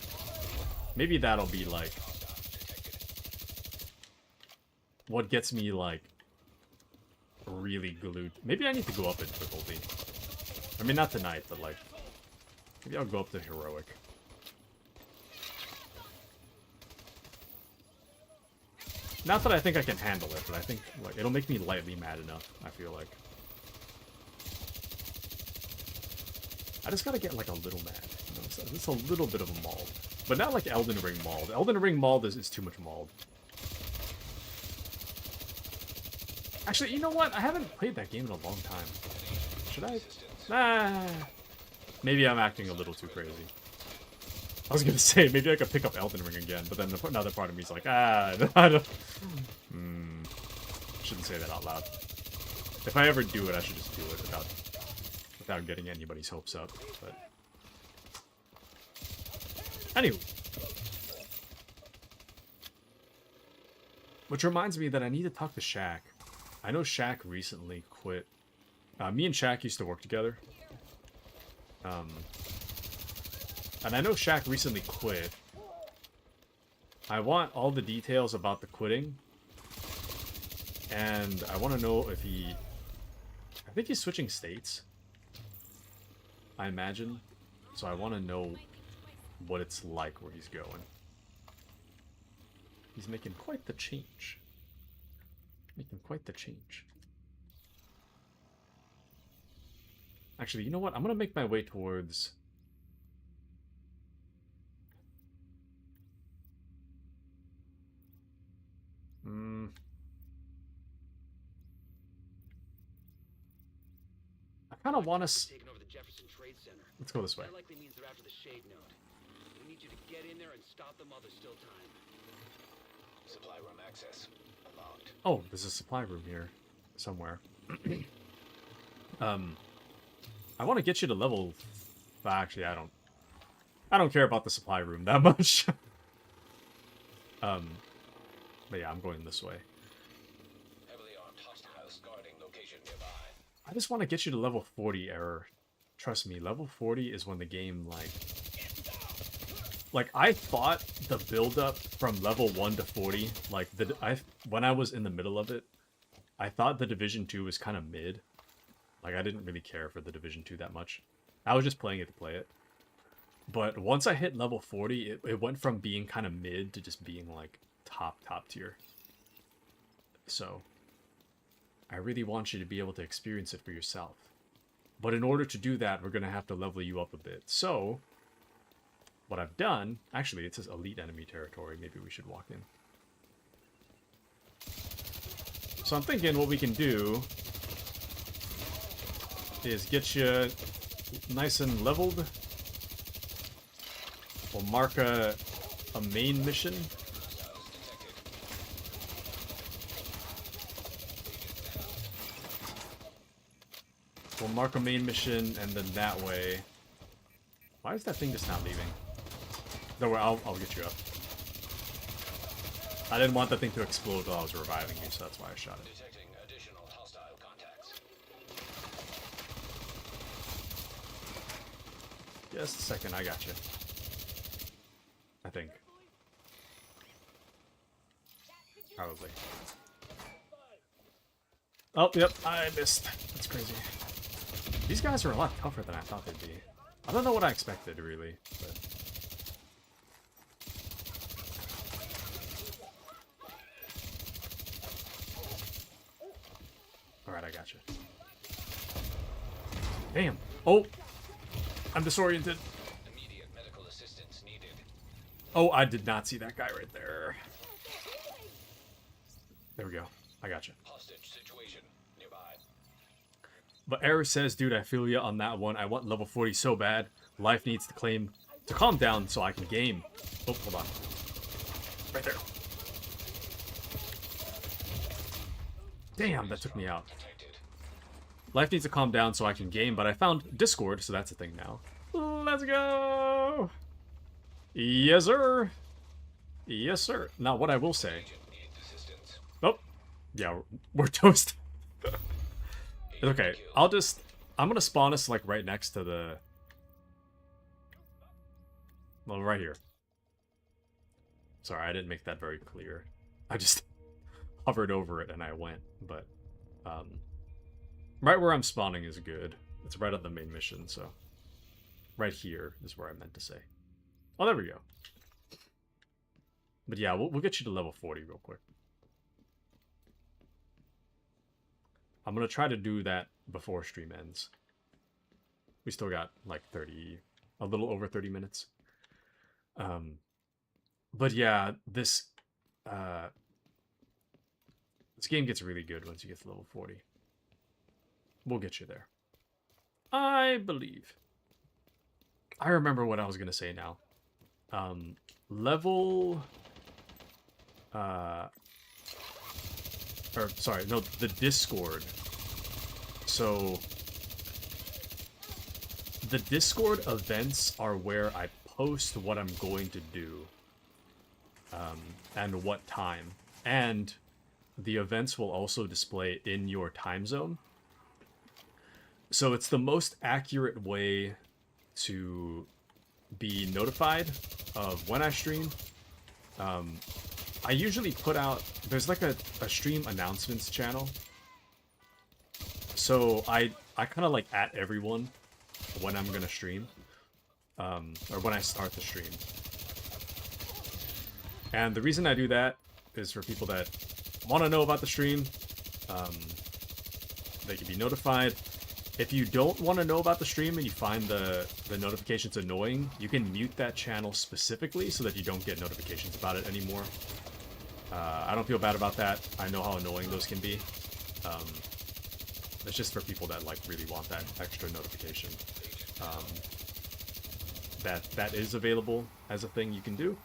Maybe that'll be, like... what gets me, like... really glued. Maybe I need to go up in difficulty. I mean, not tonight, but, like... maybe I'll go up to Heroic. Not that I think I can handle it, but I think, like, it'll make me lightly mad enough, I feel like. I just gotta get, like, a little mad. You know, it's a little bit of a mauled. But not like Elden Ring mauled. Elden Ring mauled is too much mauled. Actually, you know what? I haven't played that game in a long time. Should I? Nah. Maybe I'm acting a little too crazy. I was gonna say, maybe I could pick up Elden Ring again, but then another part of me is like, I don't... Shouldn't say that out loud. If I ever do it, I should just do it without getting anybody's hopes up, but... Anyway. Which reminds me that I need to talk to Shaq. I know Shaq recently quit. Me and Shaq used to work together. And I know Shaq recently quit. I want all the details about the quitting. And I want to know if he... I think he's switching states. I imagine. So I want to know what it's like where he's going. He's making quite the change. Making quite the change. Actually, you know what? I'm going to make my way towards... I kind of want to... Taking over the Jefferson Trade Center. Let's go this way. That likely means they're after the Shade Node. We need you to get in there and stop them while there's still time. Supply room access unlocked. Oh, there's a supply room here somewhere. I want to get you to level... Actually, I don't care about the supply room that much. But yeah, I'm going this way. Heavily armed. I just want to get you to level 40, Error. Trust me, level 40 is when the game, like I thought the build-up from level 1 to 40, like, when I was in the middle of it, I thought the Division 2 was kind of mid. Like, I didn't really care for the Division 2 that much. I was just playing it to play it. But once I hit level 40, it went from being kind of mid to just being, like, top tier. So, I really want you to be able to experience it for yourself. But in order to do that, we're going to have to level you up a bit. So, what I've done... Actually, it says elite enemy territory. Maybe we should walk in. So I'm thinking what we can do is get you nice and leveled. We'll mark a main mission. We'll mark a main mission, and then that way... Why is that thing just not leaving? Don't worry, I'll get you up. I didn't want that thing to explode while I was reviving you, so that's why I shot it. Detecting additional hostile contacts. Just a second, I got you. I think. Probably. Oh, yep, I missed. That's crazy. These guys are a lot tougher than I thought they'd be. I don't know what I expected, really, but... Alright, I got you. Damn. Oh! I'm disoriented. Immediate medical assistance needed. Oh, I did not see that guy right there. There we go. I got you. Hostage situation nearby. But Error says, dude, I feel you on that one. I want level 40 so bad. Life needs to calm down so I can game. Oh, hold on. Right there. Damn, that took me out. Life needs to calm down so I can game, but I found Discord, so that's a thing now. Let's go! Yes, sir! Yes, sir. Now, what I will say... Oh, yeah, we're toast. Okay, I'm gonna spawn us, like, right next to the... Well, right here. Sorry, I didn't make that very clear. I just hovered over it and I went, but... right where I'm spawning is good. It's right on the main mission, so... Right here is where I meant to say. Oh, there we go. But yeah, we'll get you to level 40 real quick. I'm gonna try to do that before stream ends. We still got like a little over 30 minutes. But yeah, this game gets really good once you get to level 40. We'll get you there. I believe. I remember what I was gonna say now. The Discord. So, the Discord events are where I post what I'm going to do. And what time. And the events will also display in your time zone. So it's the most accurate way to be notified of when I stream. I usually put out... There's like a stream announcements channel. So I kind of like at everyone when I'm going to stream. Or when I start the stream. And the reason I do that is for people that want to know about the stream. They can be notified. If you don't want to know about the stream and you find the notifications annoying, you can mute that channel specifically so that you don't get notifications about it anymore. I don't feel bad about that. I know how annoying those can be. It's just for people that like really want that extra notification. That is available as a thing you can do.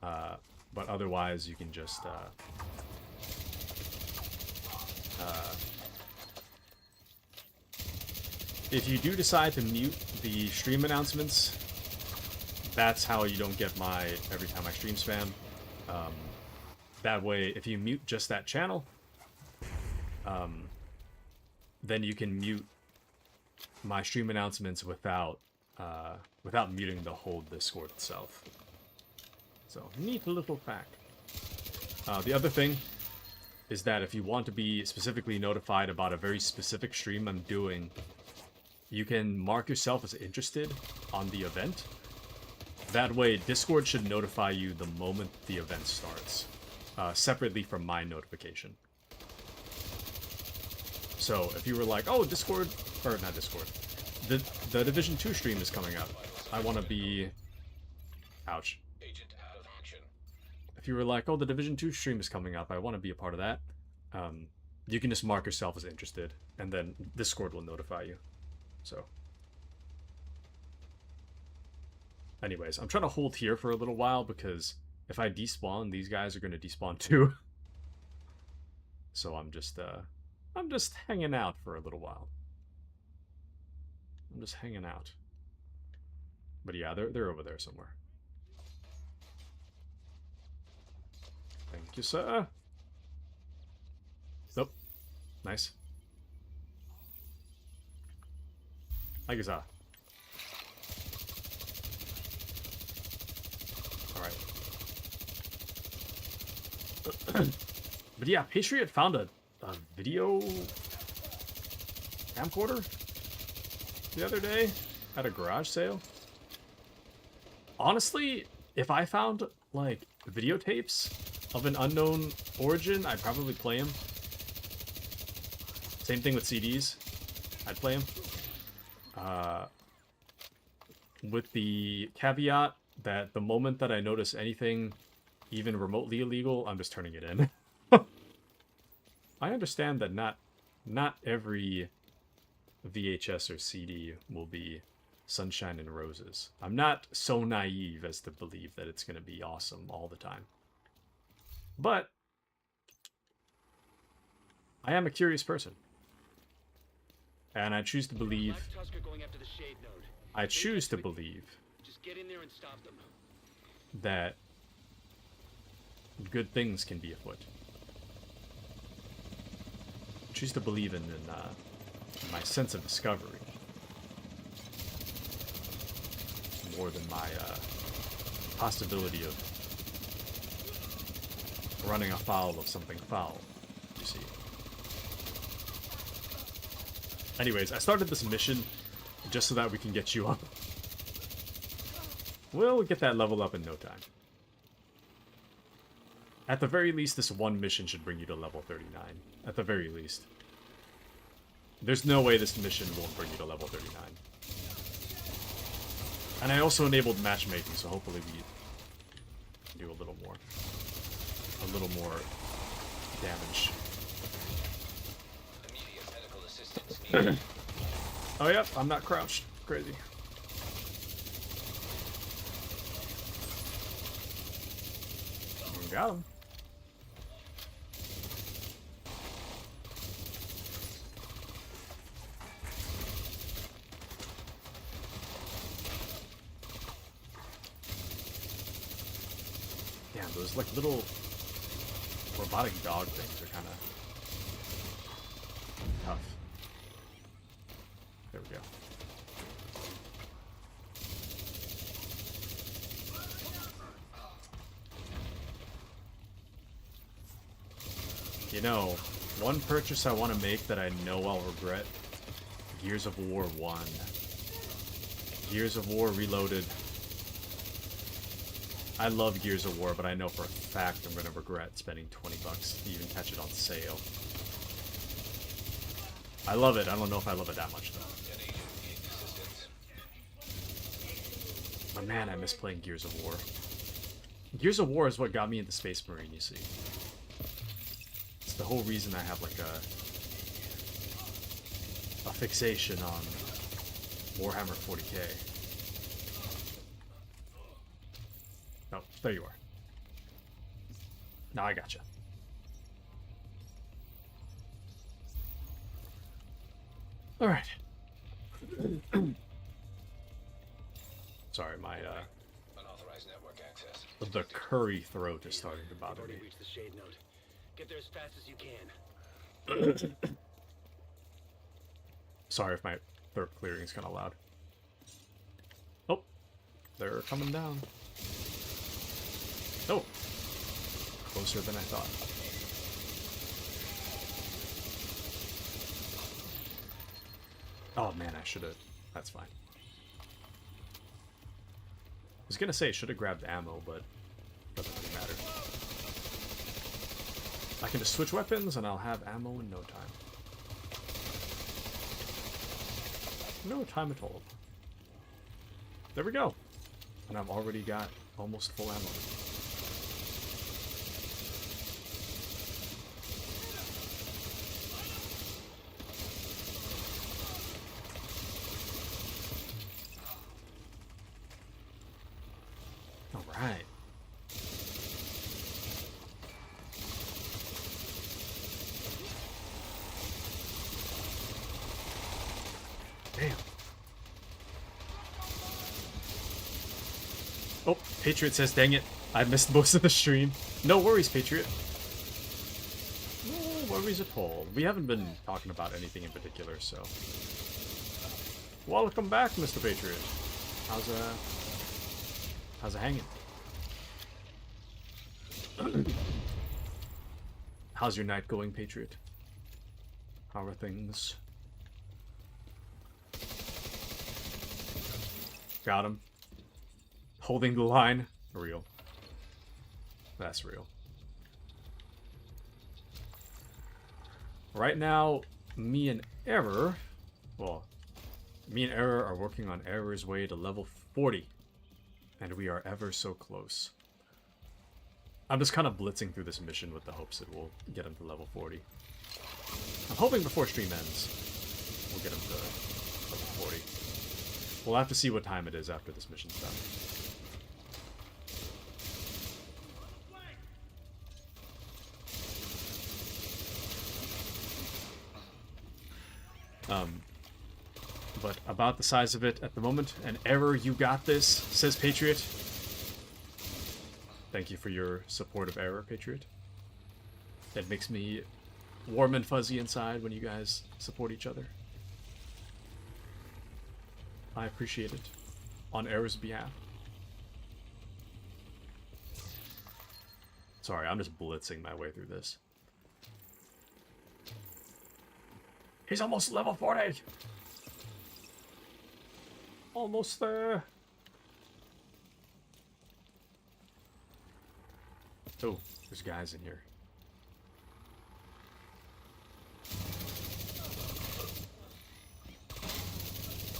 But otherwise, you can just if you do decide to mute the stream announcements, that's how you don't get my every time I stream spam. That way, if you mute just that channel, then you can mute my stream announcements without muting the whole Discord itself. So, neat little fact. The other thing is that if you want to be specifically notified about a very specific stream I'm doing, you can mark yourself as interested on the event. That way, Discord should notify you the moment the event starts, separately from my notification. So, if you were like, oh, Discord, or not Discord, the Division 2 stream is coming up. I want to be... Ouch. Agent out of action. If you were like, oh, the Division 2 stream is coming up, I want to be a part of that, you can just mark yourself as interested, and then Discord will notify you. So... Anyways, I'm trying to hold here for a little while, because if I despawn, these guys are going to despawn too. So I'm just hanging out for a little while. I'm just hanging out. But yeah, they're over there somewhere. Thank you, sir. Nope. Nice. Thank you, sir. Alright. But yeah, Patriot found a video camcorder the other day at a garage sale. Honestly, if I found, like, videotapes of an unknown origin, I'd probably play them. Same thing with CDs. I'd play them. With the caveat that the moment that I notice anything even remotely illegal, I'm just turning it in. I understand that not every VHS or CD will be sunshine and roses. I'm not so naive as to believe that it's going to be awesome all the time. But I am a curious person. And I choose to believe... I choose to believe Just get in there and stop them. that good things can be afoot. I choose to believe in my sense of discovery more than my possibility of running afoul of something foul, you see. Anyways, I started this mission just so that we can get you up. We'll get that level up in no time. At the very least, this one mission should bring you to level 39. At the very least. There's no way this mission won't bring you to level 39. And I also enabled matchmaking, so hopefully we can do a little more damage. Immediate medical assistance needed. Oh yep, I'm not crouched. Crazy. Got him. Damn, those like little robotic dog things are kind of tough. There we go. You know, one purchase I want to make that I know I'll regret, Gears of War 1. Gears of War Reloaded. I love Gears of War, but I know for a fact I'm going to regret spending 20 bucks to even catch it on sale. I love it. I don't know if I love it that much, though. But man, I miss playing Gears of War. Gears of War is what got me into Space Marine, you see. It's the whole reason I have, like, a fixation on Warhammer 40k. Oh, there you are. Now I gotcha. Alright. Sorry, my, Unauthorized network access. the curry throat is starting to bother me. Already reached the shade node. Get there as fast as you can. Sorry if my throat clearing is kind of loud. Oh, they're coming down. Oh, closer than I thought. Oh man, I should have. That's fine. I was gonna say I should have grabbed ammo, but doesn't really matter. I can just switch weapons and I'll have ammo in no time. No time at all. There we go. And I've already got almost full ammo. Alright. Damn. Oh, Patriot says, dang it, I missed most of the stream. No worries, Patriot. No worries at all. We haven't been talking about anything in particular, so. Welcome back, Mr. Patriot. How's it hanging? How's your night going, Patriot? How are things? Got him. Holding the line. Real. That's real. Right now, me and Error are working on Error's way to level 40. And we are ever so close. I'm just kind of blitzing through this mission with the hopes that we'll get him to level 40. I'm hoping before stream ends, we'll get him to level 40. We'll have to see what time it is after this mission's done. But about the size of it at the moment, an error, you got this, says Patriot. Thank you for your support of Error, Patriot. It makes me warm and fuzzy inside when you guys support each other. I appreciate it. On Error's behalf. Sorry, I'm just blitzing my way through this. He's almost level 40! Almost there. Oh, there's guys in here.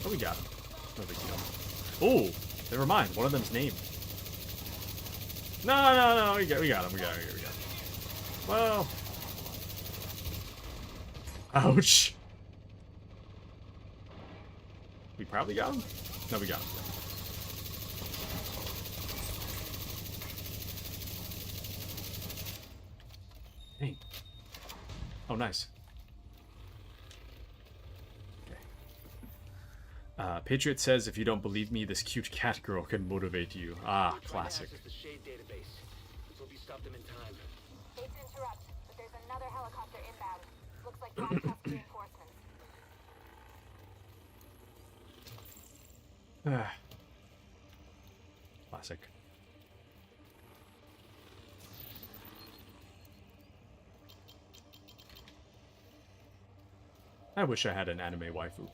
Oh, we got him. No big deal. Oh, never mind. One of them's named. No. We got him. We got him. Well. Ouch. We probably got him? No, we got him. Dang. Oh, nice. Okay. Patriot says, if you don't believe me, this cute cat girl can motivate you. Ah, classic. The Shade database. Let's hope you stop them in time. Hate to interrupt, but there's another helicopter inbound. Looks like broadcast reinforcements. Classic. I wish I had an anime waifu.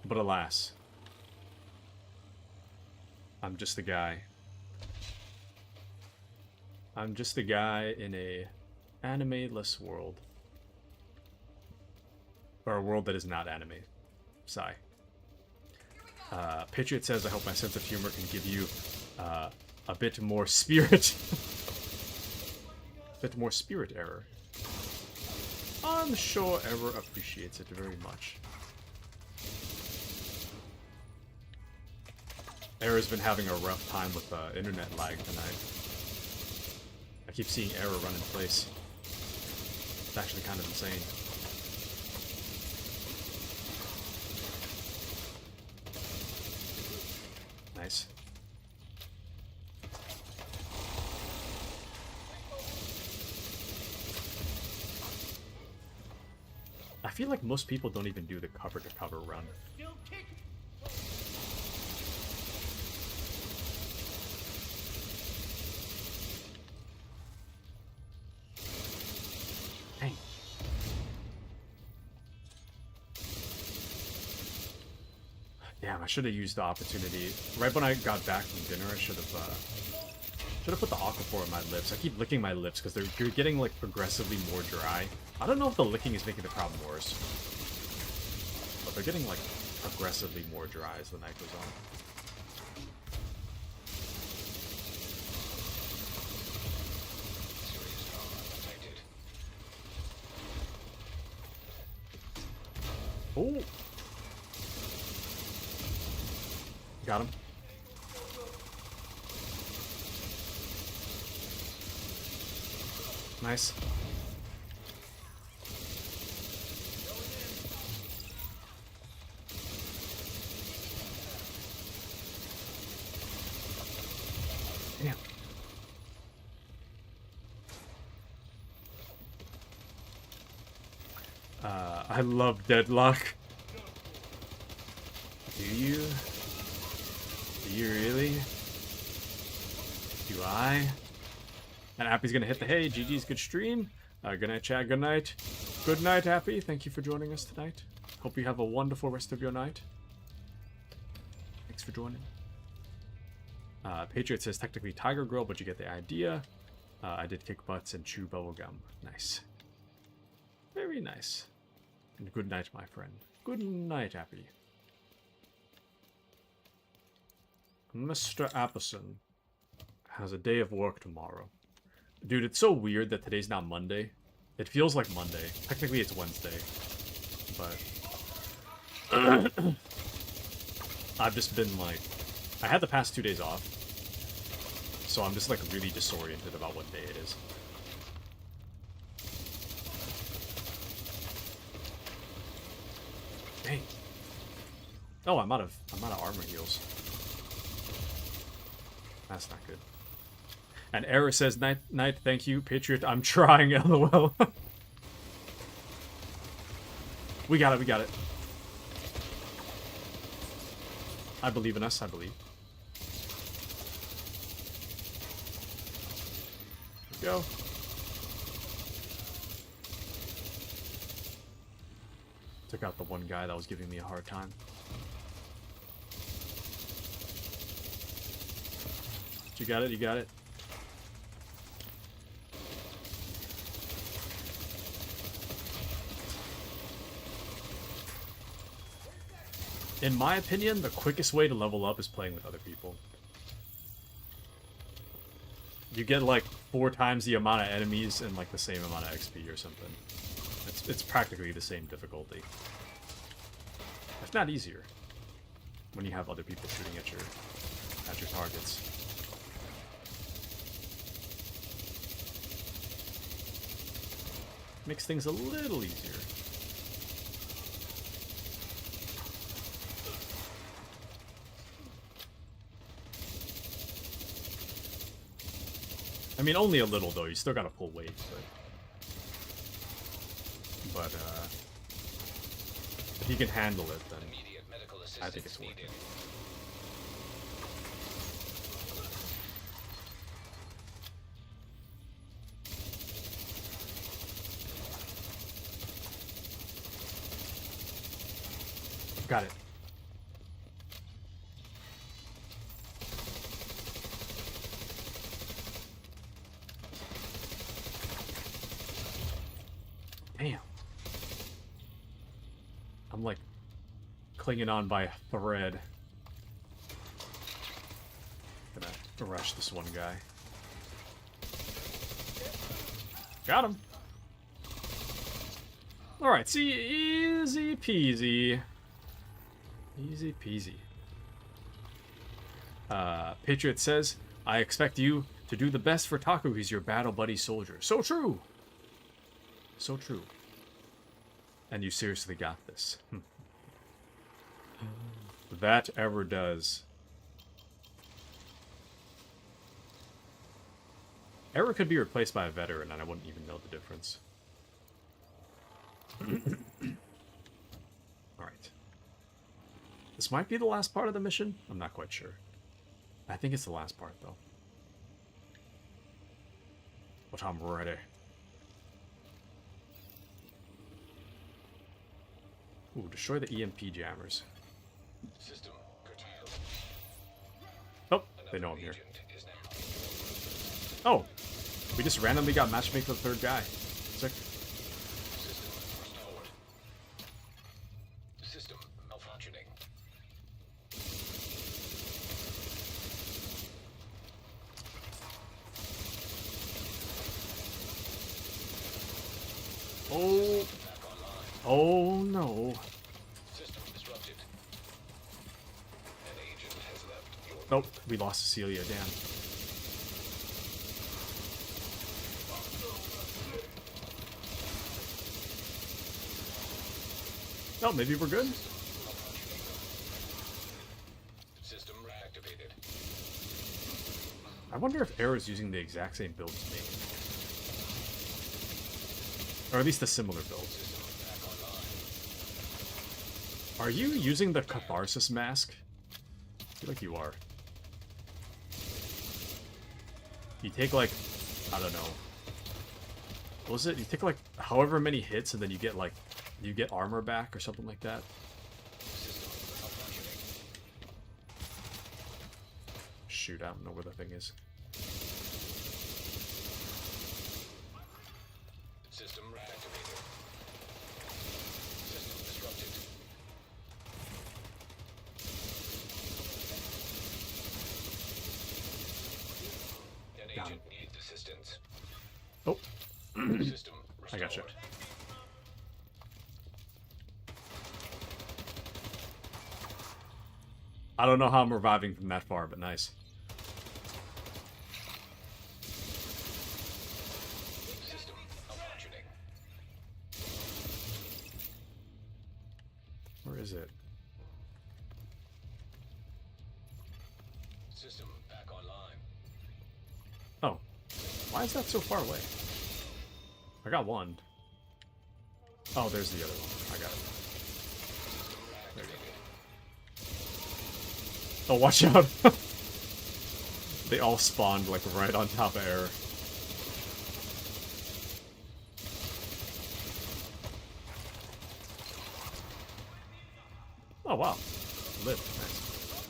But alas. I'm just a guy. I'm just a guy in a anime-less world. Or a world that is not anime. Sigh. Patriot says, I hope my sense of humor can give you a bit more spirit. A bit more spirit, Error. I'm sure Error appreciates it very much. Error's been having a rough time with internet lag tonight. I keep seeing Error run in place. It's actually kind of insane. Nice. feel like most people don't even do the cover to cover run. Dang. Damn, I should have used the opportunity. Right when I got back from dinner, I should have put the aquaphor on my lips. I keep licking my lips because you're getting like progressively more dry. I don't know if the licking is making the problem worse, but they're getting like progressively more dry as the night goes on. Oh, got him. Nice. Damn. I love Deadlock. Do you? Do you really? Do I? And Appy's gonna hit the hey, GG's good stream. Good night, chat. Good night. Good night, Appy. Thank you for joining us tonight. Hope you have a wonderful rest of your night. Thanks for joining. Patriot says technically Tiger Girl, but you get the idea. I did kick butts and chew bubblegum. Nice. Very nice. And good night, my friend. Good night, Appy. Mr. Appleson has a day of work tomorrow. Dude, it's so weird that today's not Monday. It feels like Monday. Technically, it's Wednesday. But I've just been like... I had the past 2 days off. So I'm just like really disoriented about what day it is. Dang. Oh, I'm out of armor heals. That's not good. And Era says, night, thank you, Patriot. I'm trying, lol. We got it. I believe in us, I believe. Here we go. Took out the one guy that was giving me a hard time. You got it, you got it. In my opinion, the quickest way to level up is playing with other people. You get like 4 times the amount of enemies and like the same amount of XP or something. It's practically the same difficulty. If not easier. When you have other people shooting at your targets. Makes things a little easier. I mean, only a little though. You still gotta pull weight, but if you can handle it, then I think it's worth it. Got it. Damn. I'm like clinging on by a thread. Gonna rush this one guy. Got him. Alright, see, easy peasy. Easy peasy. Patriot says, I expect you to do the best for Taku. He's your battle buddy soldier. So true. So true. And you seriously got this. That ever does. Era could be replaced by a veteran and I wouldn't even know the difference. This might be the last part of the mission. I'm not quite sure. I think it's the last part, though. But I'm ready. Ooh, destroy the EMP jammers. System curtailed. Oh, they know I'm here. Agent is now. Oh, we just randomly got matchmade for the third guy. Sick. System restored. System malfunctioning. Oh, Back online. oh no. System disrupted. An agent has left your Nope, we lost Cecilia, damn. Oh, maybe we're good? system reactivated. I wonder if Arrow's using the exact same build as me. Or at least a similar build. System back online. Are you using the Catharsis mask? I feel like you are. You take like, I don't know. What was it? You take like however many hits and then you get like, you get armor back or something like that. System malfunctioning. Shoot, I don't know where the thing is. System reactivated. System disrupted. An Got agent needs assistance. Oh, System I restored. gotcha. I don't know how I'm reviving from that far, but nice. System malfunctioning. Where is it? System back online. Oh, why is that so far away? I got one. Oh, there's the other one. I got it. There you go. Oh, watch out! They all spawned like right on top of Error. Oh wow, lit. Nice.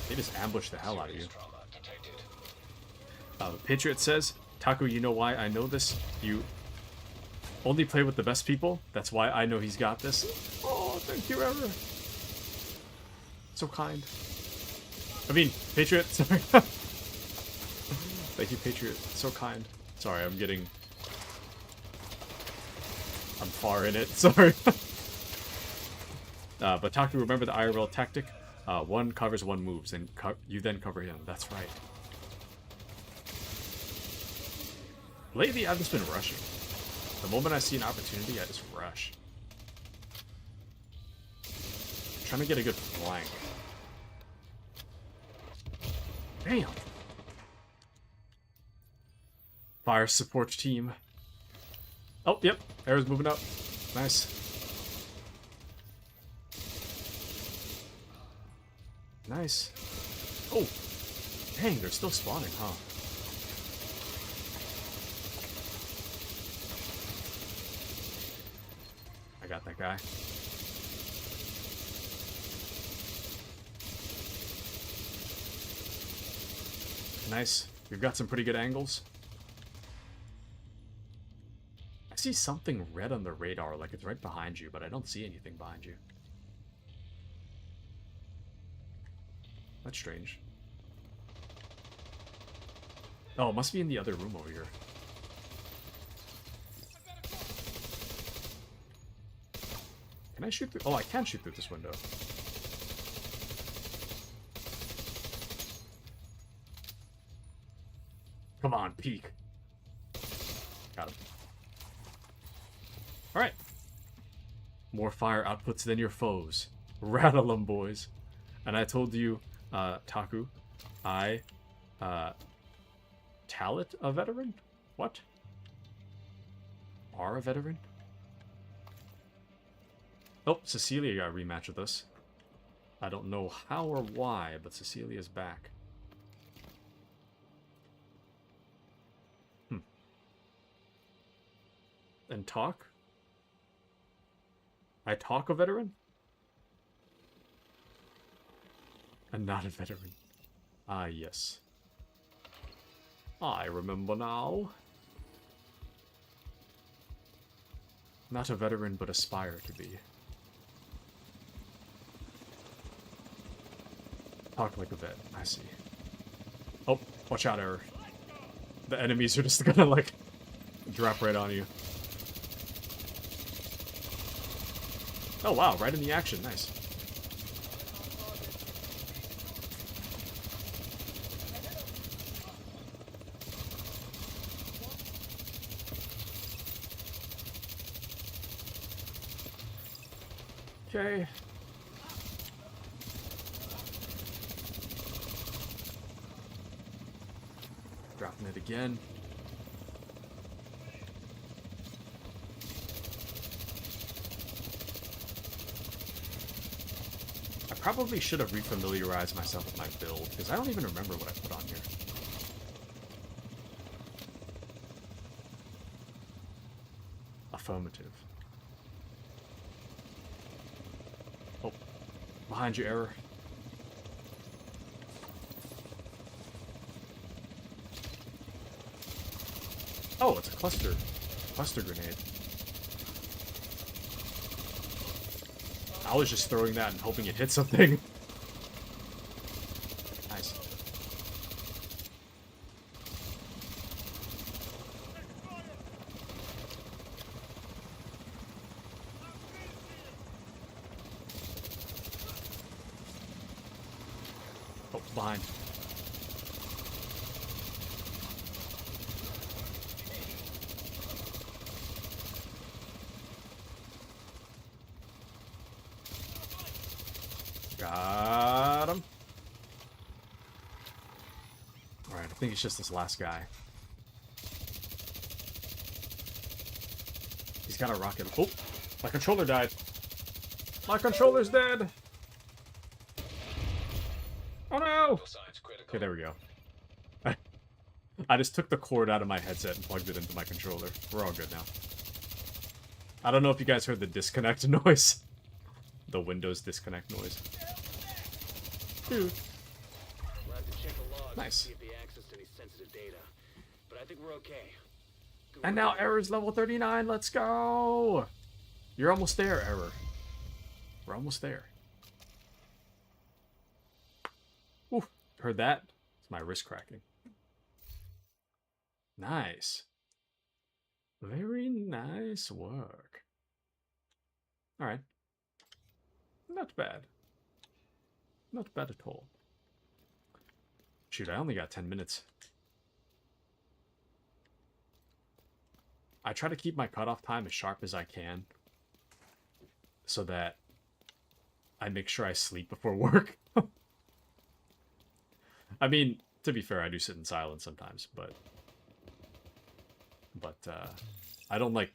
They just ambushed the hell out of you. Serious trauma detected. Patriot says, Taku, you know why I know this? You only play with the best people. That's why I know he's got this. Oh, thank you, Error. So kind. I mean, Patriot, sorry. Thank you, Patriot. So kind. Sorry, I'm far in it. Sorry. But Taku, remember the IRL tactic? One covers, one moves, and you then cover him. That's right. Lately, I've just been rushing. The moment I see an opportunity, I just rush. Trying to get a good flank. Damn. Fire support team. Oh, yep. Arrow's moving up. Nice. Nice. Oh. Dang, they're still spawning, huh? I got that guy. Nice. We've got some pretty good angles. I see something red on the radar, like it's right behind you, but I don't see anything behind you. That's strange. Oh, it must be in the other room over here. Can I shoot through? Oh, I can shoot through this window. Come on, peek. Got him. Alright. More fire outputs than your foes. Rattle 'em, boys. And I told you, Taku, Talit a veteran? What? Are a veteran? Oh, Cecilia got a rematch with us. I don't know how or why, but Cecilia's back. And talk? I talk a veteran? And not a veteran. Ah, yes. I remember now. Not a veteran, but aspire to be. Talk like a vet. I see. Oh, watch out, Error. The enemies are just gonna, like, drop right on you. Oh, wow, right in the action. Nice. Okay. Dropping it again. I probably should have refamiliarized myself with my build, because I don't even remember what I put on here. Affirmative. Oh, behind you, Error. Oh, it's a cluster grenade. I was just throwing that and hoping it hit something. Nice. Oh, behind. Got him. Alright, I think it's just this last guy. He's got a rocket. Oh, my controller died. My controller's dead. Oh no! Signs critical. Okay, there we go. I just took the cord out of my headset and plugged it into my controller. We're all good now. I don't know if you guys heard the disconnect noise. The Windows disconnect noise. Dude. We'll have to check the logs Nice. to see if they accessed any sensitive data. But I think we're okay. Good And work. now Error's level 39. Let's go. You're almost there, Error. We're almost there. Oof. Heard that? It's my wrist cracking. Nice. Very nice work. All right. Not bad. Not bad at all. Shoot, I only got 10 minutes. I try to keep my cutoff time as sharp as I can so that I make sure I sleep before work. I mean, to be fair, I do sit in silence sometimes, but I don't like,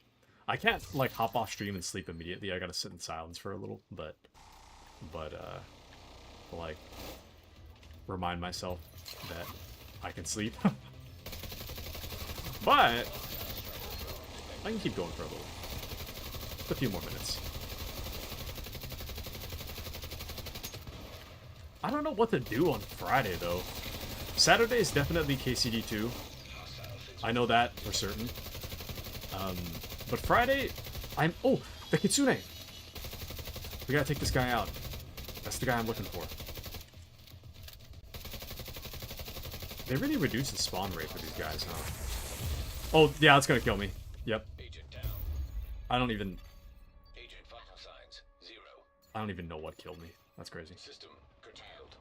I can't like hop off stream and sleep immediately. I gotta sit in silence for a little, but like remind myself that I can sleep. But I can keep going for a little. A few more minutes. I don't know what to do on Friday, though. Saturday is definitely KCD2. I know that for certain. But Friday, oh, the Kitsune! We gotta take this guy out. That's the guy I'm looking for. They really reduced the spawn rate for these guys, huh? Oh, yeah, it's gonna kill me. Yep. Agent down. I don't even Vital signs 0. I don't even know what killed me. That's crazy. System curtailed.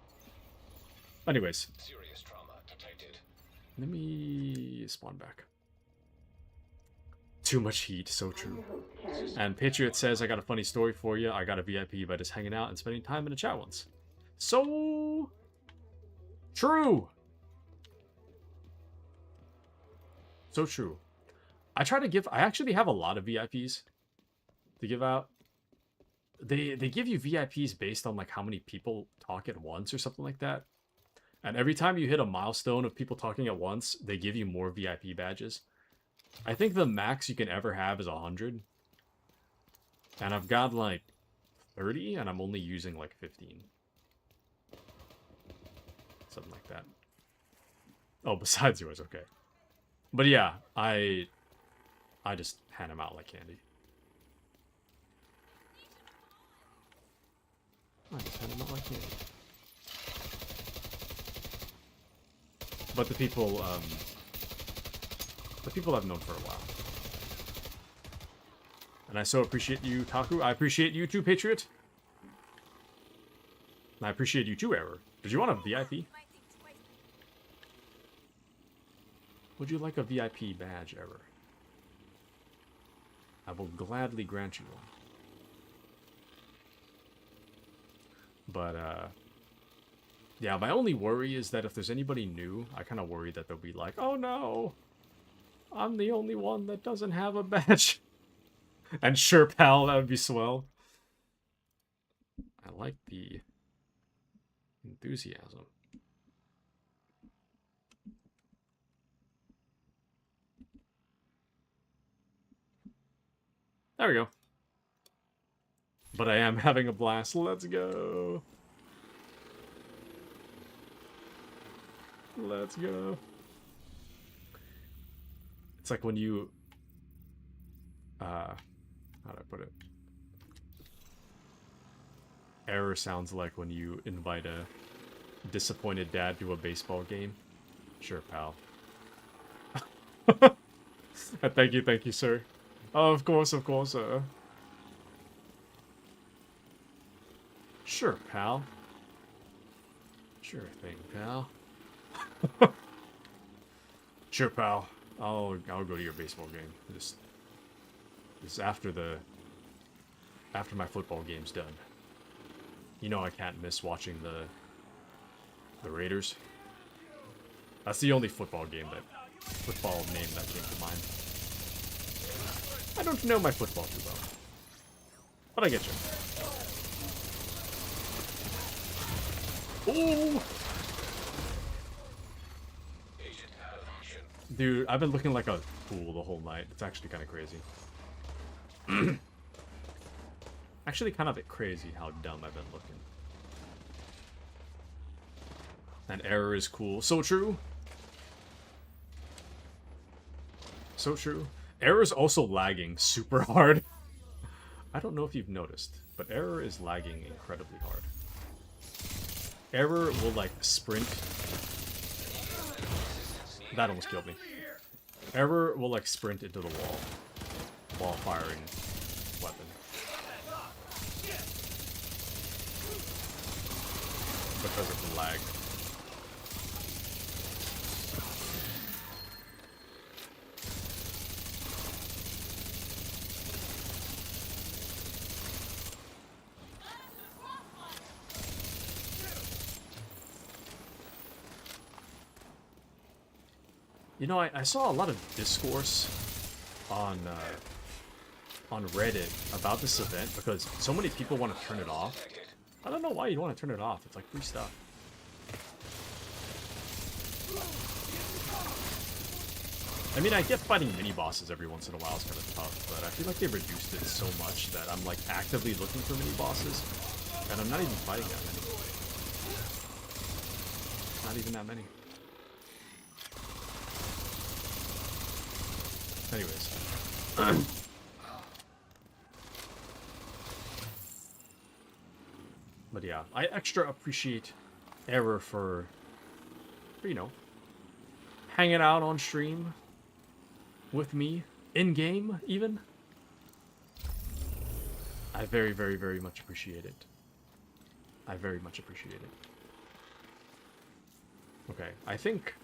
Anyways, Serious trauma detected. let me spawn back. Too much heat, so true. And Patriot says, I got a funny story for you. I got a VIP by just hanging out and spending time in a chat once. So true. So true. I actually have a lot of VIPs to give out. they give you VIPs based on like how many people talk at once or something like that. And every time you hit a milestone of people talking at once, they give you more VIP badges. I think the max you can ever have is 100. And I've got like 30 and I'm only using like 15. Something like that. Oh, besides yours, okay. But yeah, I just hand them out like candy. I just hand them out like candy. But the people I've known for a while. And I so appreciate you, Taku. I appreciate you too, Patriot. And I appreciate you too, Error. Did you want a VIP? Would you like a VIP badge, Error? I will gladly grant you one. But, yeah, my only worry is that if there's anybody new, I kind of worry that they'll be like, oh no, I'm the only one that doesn't have a badge. And sure, pal, that would be swell. I like the enthusiasm. There we go. But I am having a blast. Let's go. Let's go. It's like when you... how do I put it? Error sounds like when you invite a disappointed dad to a baseball game. Sure, pal. Thank you, sir. Oh, of course, Sure, pal. Sure thing, pal. Sure, pal. I'll go to your baseball game. Just after my football game's done. You know I can't miss watching the Raiders. That's the only football name that came to mind. I don't know my football too well, but I get you. Oh! Dude, I've been looking like a fool the whole night. It's actually kind of crazy. Actually kind of crazy how dumb I've been looking. And Error is cool. So true. So true. Error is also lagging super hard. I don't know if you've noticed, but Error is lagging incredibly hard. Error will like sprint. That almost killed me. Error will like sprint into the wall while firing weapon. Because of the lag. You know, I saw a lot of discourse on Reddit about this event because so many people want to turn it off. I don't know why you'd want to turn it off. It's like free stuff. I mean, I get fighting mini-bosses every once in a while is kind of tough, but I feel like they reduced it so much that I'm like actively looking for mini-bosses, and I'm not even fighting that many. Not even that many. Anyways. But yeah, I extra appreciate Error for, you know, hanging out on stream with me, in-game even. I very, very, very much appreciate it. I very much appreciate it. Okay, I think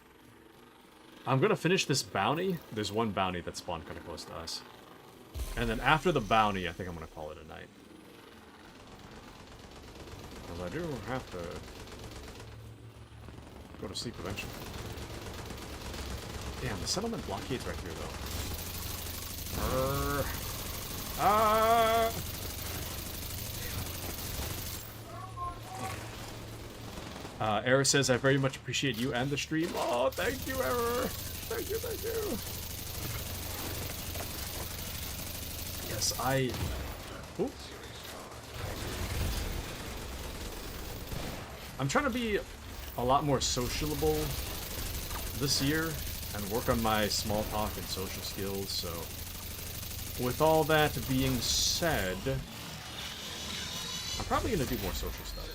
I'm gonna finish this bounty. There's one bounty that spawned kind of close to us. And then after the bounty, I think I'm gonna call it a night. Because I do have to go to sleep eventually. Damn, the settlement blockade's right here, though. Era says, I very much appreciate you and the stream. Oh, thank you, Era. Thank you, thank you. Yes, Ooh. I'm trying to be a lot more sociable this year and work on my small talk and social skills, so with all that being said, I'm probably going to do more social stuff.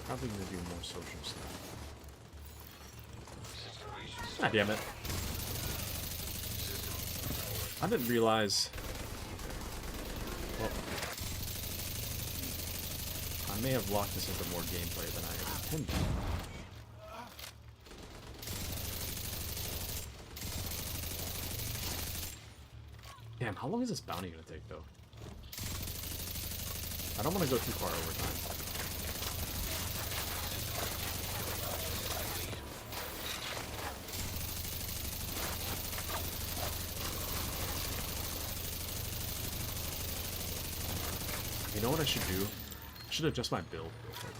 Probably going to do more social stuff. Ah, damn it. I didn't realize... Well, I may have locked this into more gameplay than I intended. Damn, how long is this bounty gonna take, though? I don't want to go too far over time. You know what I should do? I should adjust my build real quick.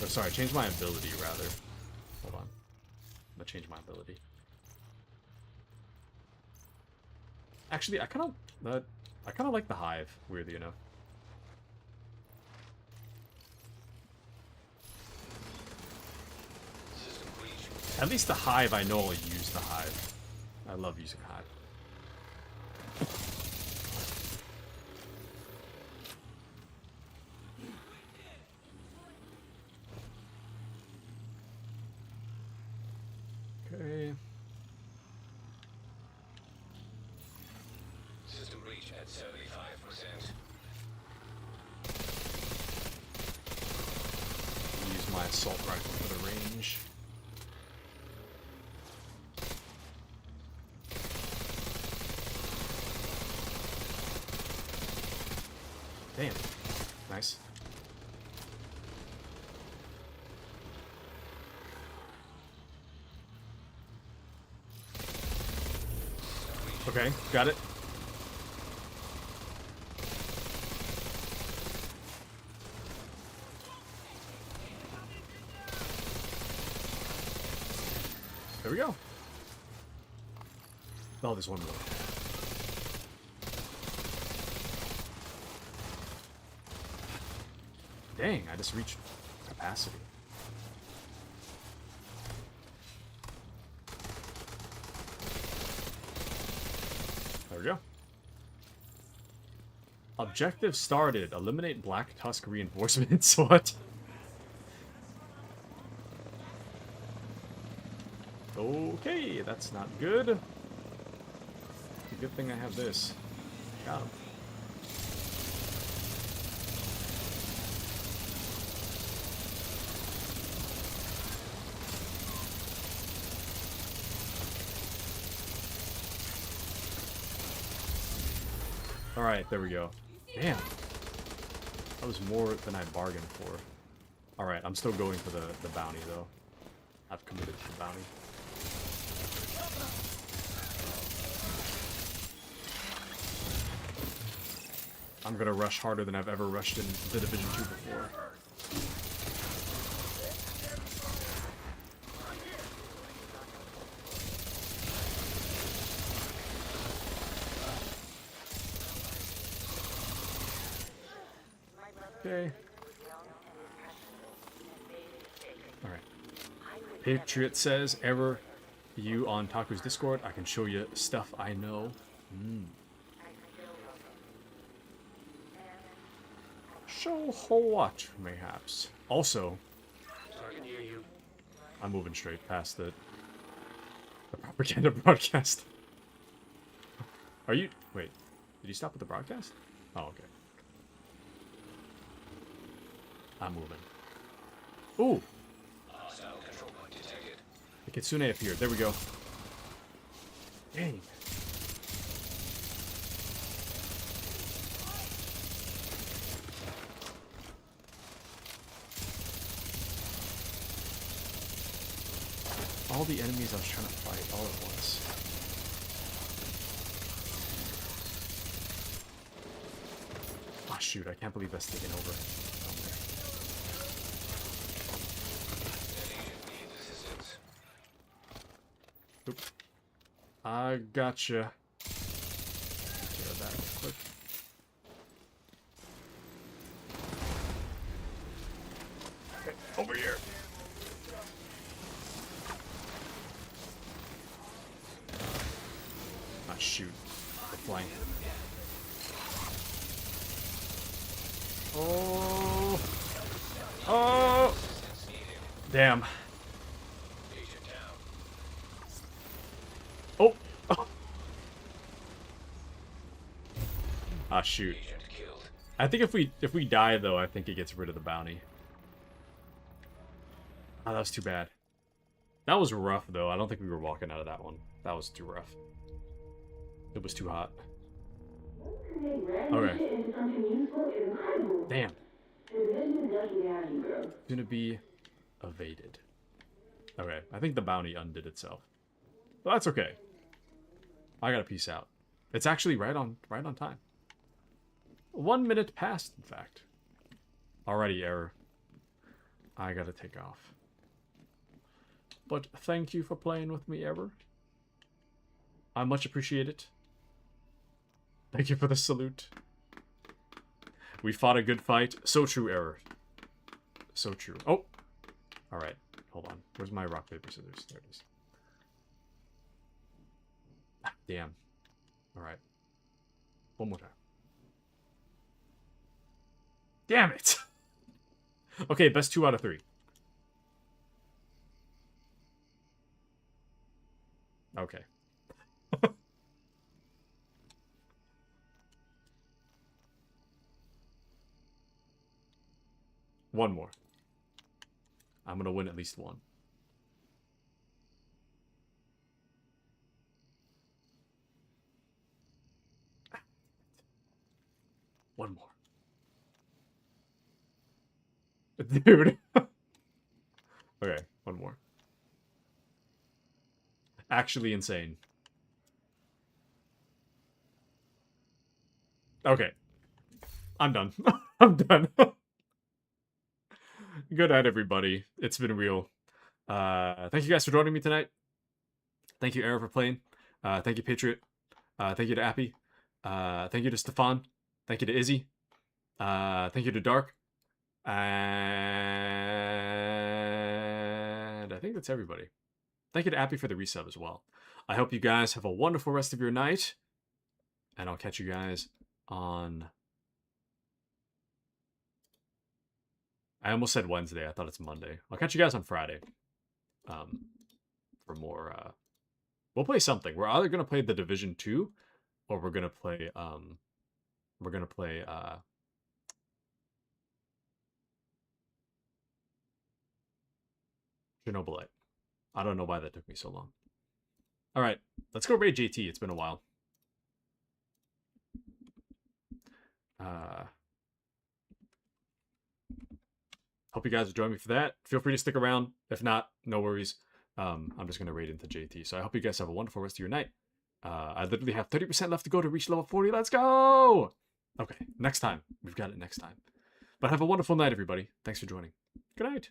Or, sorry, change my ability, rather. Hold on. I'm gonna change my ability. Actually, I kind of like the hive, weirdly enough. At least the hive, I know I'll use the hive. I love using hive. Okay. System reach at 75%. Use my assault rifle for the range. Damn. Nice. Okay, got it. There we go. Oh, there's one more. Dang, I just reached capacity. There we go. Objective started. Eliminate Black Tusk reinforcements. What? Okay, that's not good. It's a good thing I have this. Got him. Alright, there we go. Damn. That was more than I bargained for. Alright, I'm still going for the bounty, though. I've committed to the bounty. I'm gonna rush harder than I've ever rushed in the Division 2 before. Okay. Alright. Patriot says, ever you on Taku's Discord, I can show you stuff I know. Show what, mayhaps. Also, I can hear you. I'm moving straight past the propaganda broadcast. Are you... Wait. Did you stop with the broadcast? Oh, okay. I'm moving. Ooh! Hostile control point detected. The Kitsune appeared. There we go. Dang. All the enemies I was trying to fight all at once. shoot, I can't believe that's taken over. Okay. Oop. I gotcha. Take care of that real quick. Okay, over here. Ah, shoot. The flank. Oh. Oh. Damn. Oh. Oh. Ah, shoot. I think if we die though, I think it gets rid of the bounty. Oh, that was too bad. That was rough though. I don't think we were walking out of that one. That was too rough. It was too hot. Okay. Damn. Gonna be evaded. Okay, I think the bounty undid itself. But that's okay. I gotta peace out. It's actually right on time. 1 minute past, in fact. Already error. I gotta take off. But thank you for playing with me, Error. I much appreciate it. Thank you for the salute. We fought a good fight. So true, Error. So true. Oh! Alright, hold on. Where's my rock, paper, scissors? There it is. Ah, damn. Alright. One more time. Damn it! Okay, best 2 out of 3. Okay. One more. I'm gonna win at least one. One more. Dude. Okay, one more. Actually insane. Okay. I'm done. I'm done. Good night, everybody. It's been real. Thank you guys for joining me tonight. Thank you, Aaron, for playing. Thank you, Patriot. Thank you to Appy. Thank you to Stefan. Thank you to Izzy. Thank you to Dark. And I think that's everybody. Thank you to Appy for the resub as well. I hope you guys have a wonderful rest of your night. And I'll catch you guys on... I almost said Wednesday. I thought it's Monday. I'll catch you guys on Friday. For more... We'll play something. We're either going to play The Division 2, or we're going to play... Chernobylite. I don't know why that took me so long. Alright, let's go raid JT. It's been a while. Hope you guys are joining me for that. Feel free to stick around. If not, no worries. I'm just going to raid into JT. So I hope you guys have a wonderful rest of your night. I literally have 30% left to go to reach level 40. Let's go! Okay, next time. We've got it next time. But have a wonderful night, everybody. Thanks for joining. Good night.